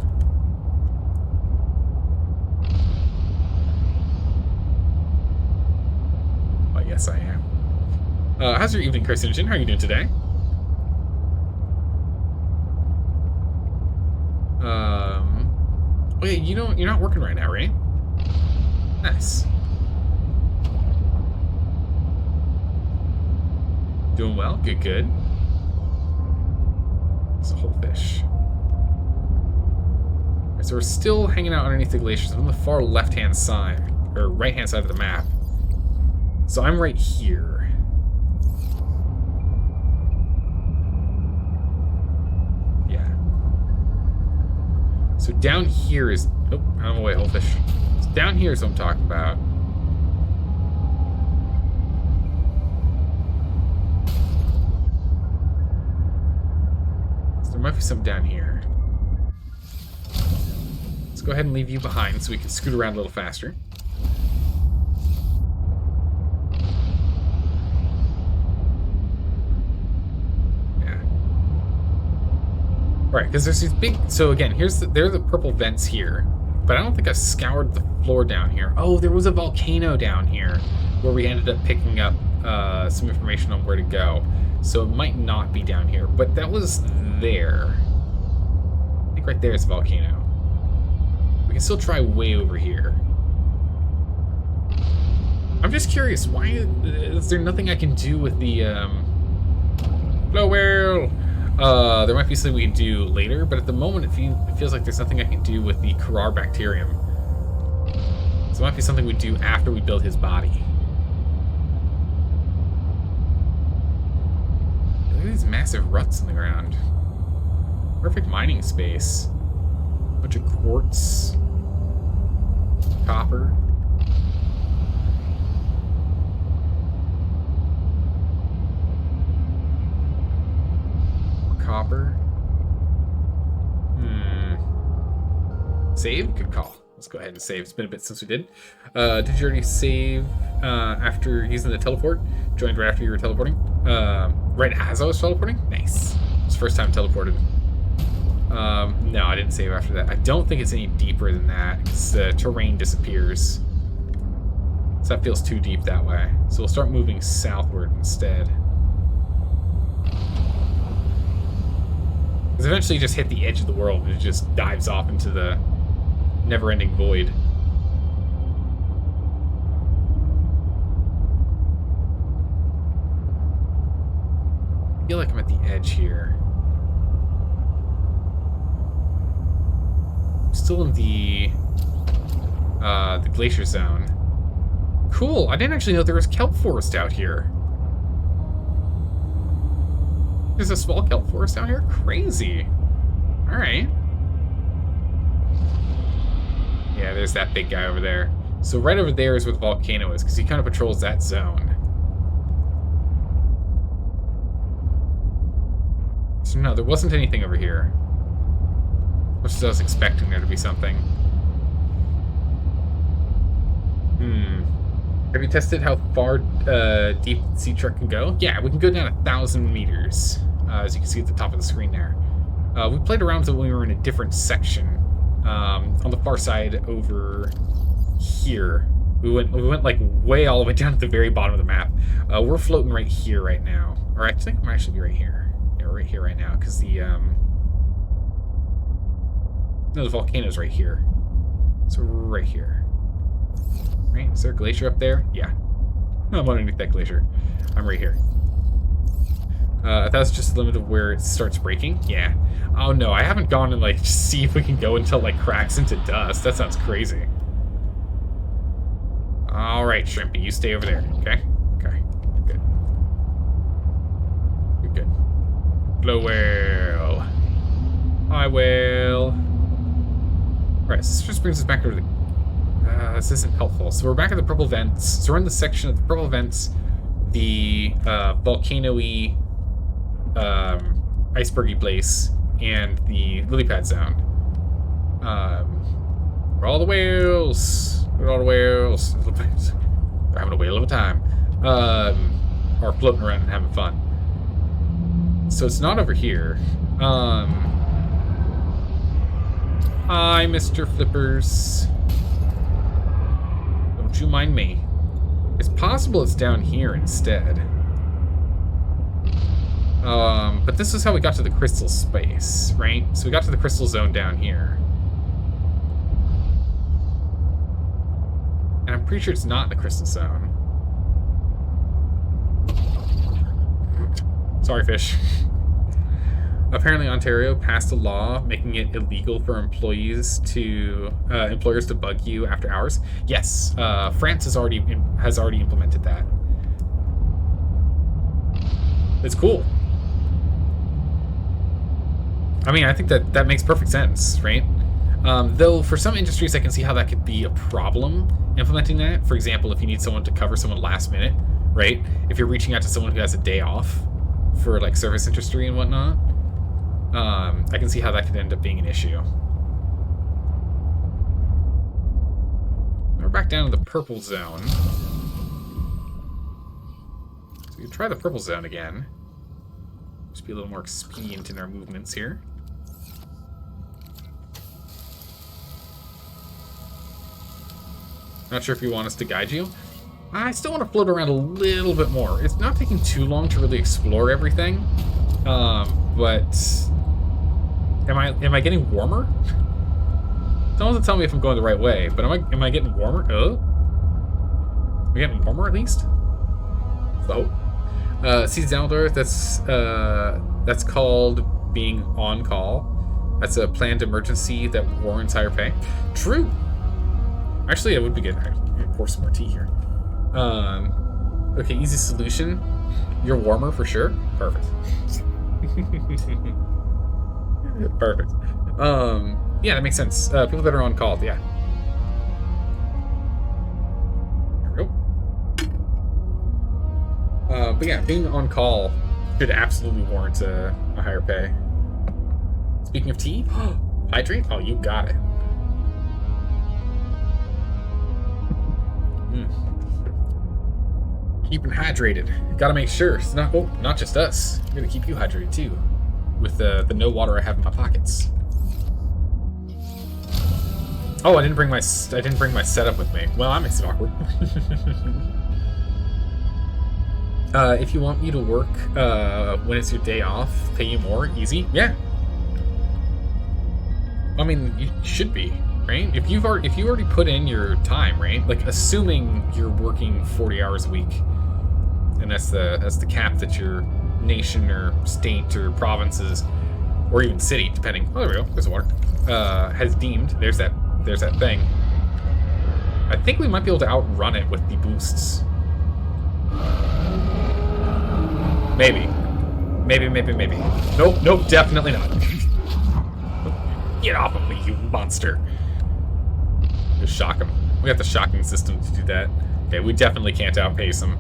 Well, yes, I am. How's your evening, Carcinogen? How are you doing today? Oh yeah, you're not working right now, right? Nice. Doing well? Good, good. It's a whole fish. Right, so we're still hanging out underneath the glaciers on the far left-hand side, or right-hand side of the map. So I'm right here. Yeah. So down here is... Oh, I'm away, whole fish. So down here is what I'm talking about. There might be some down here. Let's go ahead and leave you behind so we can scoot around a little faster. Yeah. Alright, because there's these big... So again, there are the purple vents here. But I don't think I've scoured the floor down here. Oh, there was a volcano down here where we ended up picking up some information on where to go. So it might not be down here, but that was there. I think right there is a volcano. We can still try way over here. I'm just curious, why is there nothing I can do with the blow whale? There might be something we can do later, but at the moment it feels like there's nothing I can do with the Karar bacterium. So it might be something we do after we build his body. Look at these massive ruts in the ground. Perfect mining space. Bunch of quartz. Copper. More copper. Save? Good call. Let's go ahead and save. It's been a bit since we did. Did you already save after using the teleport? Joined right after you were teleporting? Right as I was teleporting? Nice. It's the first time teleported. No, I didn't save after that. I don't think it's any deeper than that, because the terrain disappears. So that feels too deep that way. So we'll start moving southward instead. Because eventually you just hit the edge of the world and it just dives off into the never-ending void. I feel like I'm at the edge here. I'm still in the glacier zone. Cool, I didn't actually know there was Kelp Forest out here. There's a small Kelp Forest out here? Crazy. Alright. Yeah, there's that big guy over there. So right over there is where the volcano is, because he kind of patrols that zone. So no, there wasn't anything over here. Much as I was expecting there to be something. Have you tested how far deep the sea truck can go? Yeah, we can go down 1,000 meters, as you can see at the top of the screen there. We played around with it when we were in a different section, on the far side over here. We went like way all the way down at the very bottom of the map. We're floating right here right now. Or I think we might actually be right here. Yeah, we're right here right now, because the no, the volcano's right here. So we're right here. Right? Is there a glacier up there? Yeah. I'm underneath that glacier. I'm right here. That's just the limit of where it starts breaking? Yeah. Oh no, I haven't gone and like see if we can go until like cracks into dust. That sounds crazy. Alright, Shrimpy, you stay over there, okay? Okay. Good. You're good. Blow whale. Hi, whale. Alright, so this just brings us back over to the... this isn't helpful. So we're back at the purple vents. So we're in the section of the purple vents, the volcano-y, icebergy place, and the lily pad zone. Where all the whales? Where all the whales? We're having a whale of a time. Or floating around and having fun. So it's not over here. Hi, Mr. Flippers. Don't you mind me. It's possible it's down here instead. But this is how we got to the crystal space, right? So we got to the crystal zone down here. And I'm pretty sure it's not the crystal zone. Sorry, fish. Apparently, Ontario passed a law making it illegal for employers to bug you after hours. Yes, France has already implemented that. It's cool. I mean, I think that makes perfect sense, right? Though for some industries, I can see how that could be a problem implementing that. For example, if you need someone to cover someone last minute, right? If you're reaching out to someone who has a day off for like service industry and whatnot. I can see how that could end up being an issue. We're back down to the purple zone. So we can try the purple zone again. Just be a little more expedient in our movements here. Not sure if you want us to guide you. I still want to float around a little bit more. It's not taking too long to really explore everything. But am I getting warmer? Someone will tell me if I'm going the right way, but am I getting warmer? Oh, am I getting warmer at least? So, seasonal, that's called being on call. That's a planned emergency that warrants higher pay. True. Actually, it would be good. I'm gonna pour some more tea here. Okay, easy solution. You're warmer for sure. Perfect. Perfect. Yeah, that makes sense. People that are on call, yeah. There we go. But yeah, being on call should absolutely warrant a higher pay. Speaking of tea, hydrate? Oh, you got it. Keeping hydrated. Gotta make sure it's not just us. I'm gonna keep you hydrated too, with the no water I have in my pockets. Oh, I didn't bring my setup with me. Well, that makes it awkward. If you want me to work when it's your day off, pay you more, easy. Yeah. I mean, you should be, right? If you already put in your time, right? Like, assuming you're working 40 hours a week, and that's the cap that your nation or state or provinces or even city, depending. Oh, there we go. There's water. Has deemed. There's that thing. I think we might be able to outrun it with the boosts. Maybe. Maybe. Nope, definitely not. Get off of me, you monster. Just shock him. We got the shocking system to do that. Okay, we definitely can't outpace him.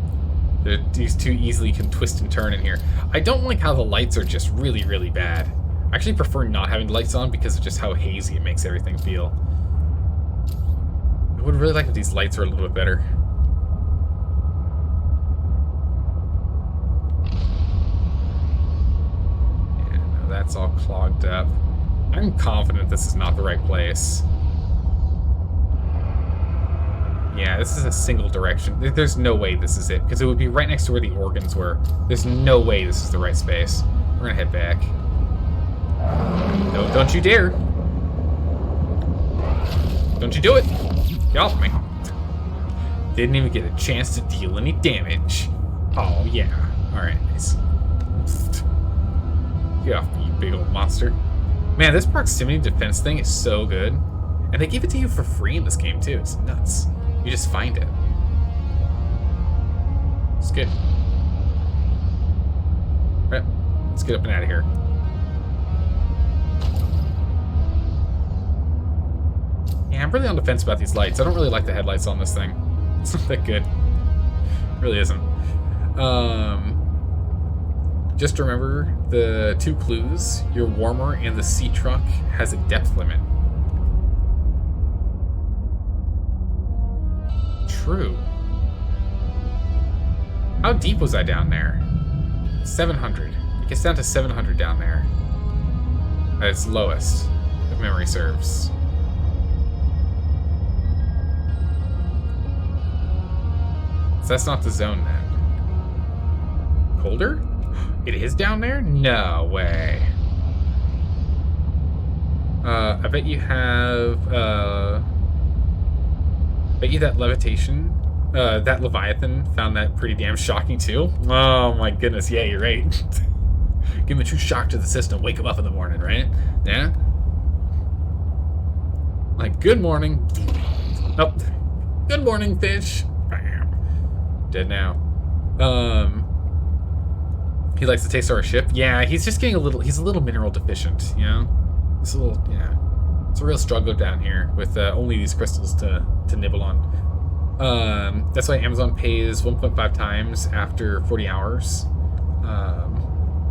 These two easily can twist and turn in here. I don't like how the lights are just really, really bad. I actually prefer not having the lights on because of just how hazy it makes everything feel. I would really like if these lights were a little bit better. Yeah, no, that's all clogged up. I'm confident this is not the right place. Yeah, this is a single direction. There's no way this is it, because it would be right next to where the organs were. There's no way this is the right space. We're gonna head back. No, don't you dare. Don't you do it. Get off me. Didn't even get a chance to deal any damage. Oh, yeah. Alright, nice. Get off me, you big old monster. Man, this proximity defense thing is so good. And they give it to you for free in this game, too. It's nuts. You just find it. It's good. Right, let's get up and out of here. Yeah, I'm really on the fence about these lights. I don't really like the headlights on this thing. It's not that good. It really isn't. Just remember the two clues. You're warmer and the sea truck has a depth limit. True. How deep was I down there? 700. It gets down to 700 down there. At its lowest, if memory serves. So that's not the zone then. Colder? It is down there? No way. I bet you have, bet you that levitation, that Leviathan found that pretty damn shocking too. Oh my goodness, yeah, you're right. Give him a true shock to the system, wake him up in the morning, right? Yeah? Like, good morning. Oh, good morning, fish. Bam. Dead now. He likes the taste of our ship. Yeah, he's just getting he's a little mineral deficient, you know? It's a little, yeah. It's a real struggle down here with only these crystals to nibble on. That's why Amazon pays 1.5 times after 40 hours.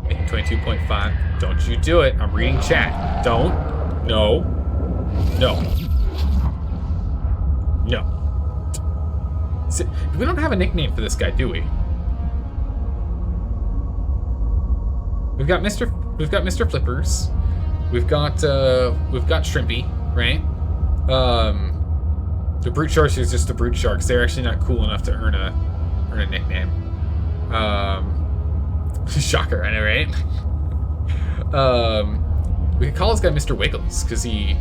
Making 22.5. Don't you do it. I'm reading chat. Don't. No. No. No. See, we don't have a nickname for this guy, do we? We've got Mr. Flippers. We've got Shrimpy, right? The Brute Sharks is just the Brute Sharks. They're actually not cool enough to earn a nickname. Shocker, I know, right? We could call this guy Mr. Wiggles because he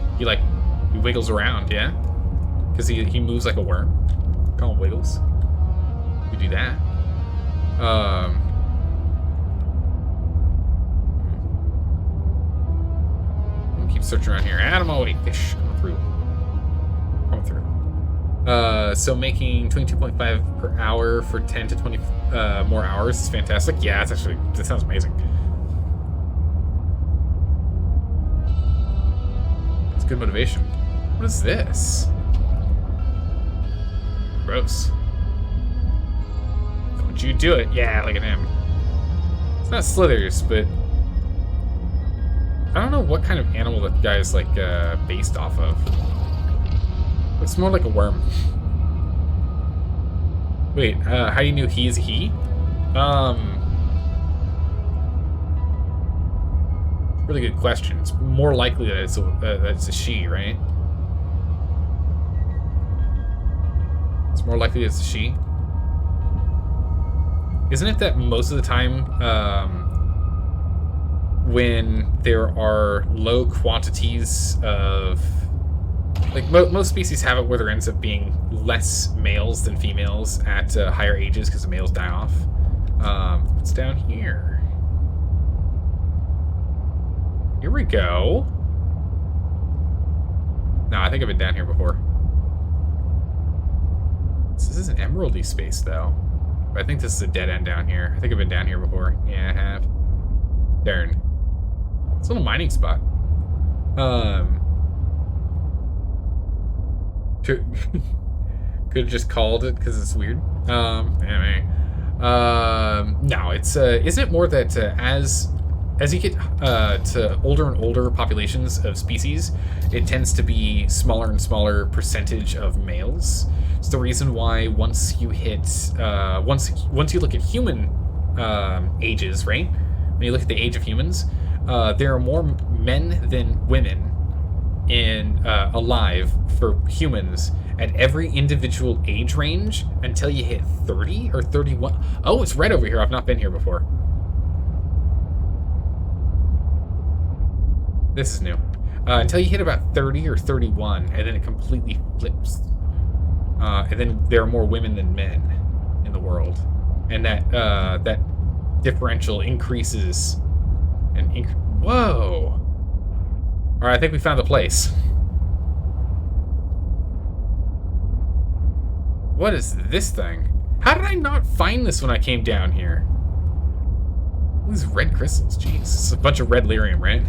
wiggles around, yeah. Because he moves like a worm. Call him Wiggles. We do that. Keep searching around here. Animal, wait, fish coming through. So making 22.5 per hour for 10 to 20 more hours is fantastic. Yeah, that sounds amazing. It's good motivation. What is this? Gross. Don't you do it. Yeah, look at him. It's not slithers, but I don't know what kind of animal that guy is like based off of. Looks more like a worm. Wait, how do you know he is a he? Really good question. It's more likely that it's a she, right? It's more likely it's a she. Isn't it that most of the time, when there are low quantities of, like most species have it where there ends up being less males than females at higher ages because the males die off. What's down here? Here we go. No, I think I've been down here before. This is an emeraldy space though. But I think this is a dead end down here. I think I've been down here before. Yeah, I have. Darn. It's a little mining spot. Could have just called it because it's weird. Anyway. No, it's isn't it more that as you get to older and older populations of species, it tends to be smaller and smaller percentage of males. It's the reason why once you hit once you look at human ages, right? When you look at the age of humans, there are more men than women alive for humans at every individual age range until you hit 30 or 31. Oh, it's red over here. I've not been here before. This is new. Until you hit about 30 or 31, and then it completely flips. And then there are more women than men in the world, and that differential increases. Whoa! All right, I think we found the place. What is this thing? How did I not find this when I came down here? These red crystals, jeez. It's a bunch of red lyrium, right?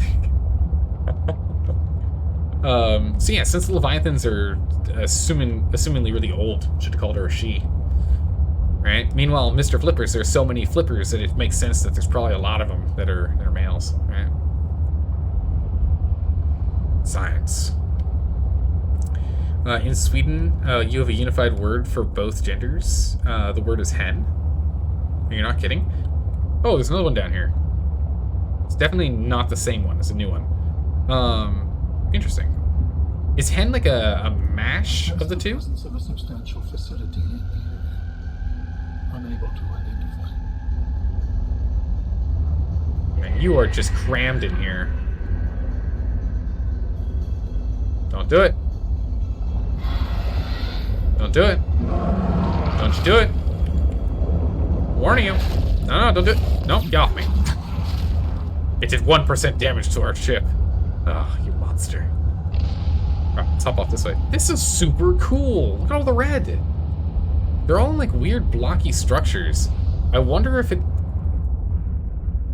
So yeah, since the Leviathans are assumingly really old, should have called her a she. Right? Meanwhile, Mr. Flippers, there's so many flippers that it makes sense that there's probably a lot of them that are males, right? Science. In Sweden, you have a unified word for both genders. The word is hen. You're not kidding? Oh, there's another one down here. It's definitely not the same one. It's a new one. Interesting. Is hen like a mash of the two? Presence of a substantial facility in the area. Unable to identify. And you are just crammed in here. Don't do it. Don't do it. Don't you do it. Warning you. No, don't do it. No, get off me. It did 1% damage to our ship. Oh, you monster. Alright, let's hop off this way. This is super cool. Look at all the red. They're all in like weird blocky structures. I wonder if it...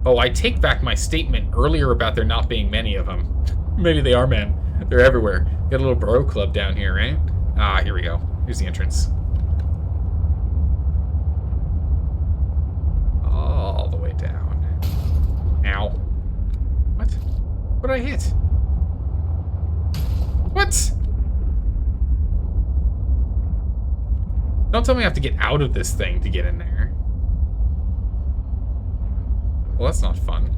Oh, I take back my statement earlier about there not being many of them. Maybe they are, man. They're everywhere. Got a little bro club down here, right? Ah, here we go. Here's the entrance. All the way down. Ow. What? What did I hit? What? Don't tell me I have to get out of this thing to get in there. Well, that's not fun.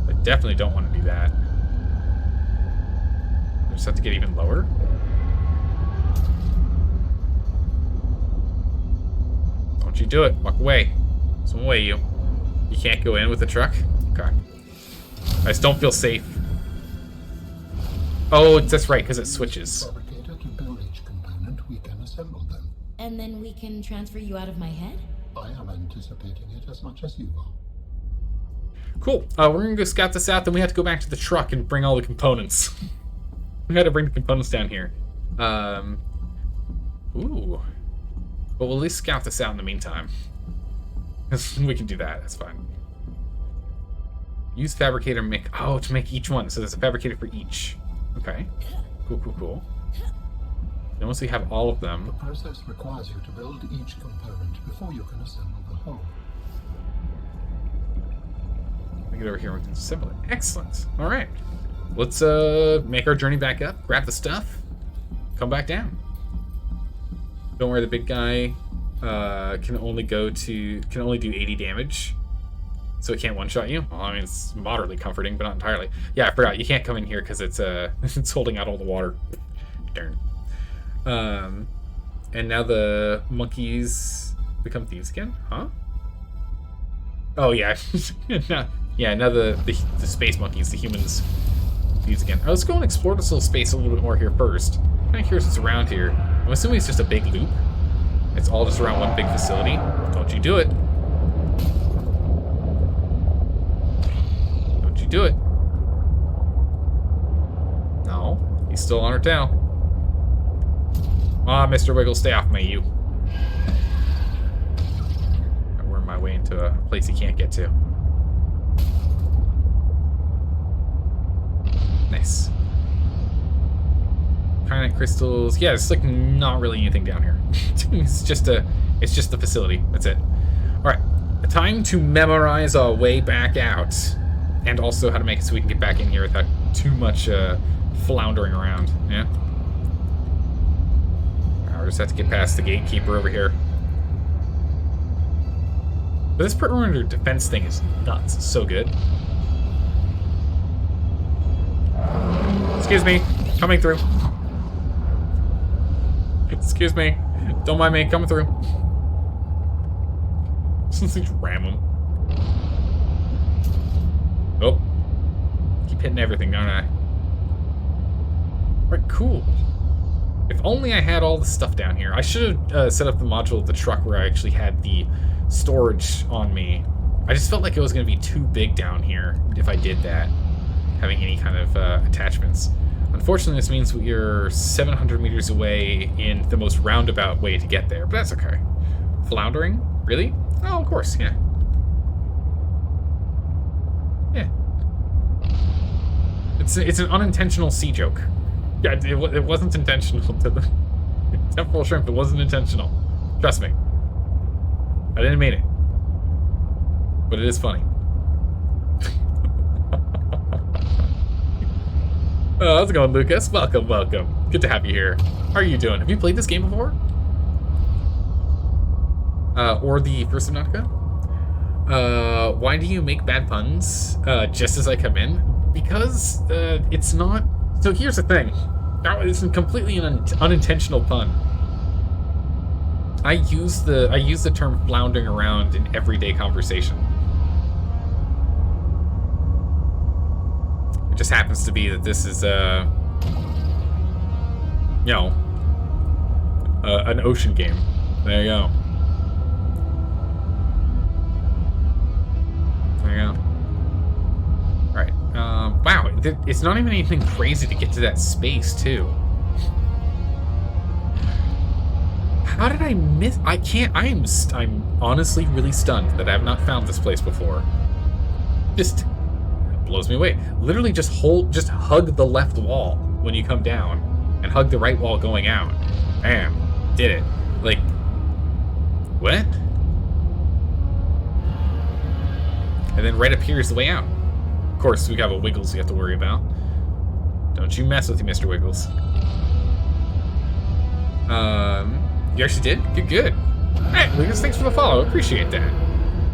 I definitely don't want to do that. I just have to get even lower. Don't you do it. Walk away. Some away, you. You can't go in with the truck? Okay. I just don't feel safe. Oh, that's right, because it switches. Fabricator to build each component, we can assemble them. And then we can transfer you out of my head? I am anticipating it as much as you are. Cool. We're going to go scout this out, then we have to go back to the truck and bring all the components. We got to bring the components down here. Ooh. But we'll at least scout this out in the meantime. We can do that. That's fine. Use fabricator make... Oh, to make each one. So there's a fabricator for each. Okay. Cool, cool, cool. Then once we have all of them... The process requires you to build each component before you can assemble the whole. We get over here and we can assemble it. Excellent. All right. Let's make our journey back up, grab the stuff, come back down. Don't worry, the big guy can only do 80 damage, so it can't one-shot you. Well, I mean, it's moderately comforting, but not entirely. Yeah, I forgot. You can't come in here because it's it's holding out all the water. Darn. And now the monkeys become thieves again, huh? Oh yeah, now the space monkeys, the humans, thieves again. Let's go and explore this little space a little bit more here first. I'm kind of curious what's around here. I'm assuming it's just a big loop. It's all just around one big facility. Don't you do it. Don't you do it. No, he's still on her tail. Ah, Mr. Wiggle, stay off me, you. I worm my way into a place he can't get to. Nice. Kyanite crystals. Yeah, it's like not really anything down here. it's just the facility. That's it. All right, time to memorize our way back out, and also how to make it so we can get back in here without too much floundering around. Yeah. I just have to get past the gatekeeper over here. But this perimeter defense thing is nuts. It's so good. Excuse me, coming through. Excuse me, don't mind me, coming through. Just ram them. Oh, keep hitting everything, don't I? Alright, cool. If only I had all the stuff down here. I should have set up the module of the truck where I actually had the storage on me. I just felt like it was going to be too big down here if I did that, having any kind of attachments. Unfortunately, this means we're 700 meters away in the most roundabout way to get there, but that's okay. Floundering? Really? Oh, of course, yeah. Yeah. It's an unintentional sea joke. Yeah, it wasn't intentional to the temporal shrimp. It wasn't intentional. Trust me. I didn't mean it. But it is funny. How's it going, Lucas? Welcome, welcome. Good to have you here. How are you doing? Have you played this game before? Or the first Subnautica? Why do you make bad puns just as I come in? Because it's not... So here's the thing. It's completely an unintentional pun. I use the term floundering around in everyday conversation. It just happens to be that this is you know, an ocean game. There you go. There you go. Alright. Wow, it's not even anything crazy to get to that space, too. How did I miss? I can't. I'm honestly really stunned that I have not found this place before. Just blows me away. Literally just hug the left wall when you come down, and hug the right wall going out. Bam, did it. Like, what? And then right up here is the way out. Of course, we got a Wiggles we have to worry about. Don't you mess with me, Mr. Wiggles. You actually did? Good. Hey, Lucas, thanks for the follow. Appreciate that.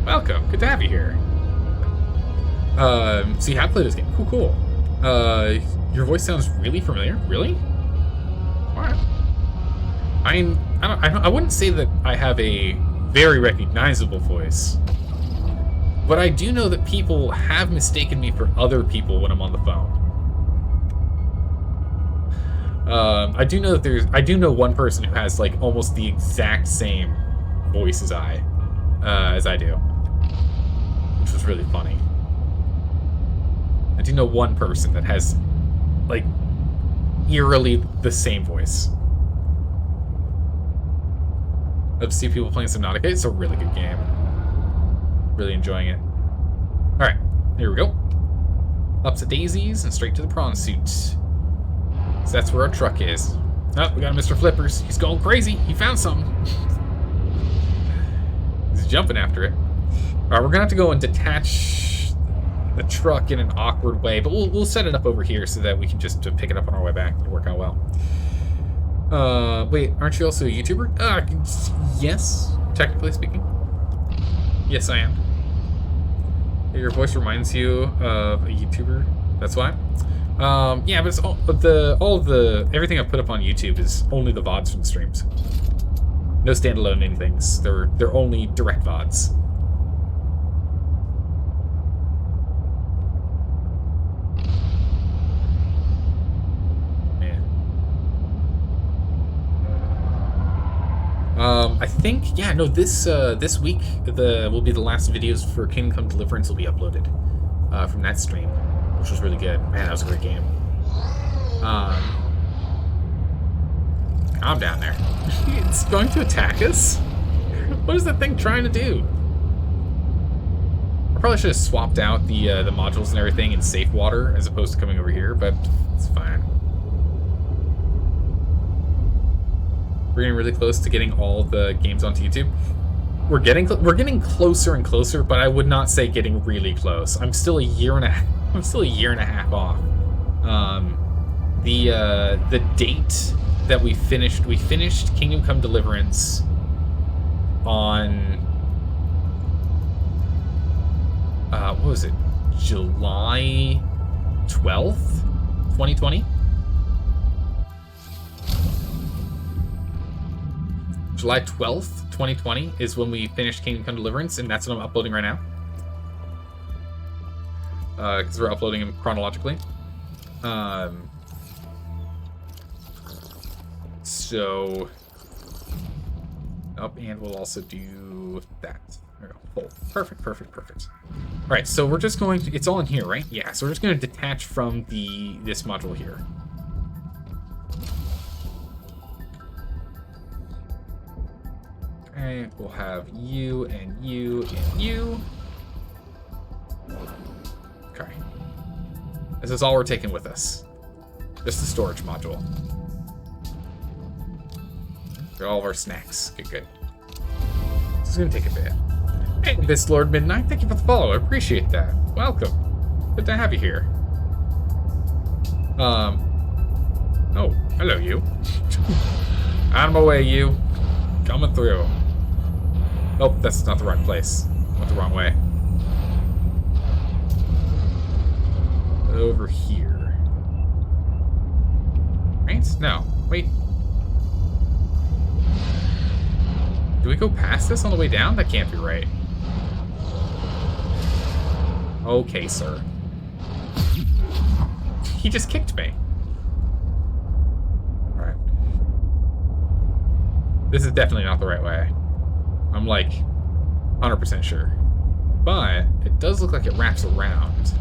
Welcome. Good to have you here. So you have played this game. Cool. Your voice sounds really familiar. Really? Alright. I wouldn't say that I have a very recognizable voice, but I do know that people have mistaken me for other people when I'm on the phone. I do know that I do know one person who has like almost the exact same voice as I do, which was really funny. I do know one person that has like eerily the same voice. I've seen people playing Subnautica. It's a really good game. Really enjoying it. All right, here we go. Up to daisies and straight to the prawn suit. So that's where our truck is. Oh, we got Mr. Flippers. He's going crazy. He found something. He's jumping after it. All right, we're gonna have to go and detach the truck in an awkward way, but we'll set it up over here so that we can just pick it up on our way back. It'll work out well. Wait, aren't you also a YouTuber? Yes, technically speaking. Yes, I am. Your voice reminds you of a YouTuber. That's why. Yeah, but it's all of the everything I've put up on YouTube is only the VODs from the streams. No standalone anythings. They're only direct VODs. I think, yeah, no, this week will be the last videos for Kingdom Come Deliverance will be uploaded from that stream, which was really good. Man, that was a great game. Calm down there. It's going to attack us? What is that thing trying to do? I probably should have swapped out the modules and everything in safe water as opposed to coming over here, but it's fine. We're getting really close to getting all the games onto YouTube. We're getting closer and closer, but I would not say getting really close. I'm still a year and a half off. The date that we finished Kingdom Come Deliverance on what was it? July 12th, 2020. July 12th, 2020 is when we finished Kingdom Come Deliverance, and that's what I'm uploading right now. Because we're uploading them chronologically. So... Up, and we'll also do that. There we go. Full. Perfect. Alright, so we're just going to... It's all in here, right? Yeah, so we're just going to detach from this module here. Okay, we'll have you and you and you. Okay. This is all we're taking with us. Just the storage module. Got all of our snacks. Good. This is gonna take a bit. Hey, Miss Lord Midnight, thank you for the follow. I appreciate that. Welcome. Good to have you here. Oh, hello, you. Out of my way, you. Coming through. Oh, that's not the right place. Went the wrong way. Over here. Right? No. Wait. Do we go past this on the way down? That can't be right. Okay, sir. He just kicked me. Alright. This is definitely not the right way. I'm like 100% sure. But it does look like it wraps around.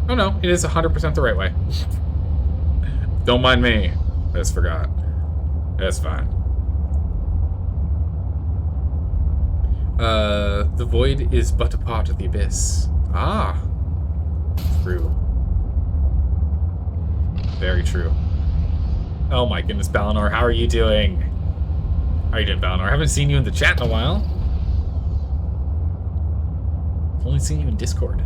Oh no, it is 100% the right way. Don't mind me. I just forgot. That's fine. The void is but a part of the abyss. Ah. True. Very true. Oh my goodness, Balinor, how are you doing? How are you doing, Balinor? I haven't seen you in the chat in a while. I've only seen you in Discord.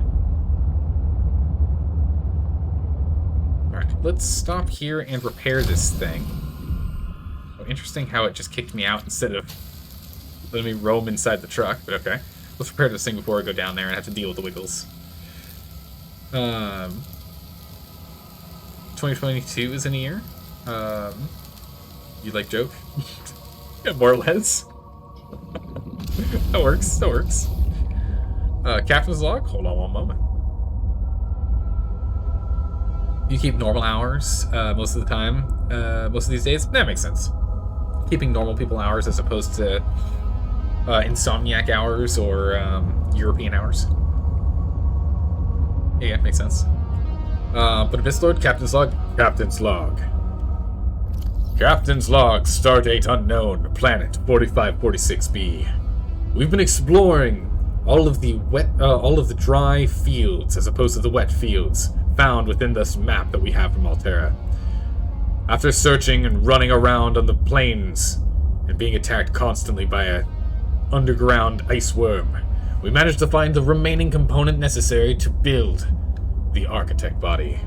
Alright, let's stop here and repair this thing. Oh, interesting how it just kicked me out instead of letting me roam inside the truck, but okay. Let's repair this thing before I go down there and have to deal with the wiggles. 2022 is in a year. You like joke? Yeah, more or less. That works, that works. Captain's log? Hold on one moment. You keep normal hours most of the time, most of these days? That makes sense. Keeping normal people hours as opposed to insomniac hours or European hours. Yeah, makes sense. But Abyss Lord, Captain's log. Captain's log. Captain's log, stardate unknown, planet 4546b. We've been exploring all of the dry fields as opposed to the wet fields found within this map that we have from Altera. After searching and running around on the plains and being attacked constantly by a underground ice worm, we managed to find the remaining component necessary to build the architect body,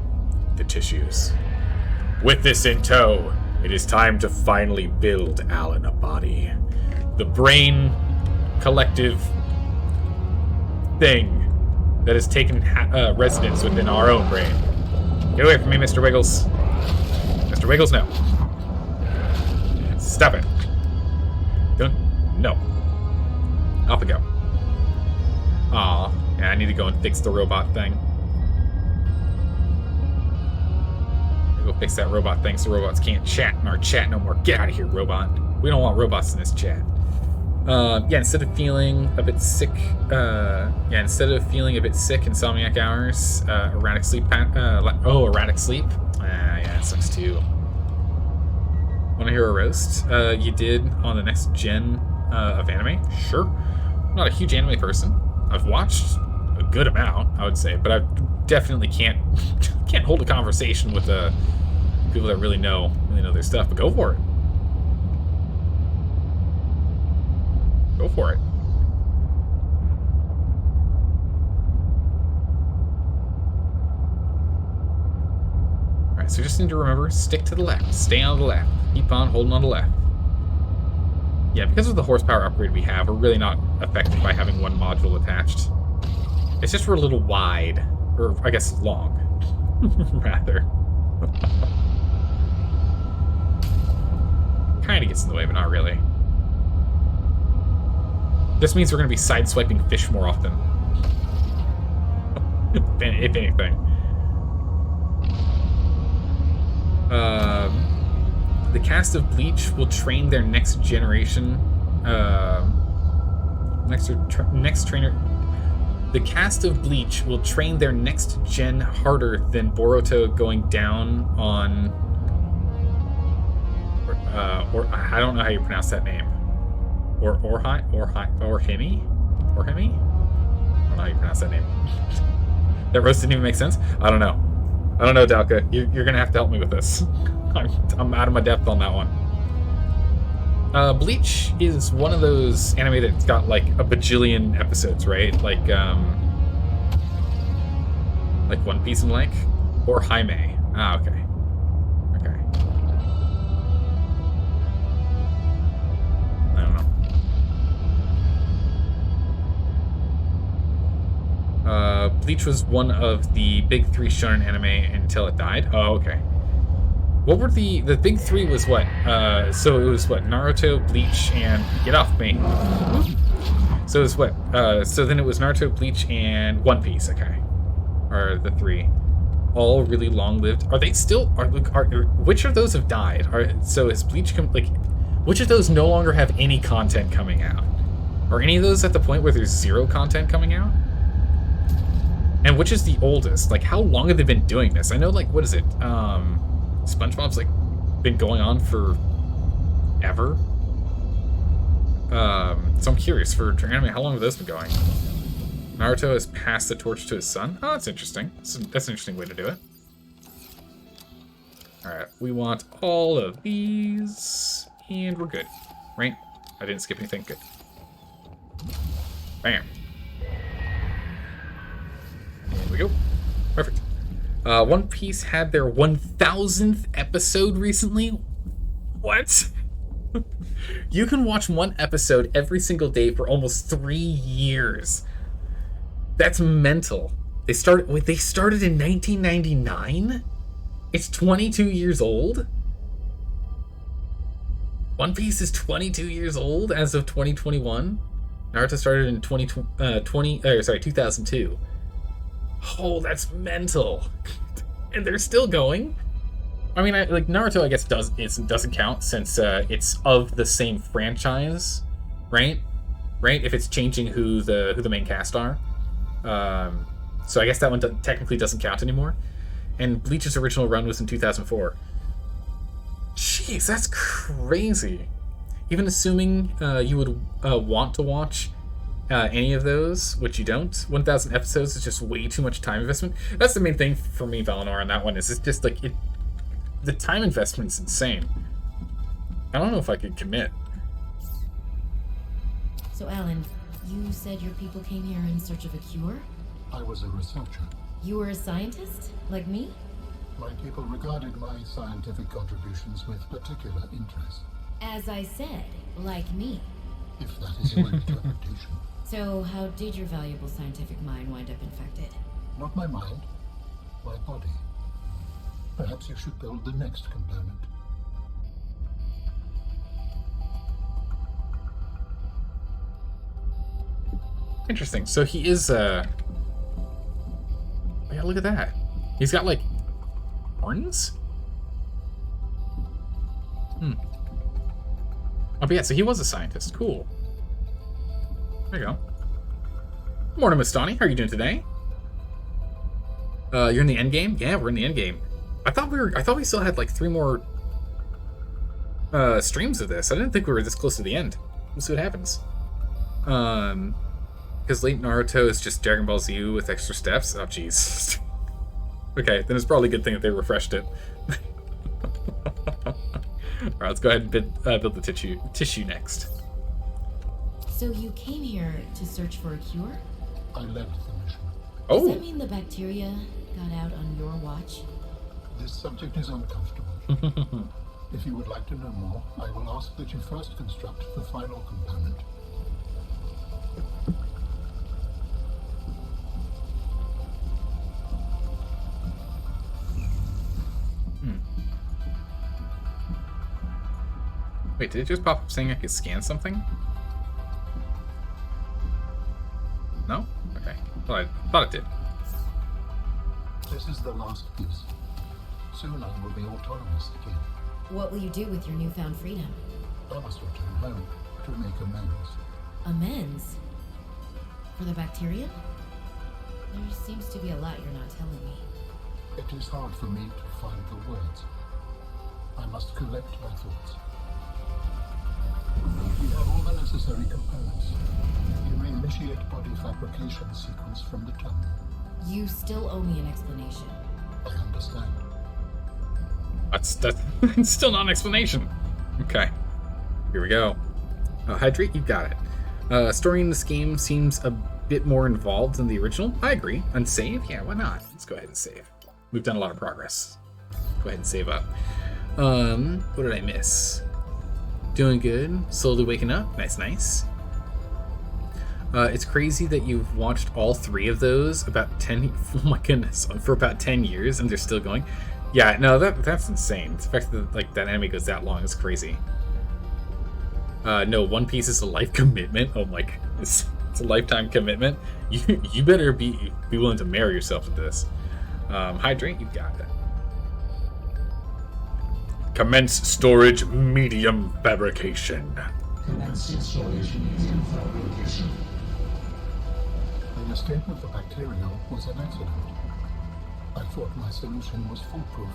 the tissues. With this in tow, it is time to finally build Alan a body. The brain collective thing that has taken residence within our own brain. Get away from me, Mr. Wiggles. Mr. Wiggles, no. Stop it. Don't. No. Off we go. Aw. Yeah, I need to go and fix the robot thing. Go fix that robot thing so robots can't chat in our chat no more. Get out of here, robot. We don't want robots in this chat. Yeah, instead of feeling a bit sick, insomniac hours, erratic sleep, erratic sleep. Yeah, it sucks too. Want to hear a roast? You did on the next gen of anime? Sure. I'm not a huge anime person. I've watched a good amount, I would say, but I definitely can't hold a conversation with people that really know their stuff. But go for it. Go for it. Alright, so you just need to remember, stick to the left. Stay on the left. Keep on holding on the left. Yeah, because of the horsepower upgrade we have, we're really not affected by having one module attached. It's just we're a little wide. Or, I guess, long. Rather. Kinda gets in the way, but not really. This means we're going to be sideswiping fish more often. If anything. The cast of Bleach will train their next generation... next trainer... The cast of Bleach will train their next gen harder than Boruto going down on... or I don't know how you pronounce that name. Orhimi? Orhimi? I don't know how you pronounce that name. That roast didn't even make sense? I don't know. I don't know, Dalka. You're gonna have to help me with this. I'm out of my depth on that one. Bleach is one of those anime that's got like a bajillion episodes, right? Like One Piece and like? Or Jaime. Ah, okay. Okay. I don't know. Bleach was one of the big three shonen anime until it died. Oh, okay. What were the big three was what? So it was what? Naruto, Bleach, and get off me. So it was what? So then it was Naruto, Bleach, and One Piece. Okay, are the three all really long-lived? Are they still? Which of those have died? So is Bleach which of those no longer have any content coming out? Are any of those at the point where there's zero content coming out? And which is the oldest? Like, how long have they been doing this? I know, like, what is it? SpongeBob's, like, been going on for ever. So I'm curious, for anime, how long have those been going? Naruto has passed the torch to his son? Oh, that's interesting. That's an interesting way to do it. Alright, we want all of these, and we're good. Right? I didn't skip anything. Good. Bam. There we go. Perfect. One Piece had their 1000th episode recently. What? You can watch one episode every single day for almost 3 years. That's mental. They started in 1999? It's 22 years old? One Piece is 22 years old as of 2021? Naruto started in 2002. Oh, that's mental. And they're still going? I mean, like, Naruto, I guess, doesn't count since it's of the same franchise, right? Right? If it's changing who the main cast are. So I guess that one technically doesn't count anymore. And Bleach's original run was in 2004. Jeez, that's crazy. Even assuming you would want to watch any of those, which you don't, 1,000 episodes is just way too much time investment. That's the main thing for me, Valinor, on that one, is it's just like, the time investment's insane. I don't know if I could commit. So, Alan, you said your people came here in search of a cure? I was a researcher. You were a scientist? Like me? My people regarded my scientific contributions with particular interest. As I said, like me. If that is your interpretation. So, how did your valuable scientific mind wind up infected? Not my mind, my body. Perhaps you should build the next component. Interesting. So he is, yeah, look at that. He's got, like, horns? Oh, but yeah, so he was a scientist. Cool. There you go. Morning, Mastani. How are you doing today? You're in the end game? Yeah, we're in the end game. I thought we still had like 3 more streams of this. I didn't think we were this close to the end. We'll see what happens. Because late Naruto is just Dragon Ball Z with extra steps. Oh, jeez. Okay, then it's probably a good thing that they refreshed it. Alright, let's go ahead and build the tissue next. So you came here to search for a cure? I led the mission. Oh! Does that mean the bacteria got out on your watch? This subject is uncomfortable. If you would like to know more, I will ask that you first construct the final component. Wait, did it just pop up saying I could scan something? No? Okay. Thought it did. This is the last piece. Soon I will be autonomous again. What will you do with your newfound freedom? I must return home to make amends. Amends? For the bacteria? There seems to be a lot you're not telling me. It is hard for me to find the words. I must collect my thoughts. We have all the necessary components. You may initiate body fabrication sequence from the terminal. You still owe me an explanation. I understand. That's still not an explanation. Okay. Here we go. Hydrate, you got it. Story in this game seems a bit more involved than the original. I agree. Unsave? Yeah, why not? Let's go ahead and save. We've done a lot of progress. Go ahead and save up. What did I miss? Doing good. Slowly waking up. Nice. It's crazy that you've watched all 3 of those about 10... Oh my goodness. For about 10 years and they're still going. Yeah, no, that's insane. The fact that like that anime goes that long is crazy. No, One Piece is a life commitment. Oh my goodness. It's a lifetime commitment. You better be willing to marry yourself to this. Hydrate, you got it. Commence storage medium fabrication. Commencing storage medium fabrication. The escape of the bacterial was an accident. I thought my solution was foolproof.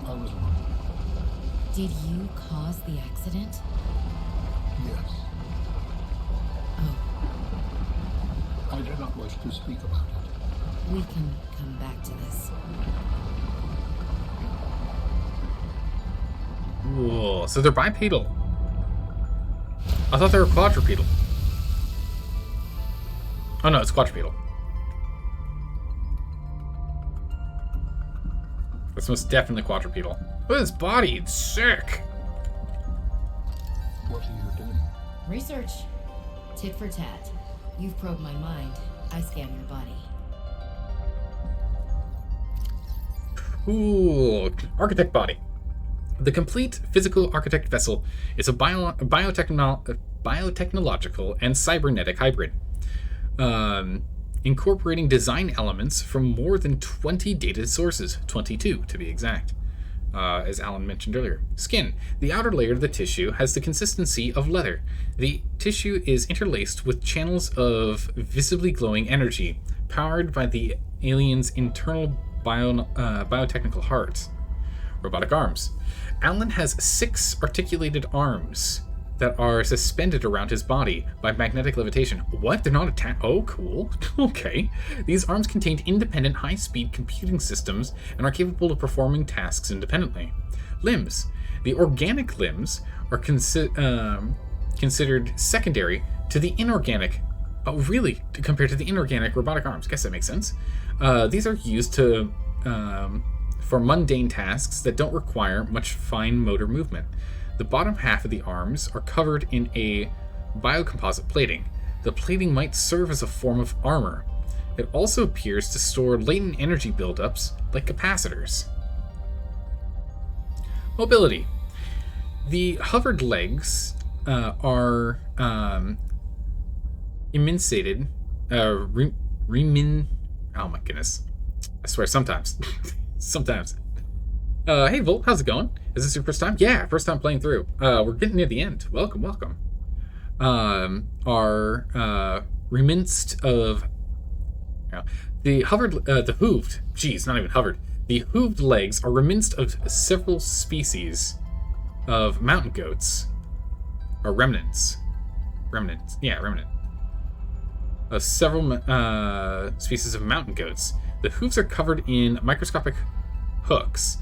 I was wrong. Did you cause the accident? Yes. Oh, I do not wish to speak about it. we can come back to this. Ooh, so they're bipedal. I thought they were quadrupedal. Oh no, it's quadrupedal. That's most definitely quadrupedal. Look at this body, it's sick. What are you doing? Research. Tit for tat. You've probed my mind. I scan your body. Ooh, architect body. The complete physical architect vessel is a biotechnological and cybernetic hybrid, incorporating design elements from more than 20 data sources, 22 to be exact. As Alan mentioned earlier. Skin. The outer layer of the tissue has the consistency of leather. The tissue is interlaced with channels of visibly glowing energy, powered by the alien's internal biotechnical heart. Robotic arms. Alan has 6 articulated arms that are suspended around his body by magnetic levitation. What? They're not attached? Oh, cool. Okay. These arms contain independent high-speed computing systems and are capable of performing tasks independently. Limbs. The organic limbs are considered secondary to the inorganic. Oh, really? Compared to the inorganic robotic arms. Guess that makes sense. These are used to for mundane tasks that don't require much fine motor movement. The bottom half of the arms are covered in a biocomposite plating. The plating might serve as a form of armor. It also appears to store latent energy buildups like capacitors. Mobility. The hovered legs are emancipated. Oh my goodness. I swear, sometimes. Sometimes. Hey Volt, how's it going? Is this your first time? Yeah, first time playing through. We're getting near the end. Welcome, welcome. Are reminiscent of the hooved. Geez, not even hovered. The hooved legs are reminiscent of several species of mountain goats, or remnants. Yeah, remnant. Of several species of mountain goats. The hooves are covered in microscopic hooks.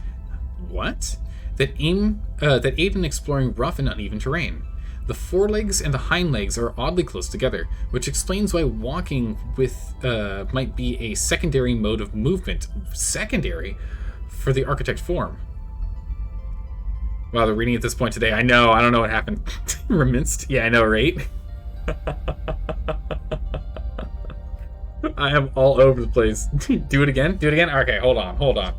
What? That aid in exploring rough and uneven terrain. The forelegs and the hind legs are oddly close together, which explains why walking with might be a secondary mode of movement. Secondary for the architect form. Wow, they're reading at this point today. I know, I don't know what happened. Reminisced? Yeah, I know, right? I am all over the place. Do it again? Do it again? Okay, hold on.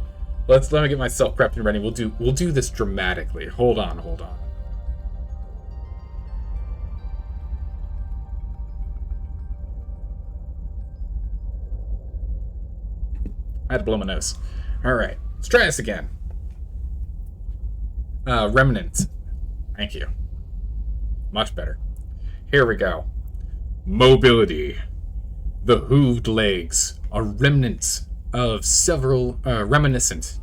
Let me get myself prepped and ready. We'll do this dramatically. Hold on. I had to blow my nose. Alright, let's try this again. Remnant. Thank you. Much better. Here we go. Mobility. The hooved legs are remnants of several reminiscent.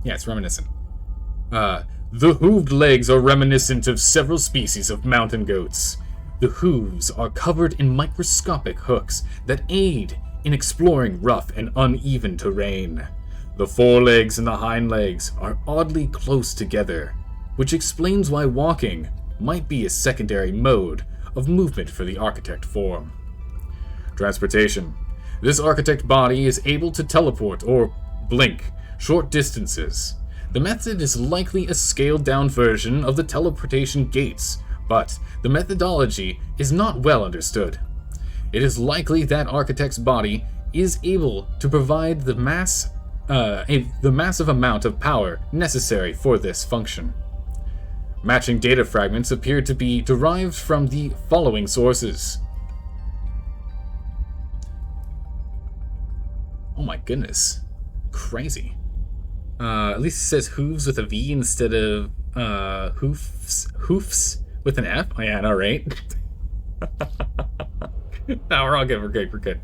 Yeah, it's reminiscent. The hooved legs are reminiscent of several species of mountain goats. The hooves are covered in microscopic hooks that aid in exploring rough and uneven terrain. The forelegs and the hind legs are oddly close together, which explains why walking might be a secondary mode of movement for the architect form. Transportation. This architect body is able to teleport or blink short distances. The method is likely a scaled-down version of the teleportation gates, but the methodology is not well understood. It is likely that architect's body is able to provide the mass the massive amount of power necessary for this function. Matching data fragments appear to be derived from the following sources. Oh my goodness. Crazy. At least it says hooves with a V instead of hoofs with an F. Oh, yeah, I know, right? No, we're all good. We're good.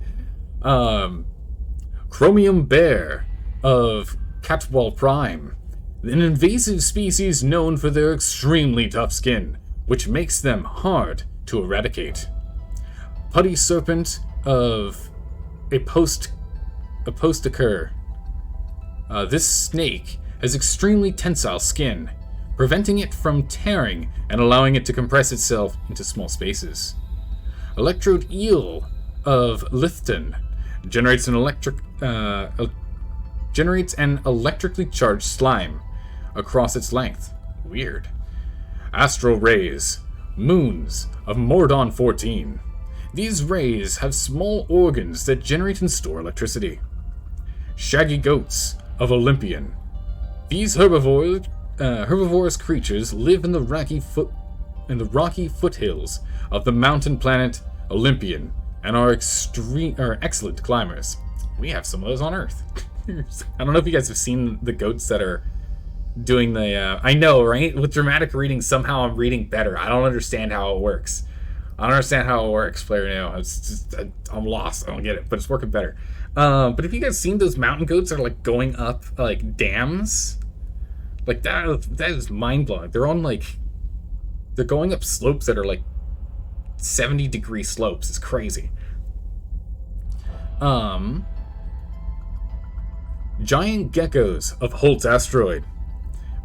Chromium bear of Catwall Prime, an invasive species known for their extremely tough skin, which makes them hard to eradicate. Putty serpent of a post-occur. This snake has extremely tensile skin, preventing it from tearing and allowing it to compress itself into small spaces. Electrode eel of Lithton generates an electrically charged slime across its length. Weird. Astral rays, moons of Mordon 14. These rays have small organs that generate and store electricity. Shaggy goats of Olympian. These herbivorous creatures live in the rocky foothills of the mountain planet Olympian and are excellent climbers. We have some of those on Earth. I don't know if you guys have seen the goats that are doing the... I know, right? With dramatic reading, somehow I'm reading better. I don't understand how it works. Player now. I'm lost. I don't get it, but it's working better. But have you guys seen those mountain goats that are like going up like dams? Like that is mind-blowing. They're going up slopes that are like 70-degree slopes. It's crazy. Giant geckos of Holt asteroid.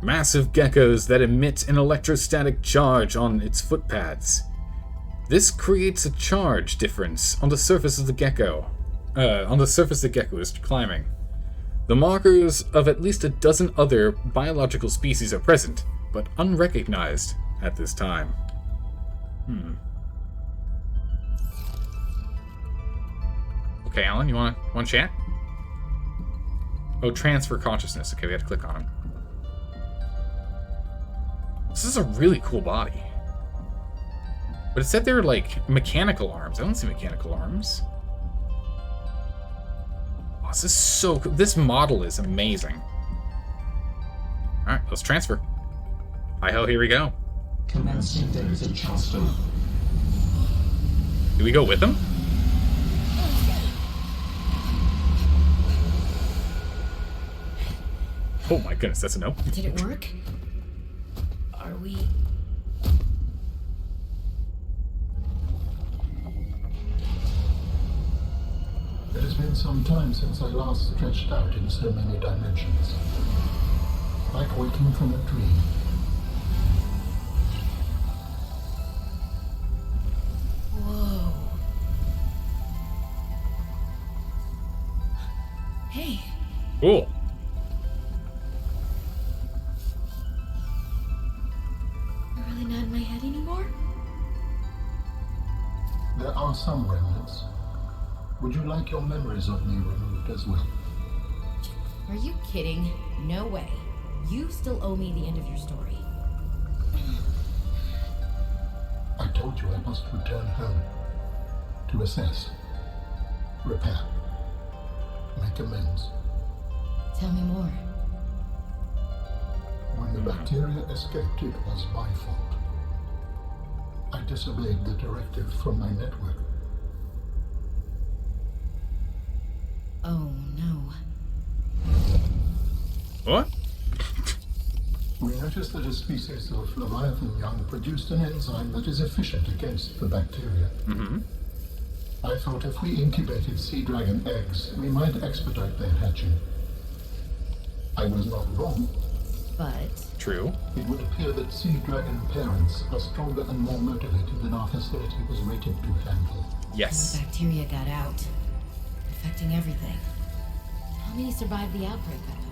Massive geckos that emit an electrostatic charge on its footpads. This creates a charge difference on the surface of the gecko. The gecko is climbing. The markers of at least a dozen other biological species are present, but unrecognized at this time. Okay, Alan, you want to chat? Oh, transfer consciousness. Okay, we have to click on him. This is a really cool body. But it said they were like mechanical arms. I don't see mechanical arms. Oh, this is so cool. This model is amazing. Alright, let's transfer. Hi-ho, here we go. Commencing Tether Chapter. Do we go with him? Oh my goodness, that's a no. Did it work? Are we... It has been some time since I last stretched out in so many dimensions. Like waking from a dream. Whoa. Hey. Cool. I'm really not in my head anymore? There are some remnants. Would you like your memories of me removed as well? Are you kidding? No way. You still owe me the end of your story. I told you I must return home. To assess. Repair. Make amends. Tell me more. When the bacteria escaped, it was my fault. I disobeyed the directive from my network. Oh no. What? We noticed that a species of Leviathan young produced an enzyme that is efficient against the bacteria. Mm-hmm. I thought if we incubated sea dragon eggs, we might expedite their hatching. I was not wrong. But... True. It would appear that sea dragon parents are stronger and more motivated than our facility was rated to handle. Yes. The bacteria got out, infecting everything. How many survived the outbreak back home?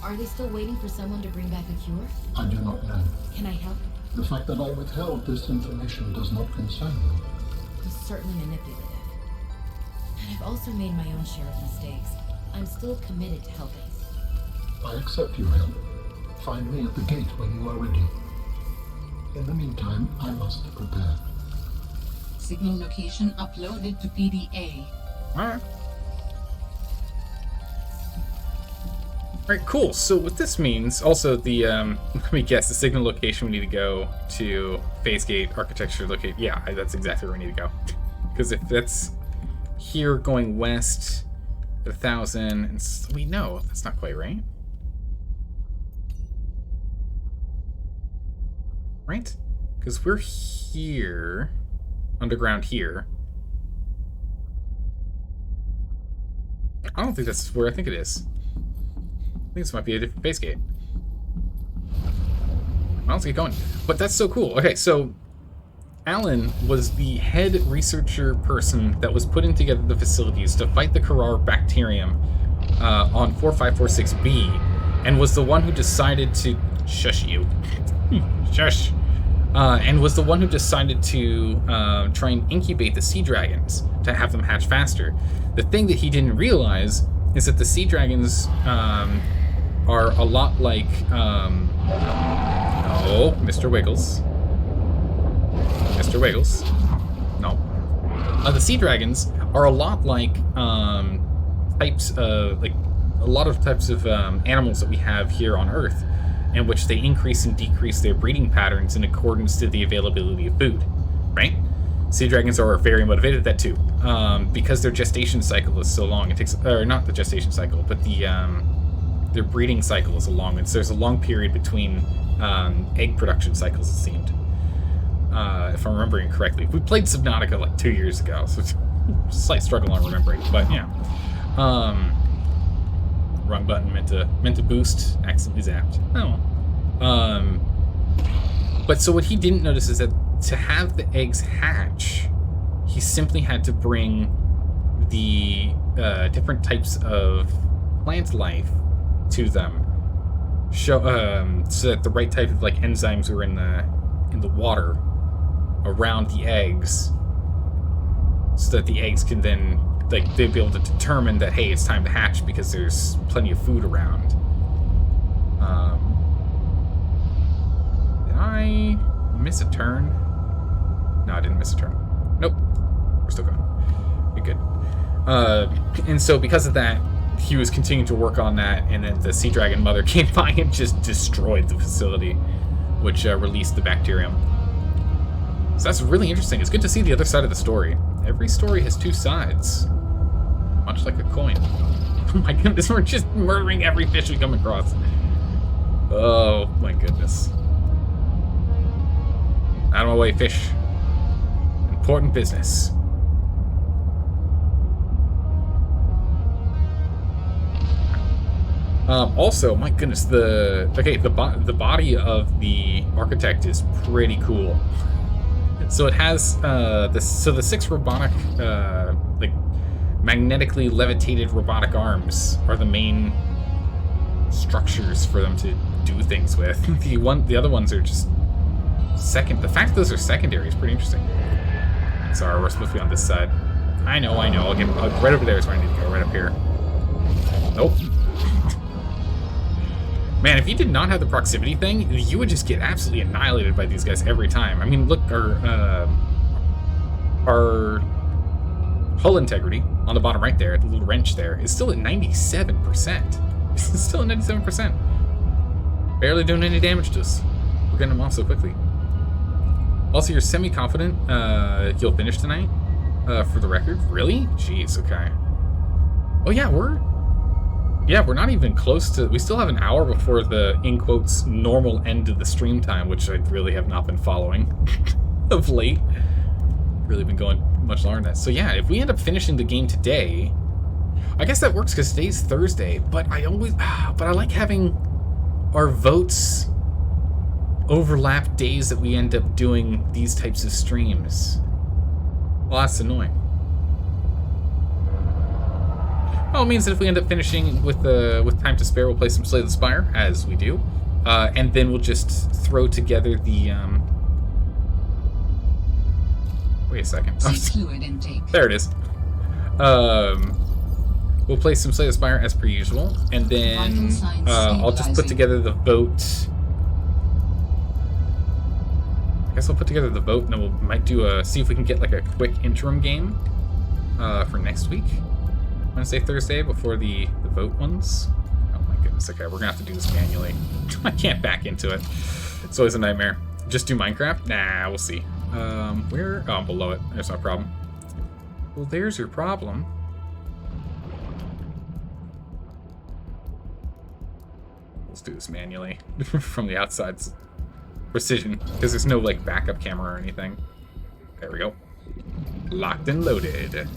Are they still waiting for someone to bring back a cure? I do not know. Can I help? The fact that I withheld this information does not concern you. I'm certainly manipulative. And I've also made my own share of mistakes. I'm still committed to helping. I accept your help. Find me at the gate when you are ready. In the meantime, I must prepare. Signal location uploaded to PDA. Alright. Alright, cool. So what this means, also the, let me guess, the signal location we need to go to phase gate architecture locate. Yeah, that's exactly where we need to go. Because if that's here going west at 1,000, and wait, no, that's not quite right. Right? Because we're here, underground here. I don't think that's where I think it is. I think this might be a different base gate. Well, let's get going. But that's so cool. Okay, so Alan was the head researcher person that was putting together the facilities to fight the Karar bacterium on 4546B, and was the one who decided to shush you. Shush. And was the one who decided to try and incubate the sea dragons to have them hatch faster. The thing that he didn't realize is that the sea dragons are a lot like oh, Mr. Wiggles. Mr. Wiggles. No. The sea dragons are a lot like types of like a lot of types of animals that we have here on Earth, in which they increase and decrease their breeding patterns in accordance to the availability of food, right? Sea dragons are very motivated at that too, because their gestation cycle is so long. It takes, or not the gestation cycle, but the their breeding cycle is long, and so there's a long period between egg production cycles, it seemed. If I'm remembering correctly. We played Subnautica like 2 years ago, so it's a slight struggle on remembering, but yeah. Wrong button, meant to boost, accidentally zapped. Oh. But so what he didn't notice is that to have the eggs hatch, he simply had to bring the different types of plant life to them, so that the right type of like enzymes were in the water around the eggs, so that the eggs can then they'd be able to determine that, hey, it's time to hatch because there's plenty of food around. Did I miss a turn? No, I didn't miss a turn. Nope. We're still going. You're good. And so because of that, he was continuing to work on that, and then the sea dragon mother came by and just destroyed the facility, which released the bacterium. So that's really interesting. It's good to see the other side of the story. Every story has two sides, much like a coin. Oh my goodness, we're just murdering every fish we come across. Oh my goodness. Out of my way, fish. Important business. Also, my goodness, the body of the architect is pretty cool. So it has the 6 robotic, like magnetically levitated robotic arms are the main structures for them to do things with. The other ones are just the fact that those are secondary is pretty interesting. Sorry, we're supposed to be on this side. I know. I'll get right over there is where I need to go. Right up here. Nope. Man, if you did not have the proximity thing, you would just get absolutely annihilated by these guys every time. I mean, look, our hull integrity on the bottom right there, the little wrench there, is still at 97%. It's still at 97%. Barely doing any damage to us. We're getting them off so quickly. Also, you're semi-confident you'll finish tonight, for the record? Really? Jeez, okay. Oh yeah, we're not even close to... We still have an hour before the, in quotes, normal end of the stream time, which I really have not been following of late. Really been going much longer than that. So yeah, if we end up finishing the game today... I guess that works because today's Thursday, but I like having our votes overlap days that we end up doing these types of streams. Well, that's annoying. Well, it means that if we end up finishing with time to spare, we'll play some Slay the Spire, as we do, and then we'll just throw together the. Wait a second. Fluid intake. There it is. we'll play some Slay the Spire as per usual, and then I'll just put together the vote. I guess I'll put together the vote, and then we might do see if we can get like a quick interim game for next week, Wednesday, Thursday, before the vote ones. Oh my goodness, okay, we're gonna have to do this manually. I can't back into it. It's always a nightmare. Just do Minecraft? Nah, we'll see. Where? Oh, I'm below it. There's no problem. Well, there's your problem. Let's do this manually from the outside. Precision, because there's no like backup camera or anything. There we go. Locked and loaded.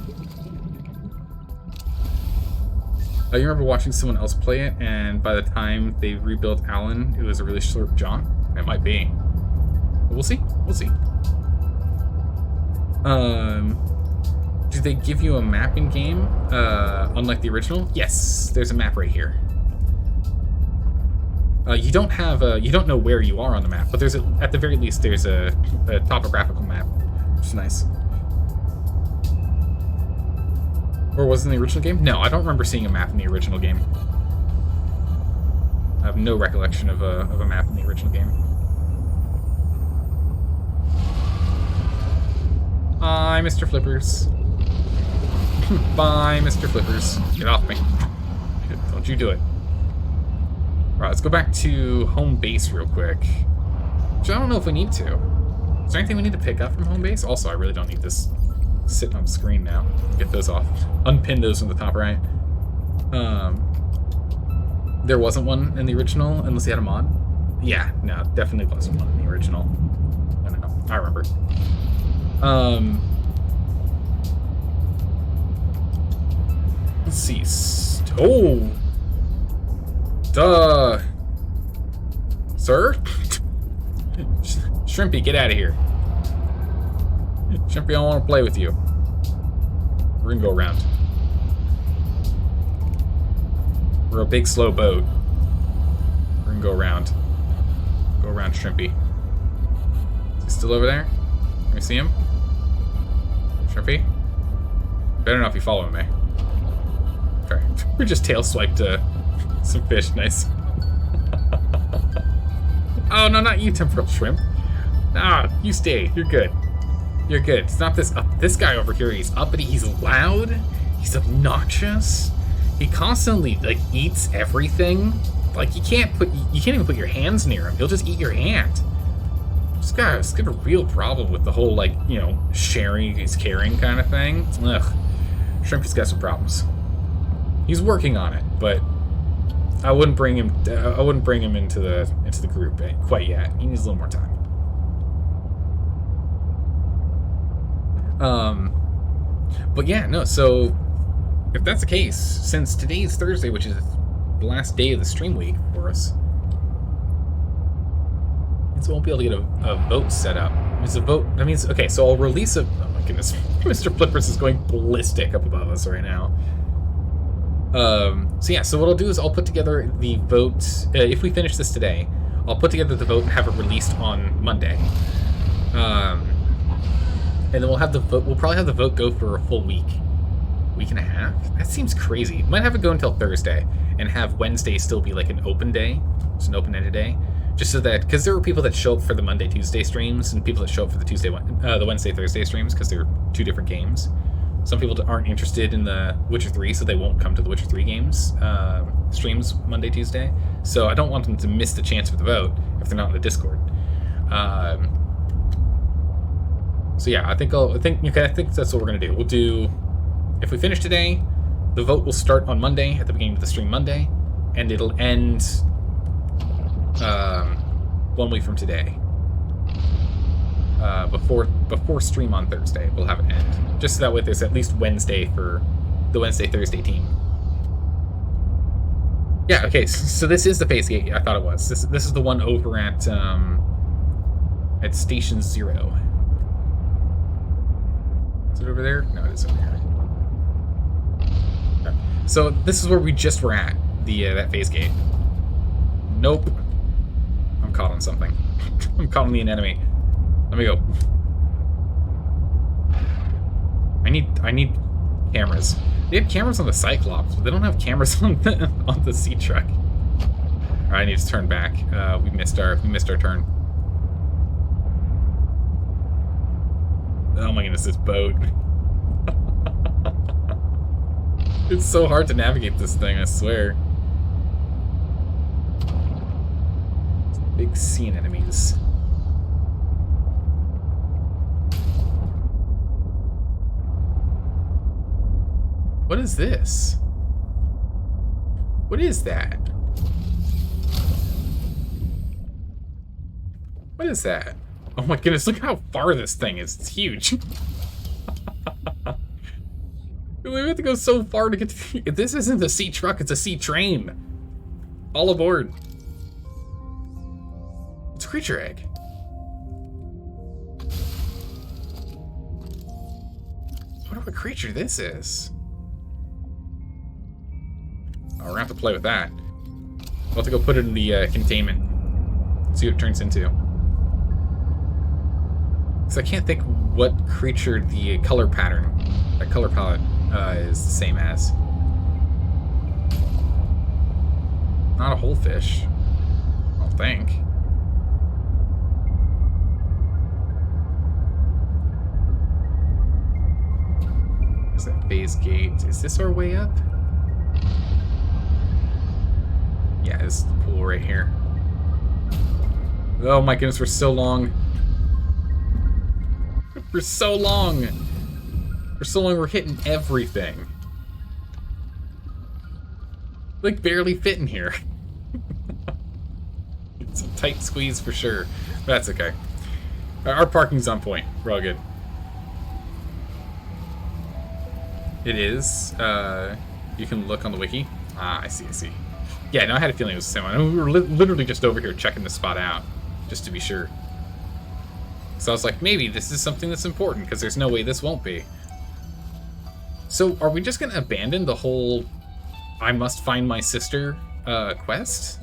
You remember watching someone else play it, and by the time they rebuilt Alan, it was a really short jaunt? It might be. But we'll see. We'll see. Do they give you a map in game, unlike the original? Yes, there's a map right here. You don't have you don't know where you are on the map, but there's at the very least there's a topographical map, which is nice. Or was it in the original game? No, I don't remember seeing a map in the original game. I have no recollection of a map in the original game. Bye, Mr. Flippers. Bye, Mr. Flippers. Get off me. Don't you do it. Alright, let's go back to home base real quick. Which I don't know if we need to. Is there anything we need to pick up from home base? Also, I really don't need this sitting on the screen now. Get those off. Unpin those from the top right. There wasn't one in the original, unless you had a mod. Yeah, no, definitely wasn't one in the original. I don't know. I remember. Let's see. Oh! Duh. Sir? Shrimpy, get out of here. Shrimpy, I don't want to play with you. We're gonna go around. We're a big, slow boat. We're gonna go around. Go around, Shrimpy. Is he still over there? Can we see him? Shrimpy? Better not be following me. Okay. We just tail swiped some fish, nice. Oh, no, not you, temporal shrimp. Ah, you stay. You're good. You're good. It's not this guy over here. He's uppity. He's loud. He's obnoxious. He constantly, like, eats everything. Like, you can't even put your hands near him. He'll just eat your hand. This guy's got a real problem with the whole, like, you know, sharing is caring kind of thing. Ugh. Shrimpy's got some problems. He's working on it, but I wouldn't bring him into the group quite yet. He needs a little more time. But yeah, no, so if that's the case, since today is Thursday, which is the last day of the stream week for us, means we won't be able to get a vote set up. That means, okay, so I'll release a, oh my goodness, Mr. Flippers is going ballistic up above us right now. So yeah, so what I'll do is I'll put together the vote, if we finish this today, I'll put together the vote and have it released on Monday. And then we'll probably have the vote go for a full week and a half. That seems crazy. Might have it go until Thursday and have Wednesday still be like an open day, just an open-ended day, just so that, because there were people that show up for the Monday, Tuesday streams and people that show up for the Wednesday, Thursday streams because they're two different games. Some people aren't interested in the Witcher 3, so they won't come to the Witcher 3 games streams Monday, Tuesday. So I don't want them to miss the chance for the vote if they're not in the Discord. So yeah, I think that's what we're gonna do. We'll do, if we finish today, the vote will start on Monday at the beginning of the stream Monday, and it'll end 1 week from today. Before stream on Thursday, we'll have it end. Just so that way there's at least Wednesday for the Wednesday, Thursday team. Yeah, okay, so this is the phase gate I thought it was. This is the one over at Station 0. Is it over there? No, it is over here. Okay. So this is where we just were at, that phase gate. Nope. I'm caught on something. I'm caught on the enemy. Let me go. I need cameras. They have cameras on the Cyclops, but they don't have cameras on the sea truck. All right, I need to turn back. We missed our turn. Oh my goodness, this boat. It's so hard to navigate this thing, I swear. Big sea anemones. What is this? What is that? What is that? Oh my goodness, look how far this thing is. It's huge. We have to go so far to get to... This isn't a sea truck, it's a sea train. All aboard. It's a creature egg. I wonder what creature this is. Oh, we're gonna have to play with that. We'll have to go put it in the containment. See what it turns into. Because I can't think what creature the color pattern, that color palette, is the same as. Not a whole fish, I don't think. There's that phase gate. Is this our way up? Yeah, this is the pool right here. Oh my goodness, we're so long. For so long. For so long, we're hitting everything. Like, barely fit in here. It's a tight squeeze for sure. But that's okay. Our parking's on point. We're all good. It is. You can look on the wiki. Ah, I see, I see. Yeah, no, I had a feeling it was the same one. I mean, we were literally just over here checking the spot out, just to be sure. So I was like, maybe this is something that's important, because there's no way this won't be. So, are we just going to abandon the whole I must find my sister quest?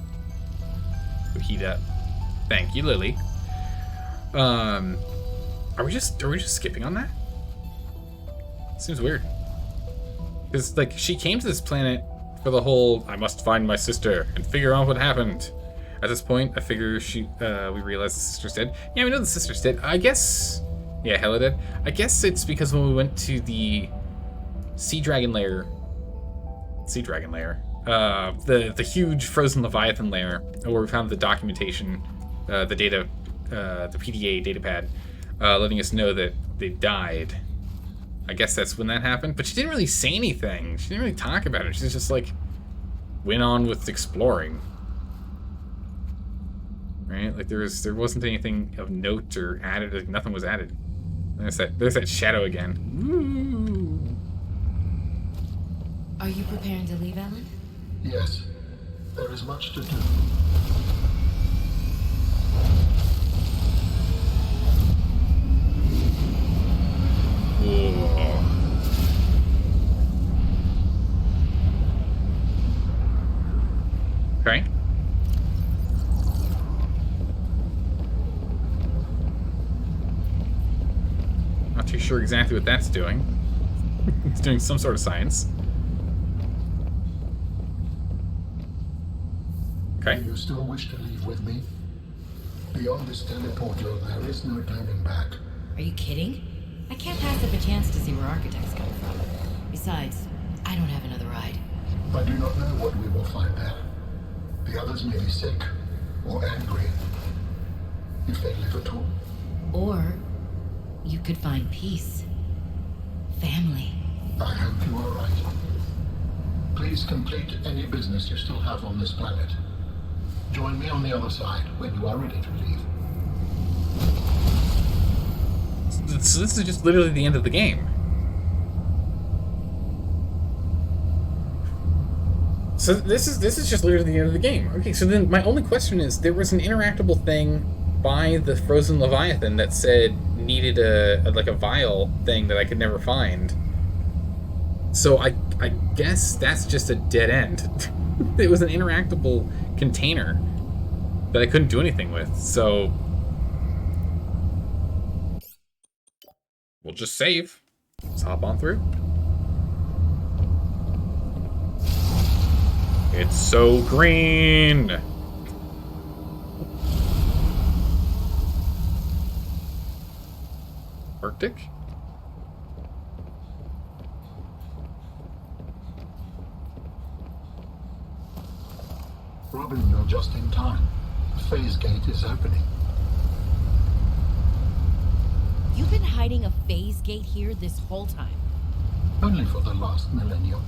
Heat up. Thank you, Lily. Are we just skipping on that? Seems weird. Because, like, she came to this planet for the whole I must find my sister and figure out what happened. At this point, I figure we realize the sister's dead. Yeah, we know the sister's dead. I guess... Yeah, hella dead. I guess it's because when we went to the Sea Dragon lair... the huge frozen Leviathan lair, where we found the documentation, the data, the PDA datapad, letting us know that they died. I guess that's when that happened. But she didn't really say anything. She didn't really talk about it. She's just like, went on with exploring. Right? Like there wasn't anything of note or added. Like nothing was added. There's that shadow again. Woo! Are you preparing to leave, Alan? Yes, there is much to do. Whoa. Okay. Not too sure exactly what that's doing. It's doing some sort of science. Okay. Do you still wish to leave with me? Beyond this teleporter, there is no turning back. Are you kidding? I can't pass up a chance to see where Architect's come from. Besides, I don't have another ride. I do not know what we will find there. The others may be sick or angry, if they live at all. Or you could find peace. Family. I hope you are right. Please complete any business you still have on this planet. Join me on the other side when you are ready to leave. So this is just literally the end of the game. So this is just literally the end of the game. Okay, so then my only question is, there was an interactable thing by the frozen Leviathan that said needed a vial thing that I could never find. So I guess that's just a dead end. It was an interactable container that I couldn't do anything with. So we'll just save. Let's hop on through. It's so green. Arctic? Robin, you're just in time. The phase gate is opening. You've been hiding a phase gate here this whole time. Only for the last millennium.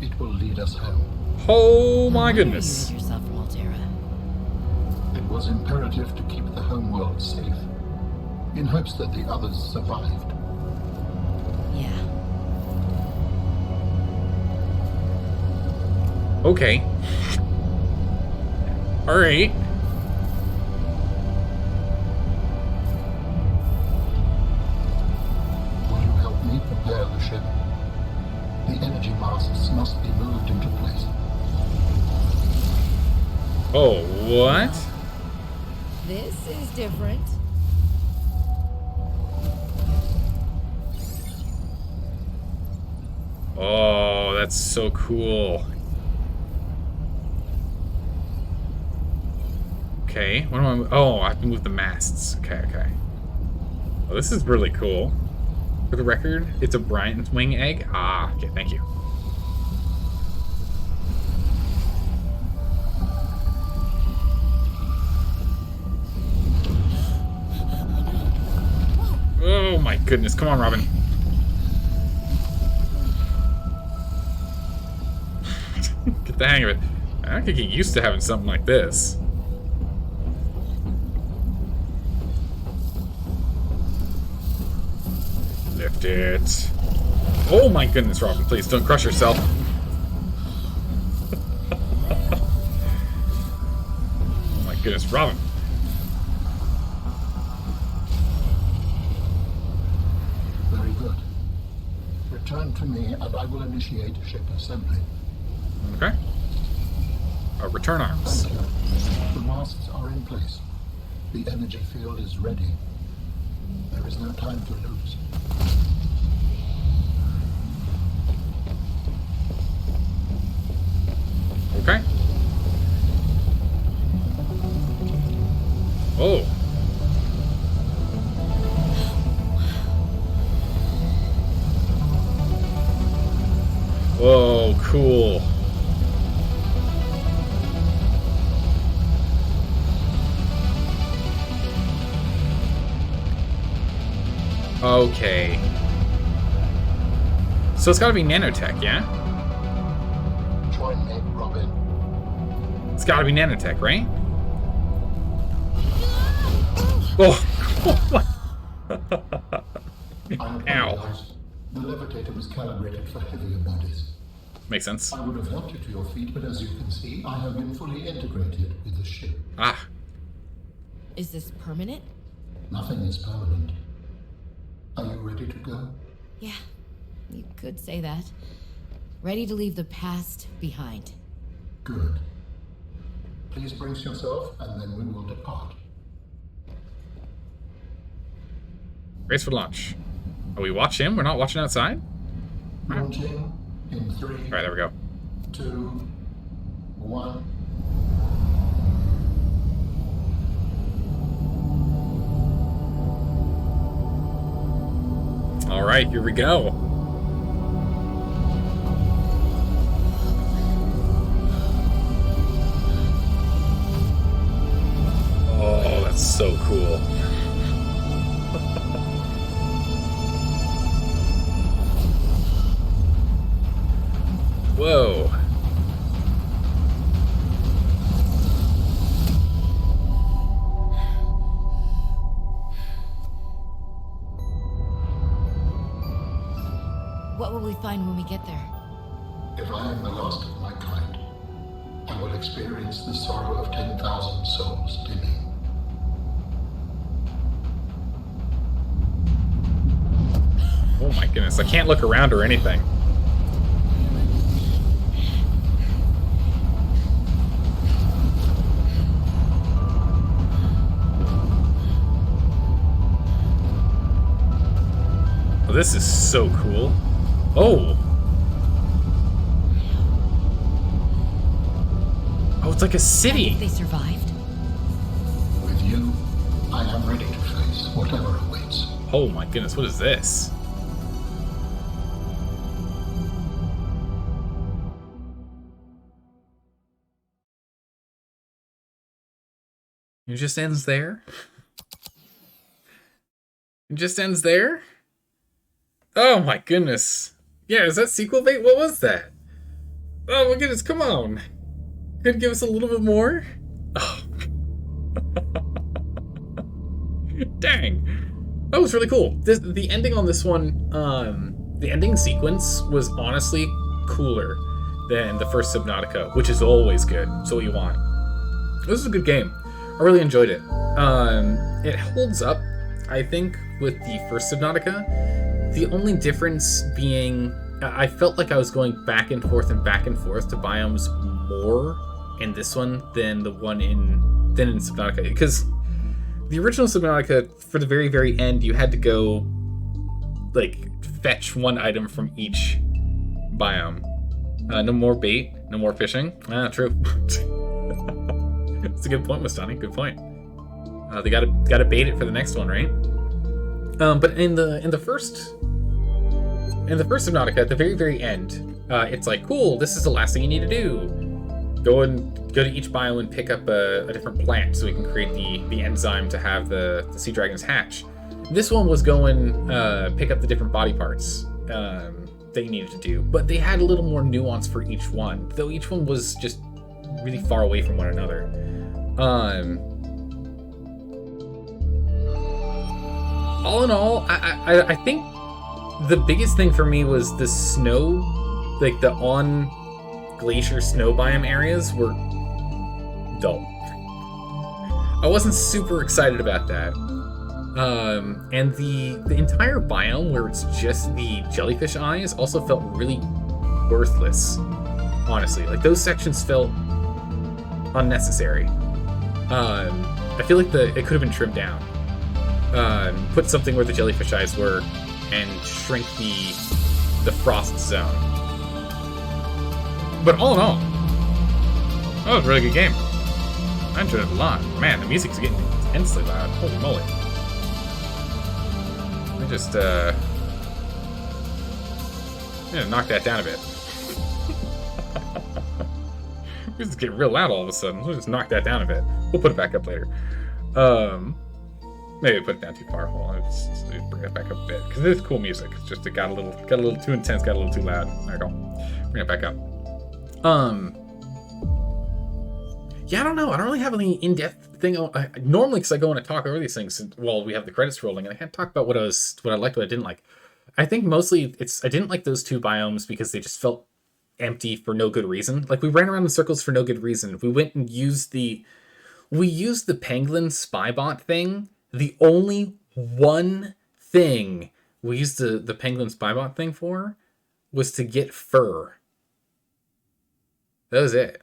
It will lead us home. Oh No my wonder goodness. You hid yourself from Altera. It was imperative to keep the homeworld safe, in hopes that the others survived. Yeah. Okay. Alright. Will you help me prepare the ship? The energy masts must be moved into place. Oh, what? This is different. Oh, that's so cool. Okay, what am I... Oh, I have to move the masts. Okay, okay. Oh, this is really cool. For the record, it's a Bryant's wing egg. Ah, okay, thank you. Oh my goodness, come on, Robin. Get the hang of it. I could get used to having something like this. Lift it. Oh my goodness, Robin, please don't crush yourself. Oh my goodness, Robin. Very good. Return to me and I will initiate ship assembly. Okay. Return arms. Thank you. The masts are in place. The energy field is ready. There is no time to lose. Okay. Oh. Whoa, cool. Okay. So it's gotta be nanotech, yeah? Join me, Robin. It's gotta be nanotech, right? Oh, I Ow. apologize. The levitator was calibrated for heavier bodies. Makes sense. I would have helped you to your feet, but as you can see, I have been fully integrated with the ship. Ah, Is this permanent? Nothing is permanent. Are you ready to go? Yeah, you could say that. Ready to leave the past behind. Good. Please brace yourself, and then we will depart. race for launch. Oh, we watch him? We're not watching outside? Launching in 3, Alright, there we go. 2, 1. Alright, here we go. Oh, that's so cool. Whoa. What will we find when we get there? If I am the last of my kind, I will experience the sorrow of 10,000 souls dimming. Oh my goodness, I can't look around or anything. Oh, this is so cool. Oh! it's like a city. They survived? With you, I am ready to face whatever awaits. Oh my goodness, what is this? It just ends there? It just ends there? Oh my goodness. Yeah, is that sequel bait? What was that? Oh my goodness, come on. Could give us a little bit more? Oh. Dang. That was really cool. The ending on this one, the ending sequence was honestly cooler than the first Subnautica, which is always good. So what you want. This is a good game. I really enjoyed it. It holds up, I think, with the first Subnautica. The only difference being, I felt like I was going back and forth to biomes more in this one than in Subnautica, because the original Subnautica, for the very, very end, you had to go like fetch one item from each biome. No more bait, no more fishing. True. That's a good point, Mustani. Good point. They gotta bait it for the next one, right? But in the first Subnautica, at the very, very end, it's like, cool, this is the last thing you need to do. Go to each biome and pick up a different plant so we can create the enzyme to have the sea dragons hatch. This one was pick up the different body parts that you needed to do, but they had a little more nuance for each one, though each one was just really far away from one another. All in all, I think the biggest thing for me was the snow, like the on glacier snow biome areas were dull. I wasn't super excited about that. And the entire biome where it's just the jellyfish eyes also felt really worthless, honestly. Like, those sections felt unnecessary. I feel like it could have been trimmed down. Put something where the jellyfish eyes were and shrink the frost zone. But all in all, that was a really good game. I enjoyed it a lot. Man, the music's getting intensely loud. Holy moly. I just knock that down a bit. It's getting real loud all of a sudden. We'll just knock that down a bit. We'll put it back up later. Maybe I put it down too far. Hold on, let's bring it back up a bit, because it is cool music. It's just it got a little too intense, got a little too loud. There we go. Bring it back up. Yeah, I don't know. I don't really have any in-depth thing. Normally, because I go in and talk over these things while we have the credits rolling, and I can't talk about what I liked, what I didn't like. I think mostly I didn't like those two biomes because they just felt empty for no good reason. Like, we ran around in circles for no good reason. We went and used the pangolin spybot thing. The only one thing we used the pangolin spybot thing for was to get fur. That was it.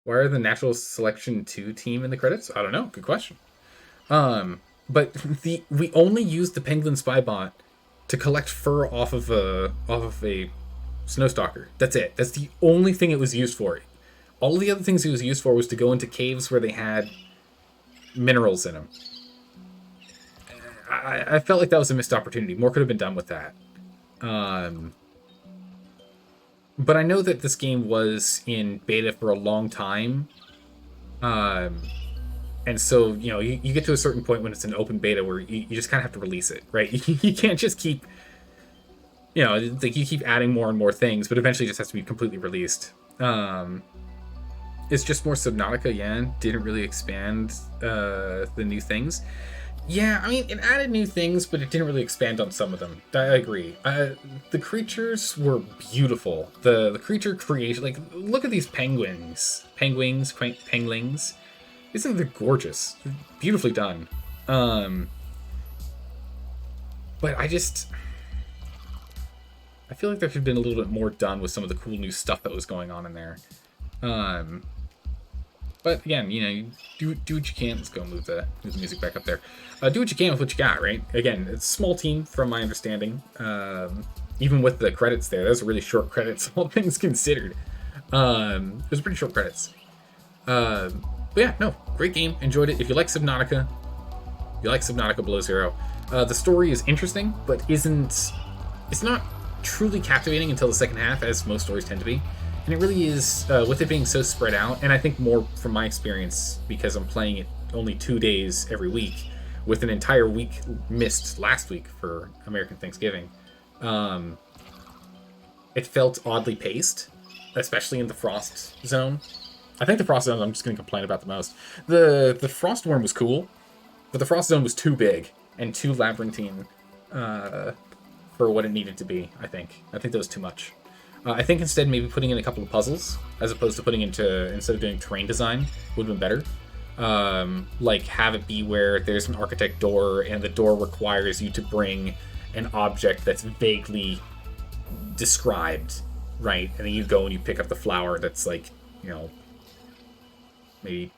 Why are the Natural Selection 2 team in the credits? I don't know. Good question. But we only used the pangolin spybot to collect fur off of a snowstalker. That's it. That's the only thing it was used for. All the other things it was used for was to go into caves where they had minerals in them. I felt like that was a missed opportunity. More could have been done with that. But I know that this game was in beta for a long time. And so, you get to a certain point when it's an open beta where you just kind of have to release it, right? You can't just keep, like, you keep adding more and more things, but eventually it just has to be completely released. It's just more Subnautica, yeah. Didn't really expand the new things. Yeah, I mean, it added new things, but it didn't really expand on some of them. I agree. The creatures were beautiful. The creature creation, like, look at these penguins. Penguins. These things are gorgeous. They're beautifully done. But I feel like there should have been a little bit more done with some of the cool new stuff that was going on in there. But again, you do what you can. Let's go move the music back up there. Do what you can with what you got, right? Again, it's a small team from my understanding. Even with the credits there, those are really short credits, all things considered. It was pretty short credits. But yeah, no, great game. Enjoyed it. If you like Subnautica, Below Zero. The story is interesting, but it's not truly captivating until the second half, as most stories tend to be. And it really is, with it being so spread out, and I think more from my experience, because I'm playing it only 2 days every week, with an entire week missed last week for American Thanksgiving, it felt oddly paced, especially in the Frost Zone. I think the Frost Zone I'm just going to complain about the most. The Frostworm was cool, but the Frost Zone was too big and too labyrinthine for what it needed to be, I think. I think that was too much. I think instead maybe putting in a couple of puzzles, as opposed to instead of doing terrain design, would have been better. Like have it be where there's an architect door and the door requires you to bring an object that's vaguely described, right? And then you go and you pick up the flower that's like, maybe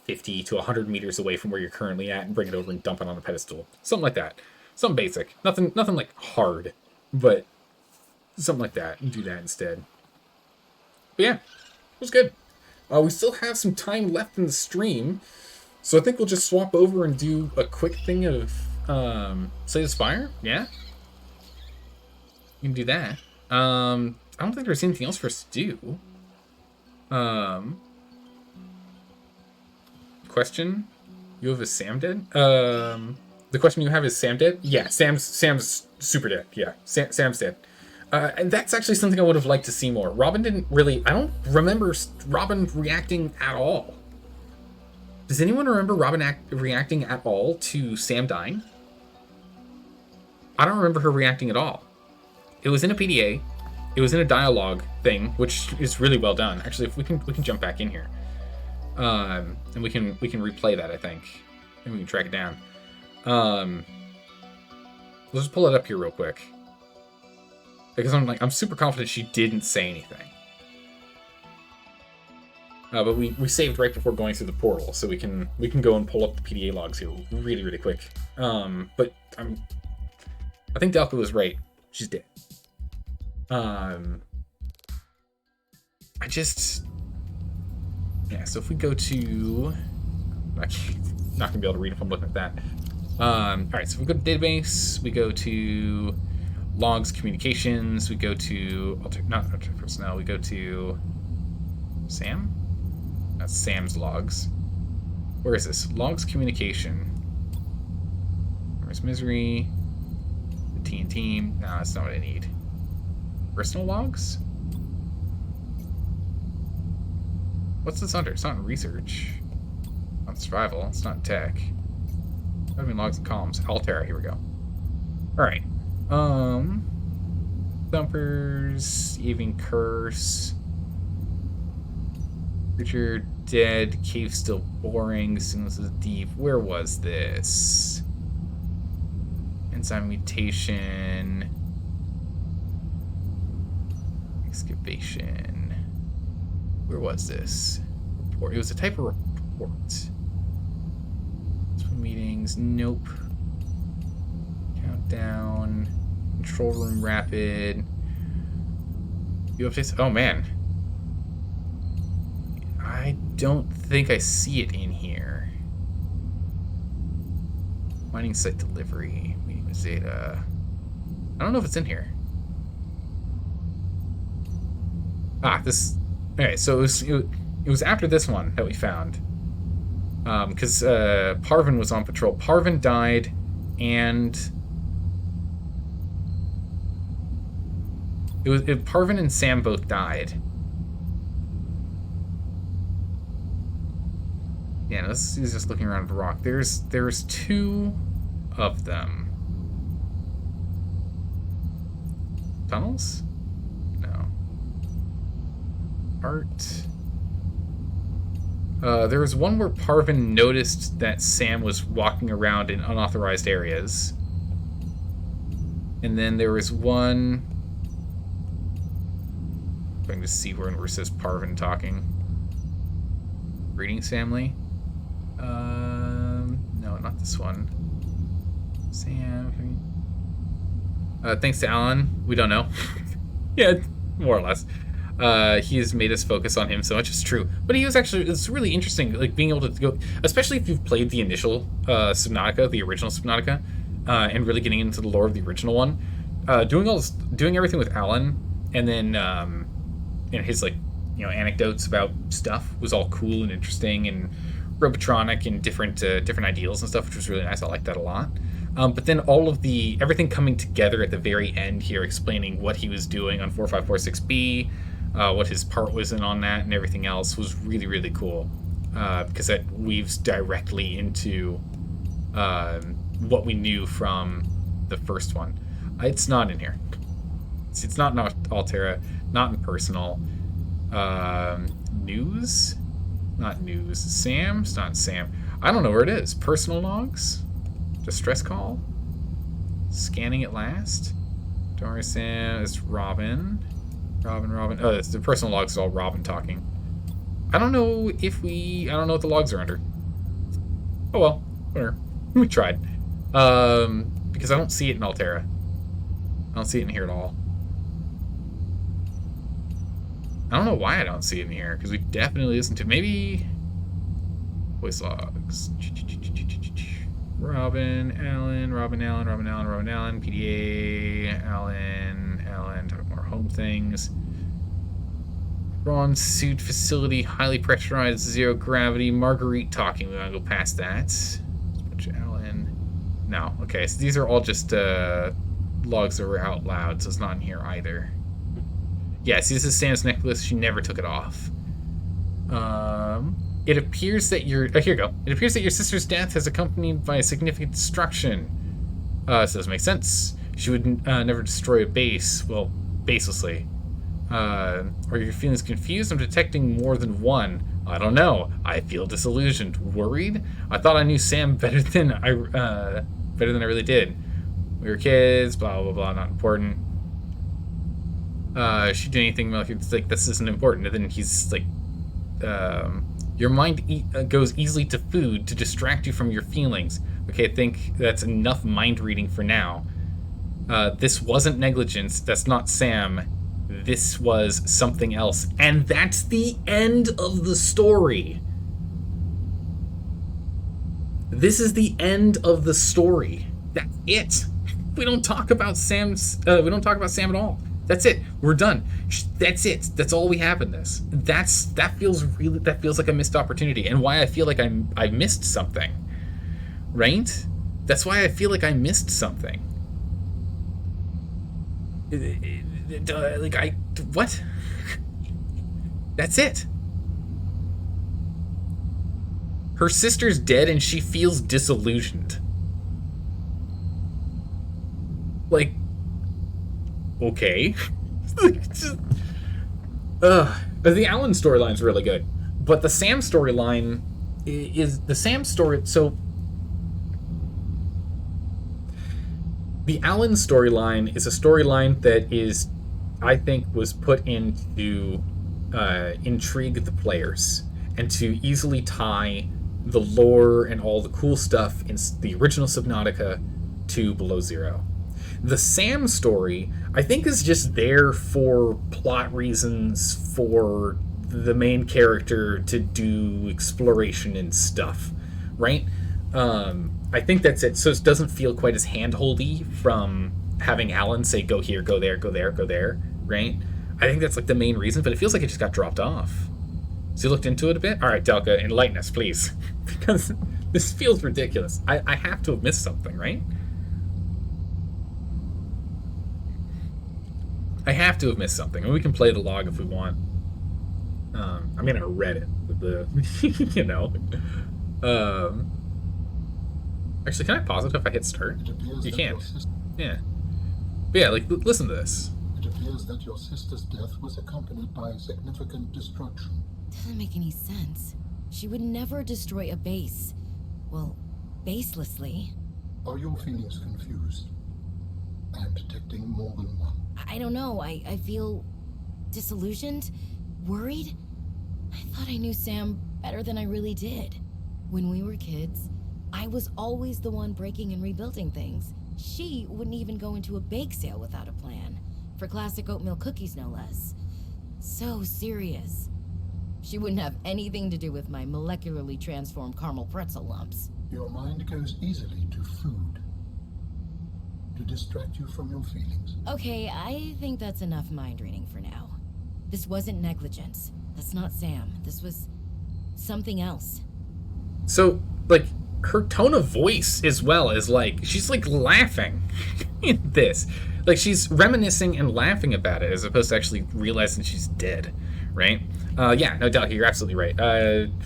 50 to 100 meters away from where you're currently at and bring it over and dump it on a pedestal. Something like that. Something basic. Nothing like hard, but something like that. And do that instead. But yeah, it was good. We still have some time left in the stream, so I think we'll just swap over and do a quick thing of Slay the Spire. Yeah? We can do that. I don't think there's anything else for us to do. Question? You have a Sam dead? The question you have is Sam dead? Yeah, Sam's super dead. Yeah, Sam's dead. And that's actually something I would have liked to see more. Robin didn't really... I don't remember Robin reacting at all. Does anyone remember Robin reacting at all to Sam dying? I don't remember her reacting at all. It was in a PDA. It was in a dialogue thing, which is really well done. Actually, if we can jump back in here. And we can replay that, I think. And we can track it down. Let's just pull it up here real quick. Because I'm super confident she didn't say anything. But we saved right before going through the portal, so we can go and pull up the PDA logs here really, really quick. But I think Delka was right. She's dead. So if we go to... I'm not going to be able to read if I'm looking at that. Alright, so if we go to database, we go to logs, communications, we go to... not alternate personnel, we go to... Sam? That's Sam's logs. Where is this? Logs, communication. Where's Misery? The team. No, that's not what I need. Personal logs? What's this under? It's not in research. Not survival. It's not tech. I mean logs and columns. Altera, here we go. Alright. Thumpers, Evening Curse. Creature dead, cave still boring, signals is deep. Where was this? Enzyme mutation. Excavation. Where was this? Report. It was a type of report. Meetings. Nope. Countdown. Control room rapid. You updates. Oh man. I don't think I see it in here. Mining site delivery. Meeting with Zeta. I don't know if it's in here. This. Okay, so it was after this one that we found. Because Parvin was on patrol. Parvin died, and Parvin and Sam both died. Yeah, this is just looking around the rock. There's 2 of them. Tunnels? No. Art. There was one where Parvin noticed that Sam was walking around in unauthorized areas. And then there was one... I'm going to see where it says Parvin talking. Greetings, family. No, not this one. Sam... thanks to Alan. We don't know. Yeah, more or less. He has made us focus on him so much. It's true, but he was actually, it's really interesting, like being able to go, especially if you've played the initial Subnautica, the original Subnautica, and really getting into the lore of the original one. Doing everything with Alan, and then and his like anecdotes about stuff was all cool and interesting, and Robotronic and different ideals and stuff, which was really nice. I liked that a lot. But then all of everything coming together at the very end here, explaining what he was doing on 4546B, what his part was in on that, and everything else was really, really cool, because that weaves directly into what we knew from the first one. It's not in here. It's not in Altera, not in Personal. News? Not news. Sam? It's not Sam. I don't know where it is. Personal logs? Distress call? Scanning at last? Don't worry, Sam. It's Robin. Robin. Oh, it's the personal logs is all Robin talking. I don't know what the logs are under. Oh well, whatever. We tried. Because I don't see it in Altera. I don't see it in here at all. I don't know why I don't see it in here, because we definitely listened to maybe voice logs. Robin, Allen, PDA, Allen, talk more home things. Ron suit facility, highly pressurized, zero gravity, Marguerite talking. We want to go past that. Bunch of Allen. No, okay, so these are all just logs that were out loud, so it's not in here either. Yeah, see, this is Sam's necklace. She never took it off. It appears that here you go. It appears that your sister's death has accompanied by a significant destruction. So this makes sense. She would never destroy a base, well, baselessly. Are your feelings confused? I'm detecting more than one. I don't know. I feel disillusioned. Worried? I thought I knew Sam better than I really did. We were kids, blah, blah, blah, not important. She did anything like it's like this isn't important, and then he's like, your mind goes easily to food to distract you from your feelings. Okay, I think that's enough mind reading for now. This wasn't negligence. That's not Sam. This was something else, and that's the end of the story. This is the end of the story. That's it. We don't talk about Sam's. We don't talk about Sam at all. That's it. We're done. That's it. That's all we have in this. That feels like a missed opportunity, and why I feel like I missed something. Right? That's why I feel like I missed something. What? That's it. Her sister's dead, and she feels disillusioned. Like, okay. The Alan storyline's really good, but the Sam storyline is the Sam story. So the Alan storyline is a storyline that is, I think, was put in to intrigue the players and to easily tie the lore and all the cool stuff in the original Subnautica to Below Zero. The Sam story, I think, is just there for plot reasons, for the main character to do exploration and stuff, right? I think that's it. So it doesn't feel quite as hand-holdy from having Alan say, go here, go there, go there, go there, right? I think that's like the main reason, but it feels like it just got dropped off. So you looked into it a bit? All right, Delka, enlighten us, please. Because this feels ridiculous. I have to have missed something, right? I have to have missed something. I mean, we can play the log if we want. I mean, I read it. You know. Actually, can I pause it if I hit start? You can. Yeah. But yeah, like, listen to this. It appears that your sister's death was accompanied by significant destruction. Doesn't make any sense. She would never destroy a base. Well, baselessly. Are your feelings confused? I am detecting more than one. I don't know. I feel disillusioned, worried. I thought I knew Sam better than I really did. When we were kids, I was always the one breaking and rebuilding things. She wouldn't even go into a bake sale without a plan. For classic oatmeal cookies, no less. so serious. She wouldn't have anything to do with my molecularly transformed caramel pretzel lumps. Your mind goes easily to food. To distract you from your feelings. Okay, I think that's enough mind reading for now. This wasn't negligence. That's not Sam. This was something else. So, like, her tone of voice as well is like, she's like laughing in this. Like, she's reminiscing and laughing about it as opposed to actually realizing she's dead, right? Yeah, no doubt, you're absolutely right.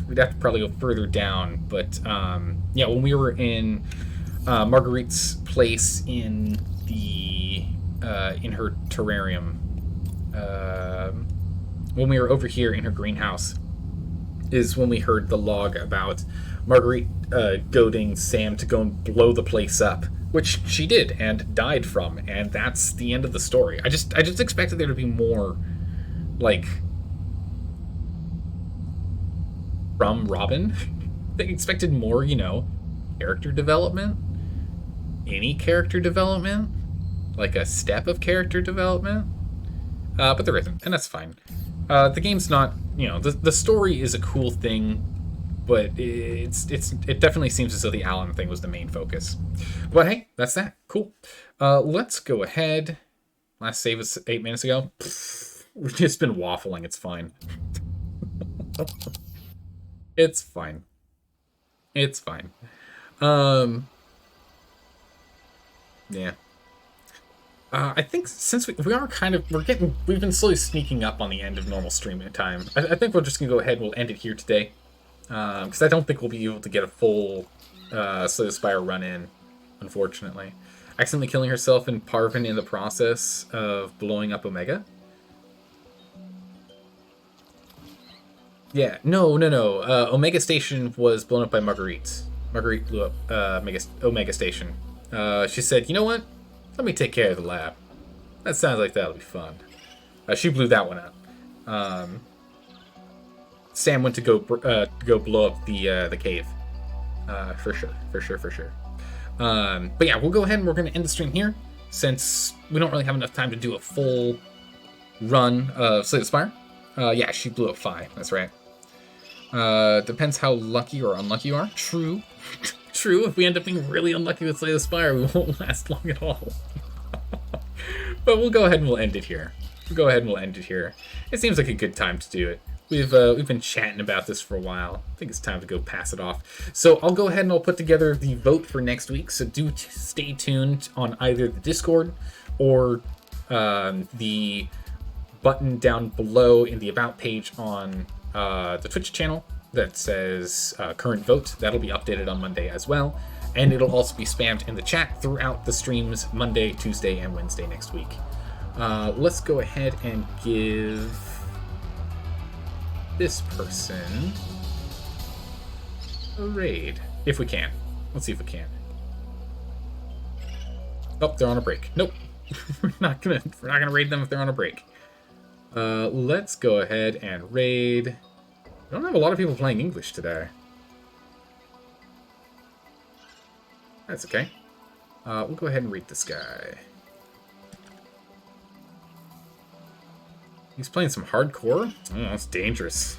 We'd have to probably go further down, but yeah, when we were in Marguerite's place in the in her terrarium, when we were over here in her greenhouse, is when we heard the log about Marguerite goading Sam to go and blow the place up, which she did and died from, and that's the end of the story. I just expected there to be more, like, from Robin. I expected more, you know, character development. Any character development, like a step of character development, but there isn't, and that's fine. The game's not, you know, the story is a cool thing, but it definitely seems as though the Alan thing was the main focus. But hey, that's that. Cool. Let's go ahead. Last save was 8 minutes ago. We've just been waffling. It's fine. It's fine. It's fine. Yeah. I think since we are kind of, we've been slowly sneaking up on the end of normal streaming time. I think we're just gonna go ahead and we'll end it here today. Because I don't think we'll be able to get a full Slay the Spire run in, unfortunately. Accidentally killing herself and Parvin in the process of blowing up Omega. Yeah, no. Omega Station was blown up by Marguerite. Marguerite blew up Omega Station. She said, you know what? Let me take care of the lab. That sounds like that'll be fun. She blew that one up. Sam went to go blow up the cave. For sure. But yeah, we'll go ahead and we're going to end the stream here, since we don't really have enough time to do a full run of Slay the Spire. Yeah, she blew up 5. That's right. Depends how lucky or unlucky you are. True. True, if we end up being really unlucky with Slay the Spire, we won't last long at all. But we'll go ahead and we'll end it here. It seems like a good time to do it. We've been chatting about this for a while. I think it's time to go pass it off. So I'll go ahead and I'll put together the vote for next week. So do stay tuned on either the Discord or the button down below in the About page on the Twitch channel that says current vote. That'll be updated on Monday as well. And it'll also be spammed in the chat throughout the streams Monday, Tuesday, and Wednesday next week. Let's go ahead and give this person a raid. If we can. Let's see if we can. Oh, they're on a break. Nope. we're not gonna raid them if they're on a break. Let's go ahead and raid. We don't have a lot of people playing English today. That's okay. We'll go ahead and raid this guy. He's playing some hardcore? Oh, that's dangerous.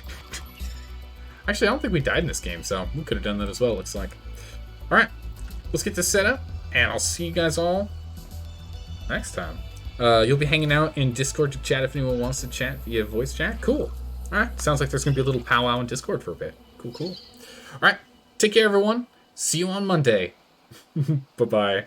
Actually, I don't think we died in this game, so we could have done that as well, looks like. Alright, let's get this set up, and I'll see you guys all next time. You'll be hanging out in Discord to chat if anyone wants to chat via voice chat. Cool. Alright, sounds like there's going to be a little powwow in Discord for a bit. Cool. Alright, take care, everyone. See you on Monday. Bye-bye.